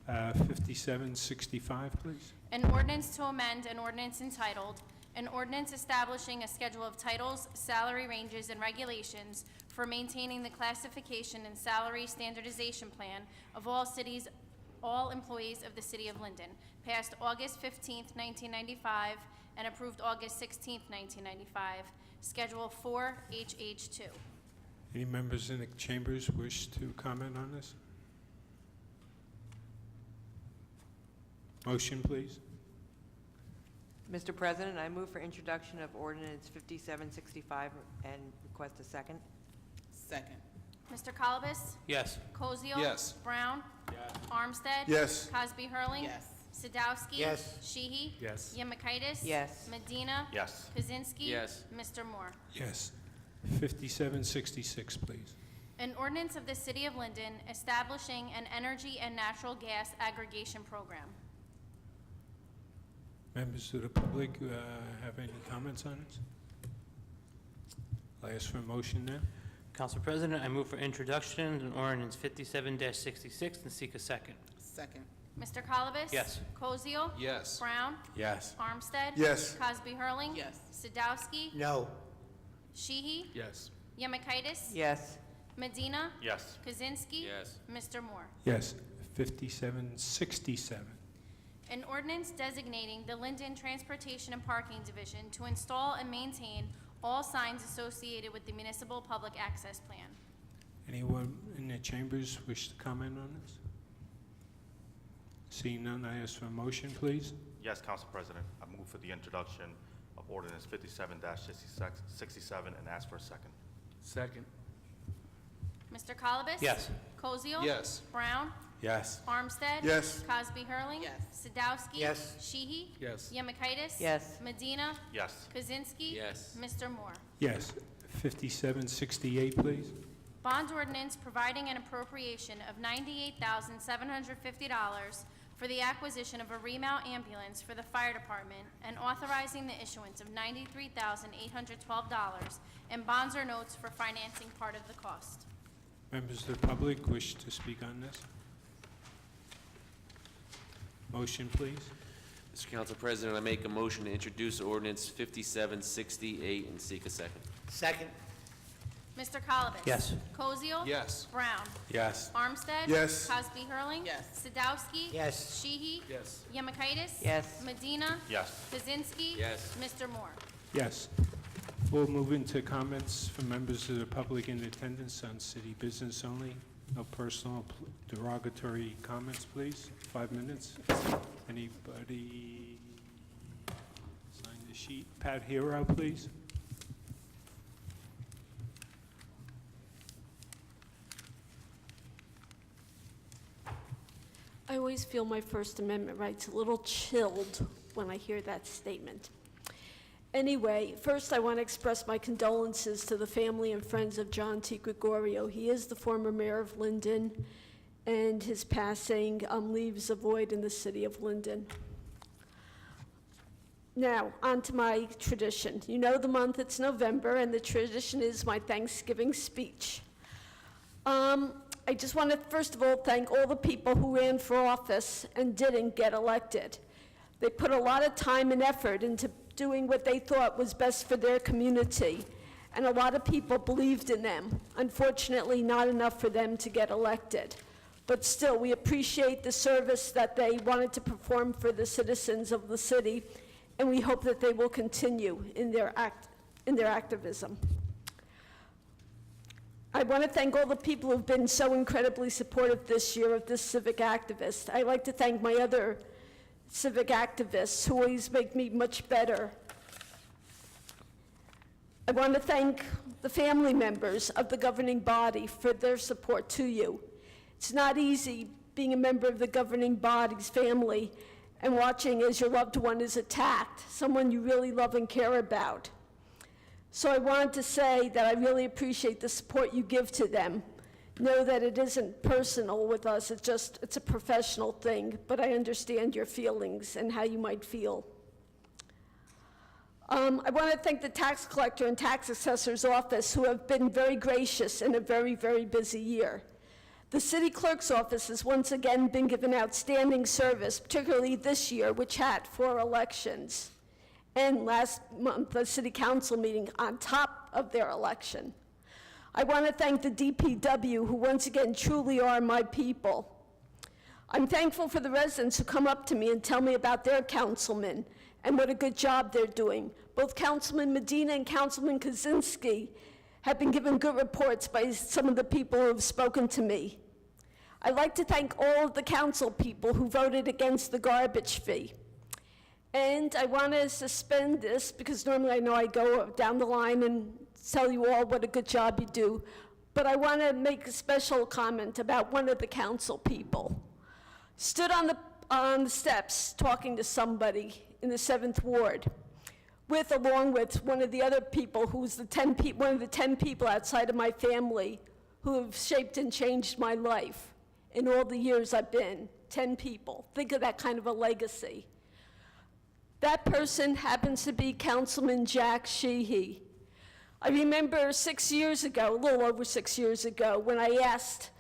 5765, please. An ordinance to amend an ordinance entitled, an ordinance establishing a schedule of titles, salary ranges, and regulations for maintaining the classification and salary standardization plan of all employees of the city of Linden, passed August 15th, 1995, and approved August 16th, 1995, Schedule 4HH2. Any members in the chambers wish to comment on this? Motion, please. Mr. President, I move for introduction of ordinance 5765 and request a second. Second. Mr. Colobus? Yes. Koziel? Yes. Brown? Yes. Armstead? Yes. Cosby Hurling? Yes. Sadowski? Yes. Sheehy? Yes. Yemakaitis? Yes. Medina? Yes. Kaczynski? Yes. Mr. Moore? Yes. 5766, please. An ordinance of the City of Linden establishing an energy and natural gas aggregation program. Members of the public have any comments on this? I'll ask for a motion now. Council President, I move for introduction on ordinance 57-66 and seek a second. Second. Mr. Colobus? Yes. Koziel? Yes. Brown? Yes. Armstead? Yes. Cosby Hurling? Yes. Sadowski? No. Sheehy? Yes. Yemakaitis? Yes. Medina? Yes. Kaczynski? Yes. Mr. Moore? Yes. 5767. An ordinance designating the Linden Transportation and Parking Division to install and maintain all signs associated with the municipal public access plan. Anyone in the chambers wish to comment on this? Seeing none, I ask for a motion, please. Yes, Council President. I move for the introduction of ordinance 57-67 and ask for a second. Second. Mr. Colobus? Yes. Koziol? Yes. Brown? Yes. Armstead? Yes. Cosby Hurling? Yes. Sadowski? Yes. Sheehy? Yes. Yemakaitis? Yes. Medina? Yes. Kaczynski? Yes. Mr. Moore? Yes. 5768, please. Bond ordinance providing an appropriation of $98,750 for the acquisition of a remount ambulance for the fire department and authorizing the issuance of $93,812 in bonds or notes for financing part of the cost. Members of the public wish to speak on this? Motion, please. Mr. Council President, I make a motion to introduce ordinance 5768 and seek a second. Second. Mr. Colobus? Yes. Koziol? Yes. Brown? Yes. Armstead? Yes. Cosby Hurling? Yes. Sadowski? Yes. Sheehy? Yes. Yemakaitis? Yes. Medina? Yes. Kaczynski? Yes. Mr. Moore? Yes. We'll move into comments from members of the public in attendance on city business only. No personal derogatory comments, please. 5 minutes. Anybody sign the sheet? Pat Hero, please. I always feel my First Amendment rights a little chilled when I hear that statement. Anyway, first I want to express my condolences to the family and friends of John T. Gregorio. He is the former mayor of Linden, and his passing leaves a void in the city of Linden. Now, on to my tradition. You know the month, it's November, and the tradition is my Thanksgiving speech. I just want to, first of all, thank all the people who ran for office and didn't get elected. They put a lot of time and effort into doing what they thought was best for their community, and a lot of people believed in them. Unfortunately, not enough for them to get elected. But still, we appreciate the service that they wanted to perform for the citizens of the city, and we hope that they will continue in their activism. I want to thank all the people who've been so incredibly supportive this year of this civic activist. I'd like to thank my other civic activists who always make me much better. I want to thank the family members of the governing body for their support to you. It's not easy being a member of the governing body's family and watching as your loved one is attacked, someone you really love and care about. So I wanted to say that I really appreciate the support you give to them. Know that it isn't personal with us, it's a professional thing, but I understand your feelings and how you might feel. I want to thank the tax collector and tax assessor's office who have been very gracious in a very, very busy year. The city clerk's office has once again been given outstanding service, particularly this year, which had 4 elections. And last month, a city council meeting on top of their election. I want to thank the DPW, who once again truly are my people. I'm thankful for the residents who come up to me and tell me about their councilmen and what a good job they're doing. Both Councilman Medina and Councilman Kaczynski have been given good reports by some of the people who have spoken to me. I'd like to thank all of the council people who voted against the garbage fee. And I want to suspend this because normally I know I go down the line and tell you all what a good job you do, but I want to make a special comment about one of the council people. Stood on the steps talking to somebody in the 7th Ward, along with one of the other people who's one of the 10 people outside of my family who have shaped and changed my life in all the years I've been. 10 people. Think of that kind of a legacy. That person happens to be Councilman Jack Sheehy. I remember 6 years ago, a little over 6 years ago, when I asked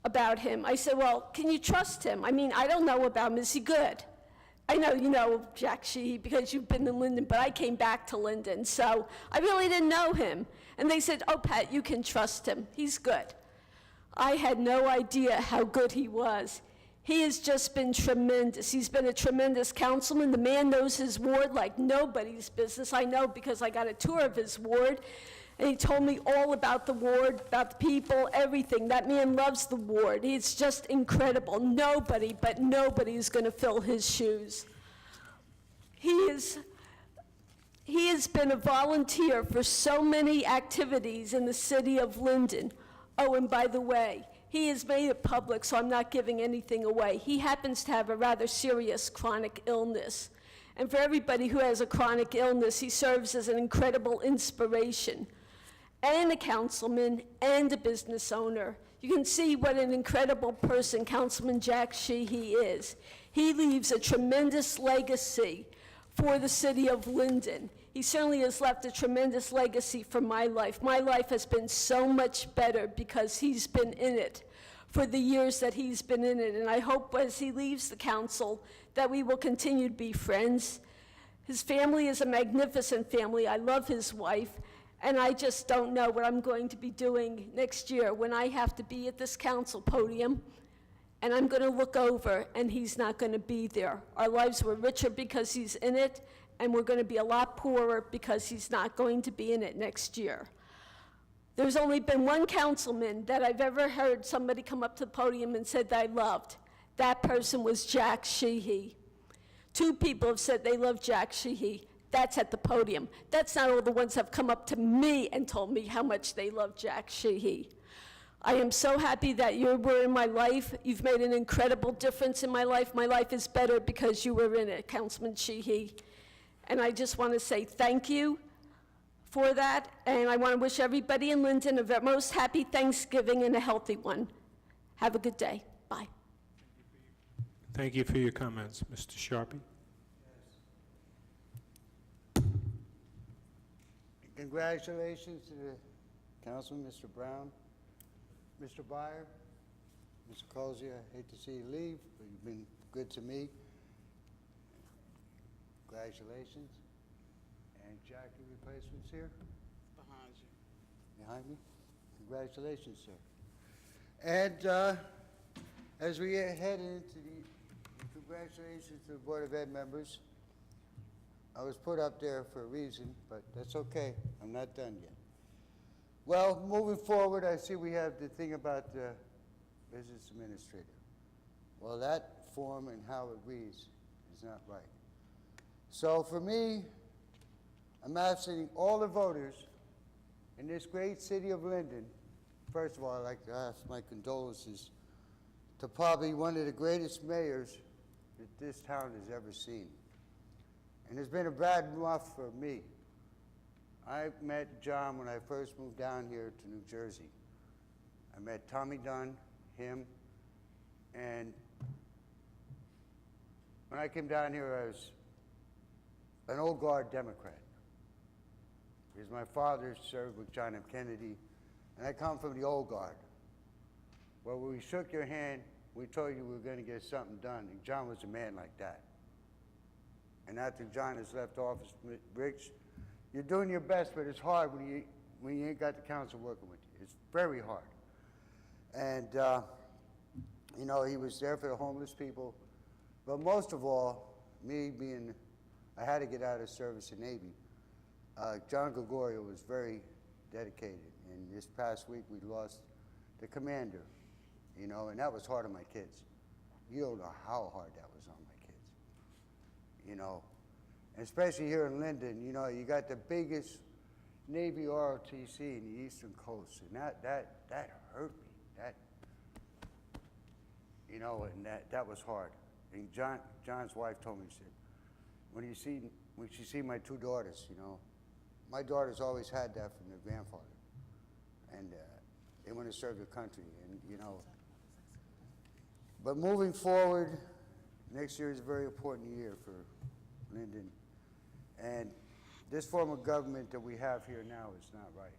about him, I said, well, can you trust him? I mean, I don't know about him. Is he good? I know you know Jack Sheehy because you've been in Linden, but I came back to Linden, so I really didn't know him. And they said, oh, Pat, you can trust him. He's good. I had no idea how good he was. He has just been tremendous. He's been a tremendous councilman. The man knows his ward like nobody's business. I know because I got a tour of his ward, and he told me all about the ward, about the people, everything. That man loves the ward. He's just incredible. Nobody, but nobody is going to fill his shoes. He has been a volunteer for so many activities in the city of Linden. Oh, and by the way, he has made it public, so I'm not giving anything away. He happens to have a rather serious chronic illness. And for everybody who has a chronic illness, he serves as an incredible inspiration. And a councilman, and a business owner. You can see what an incredible person Councilman Jack Sheehy is. He leaves a tremendous legacy for the city of Linden. He certainly has left a tremendous legacy for my life. My life has been so much better because he's been in it for the years that he's been in it. And I hope as he leaves the council that we will continue to be friends. His family is a magnificent family. I love his wife. And I just don't know what I'm going to be doing next year when I have to be at this council podium and I'm going to look over and he's not going to be there. Our lives were richer because he's in it, and we're going to be a lot poorer because he's not going to be in it next year. There's only been one councilman that I've ever heard somebody come up to the podium and said that I loved. That person was Jack Sheehy. 2 people have said they love Jack Sheehy. That's at the podium. That's not all the ones that have come up to me and told me how much they love Jack Sheehy. I am so happy that you were in my life. You've made an incredible difference in my life. My life is better because you were in it, Councilman Sheehy. And I just want to say thank you for that. And I want to wish everybody in Linden a most happy Thanksgiving and a healthy one. Have a good day. Bye. Thank you for your comments, Mr. Sharpie. Congratulations to the councilman, Mr. Brown, Mr. Byer, Mr. Colsey. I hate to see you leave, but you've been good to me. Congratulations. And Jack, your replacement's here? Behind you. Behind me? Congratulations, sir. And as we head into congratulations to the Board of Ed members. I was put up there for a reason, but that's okay. I'm not done yet. Well, moving forward, I see we have the thing about the business administrator. Well, that form and how it reads is not right. So for me, I'm asking all the voters in this great city of Linden, first of all, I'd like to ask my condolences to probably one of the greatest mayors that this town has ever seen. And it's been a bad month for me. I met John when I first moved down here to New Jersey. I met Tommy Dunn, him, and when I came down here, I was an old guard Democrat. Because my father served with John F. Kennedy, and I come from the old guard. Well, when we shook your hand, we told you we were going to get something done, and John was a man like that. And after John has left office, Rich, you're doing your best, but it's hard when you ain't got the council working with you. It's very hard. And, you know, he was there for the homeless people. But most of all, me being, I had to get out of service in Navy. John Gregorio was very dedicated. And this past week, we lost the commander, you know, and that was hard on my kids. You don't know how hard that was on my kids. You know, and especially here in Linden, you know, you got the biggest Navy ROTC in the Eastern Coast, and that hurt me. That, you know, and that was hard. And John's wife told me, she said, when she see my 2 daughters, you know, my daughters always had that from their grandfather, and they want to serve their country, and you know. But moving forward, next year is a very important year for Linden. And this form of government that we have here now is not right.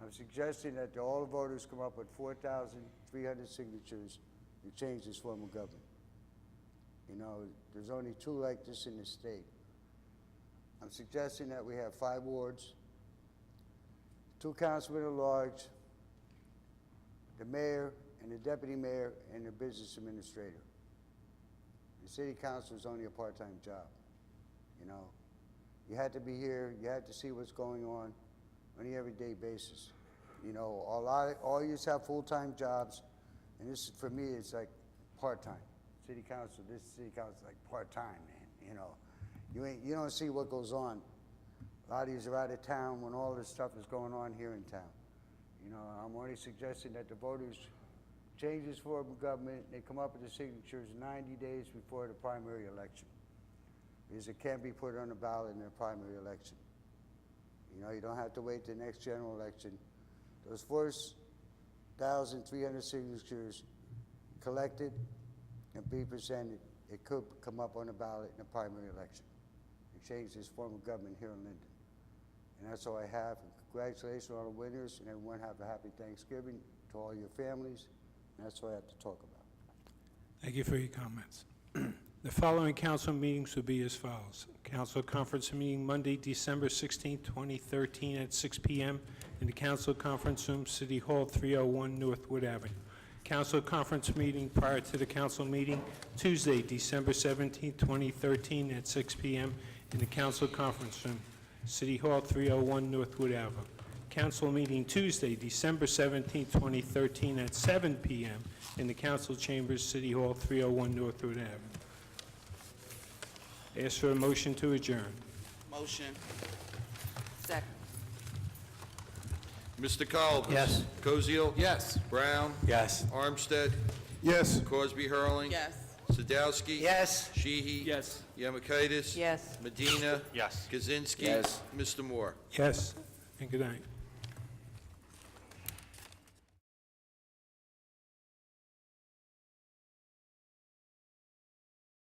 I'm suggesting that all the voters come up with 4,300 signatures to change this form of government. You know, there's only 2 like this in the state. I'm suggesting that we have 5 wards, 2 councilmen at large, the mayor and the deputy mayor and the business administrator. The city council is only a part-time job, you know? You had to be here, you had to see what's going on a everyday basis. You know, all you have full-time jobs, and this, for me, it's like part-time. City council, this city council is like part-time, man, you know? You don't see what goes on. A lot of yous are out of town when all this stuff is going on here in town. You know, I'm only suggesting that the voters change this form of government, they come up with the signatures 90 days before the primary election. Because it can't be put on the ballot in the primary election. You know, you don't have to wait the next general election. Those 4,300 signatures collected and be presented, it could come up on the ballot in the primary election and change this form of government here in Linden. And that's all I have. And congratulations on all the winners, and everyone have a happy Thanksgiving to all your families. And that's all I have to talk about. Thank you for your comments. The following council meetings will be as follows. Council conference meeting Monday, December 16, 2013 at 6 p.m. in the Council Conference Room, City Hall, 301 Northwood Avenue. Council conference meeting prior to the council meeting Tuesday, December 17, 2013 at 6 p.m. in the Council Conference Room, City Hall, 301 Northwood Avenue. Council meeting Tuesday, December 17, 2013 at 7 p.m. in the Council Chambers, City Hall, 301 Northwood Avenue. Ask for a motion to adjourn. Motion. Second. Mr. Colbus? Yes. Koziel? Yes. Brown? Yes. Armstead? Yes. Crosby Hurling? Yes. Sadowski? Yes. Sheehy? Yes. Yamakaitis? Yes. Medina? Yes. Kaczynski? Yes. Mr. Moore? Yes, and good night.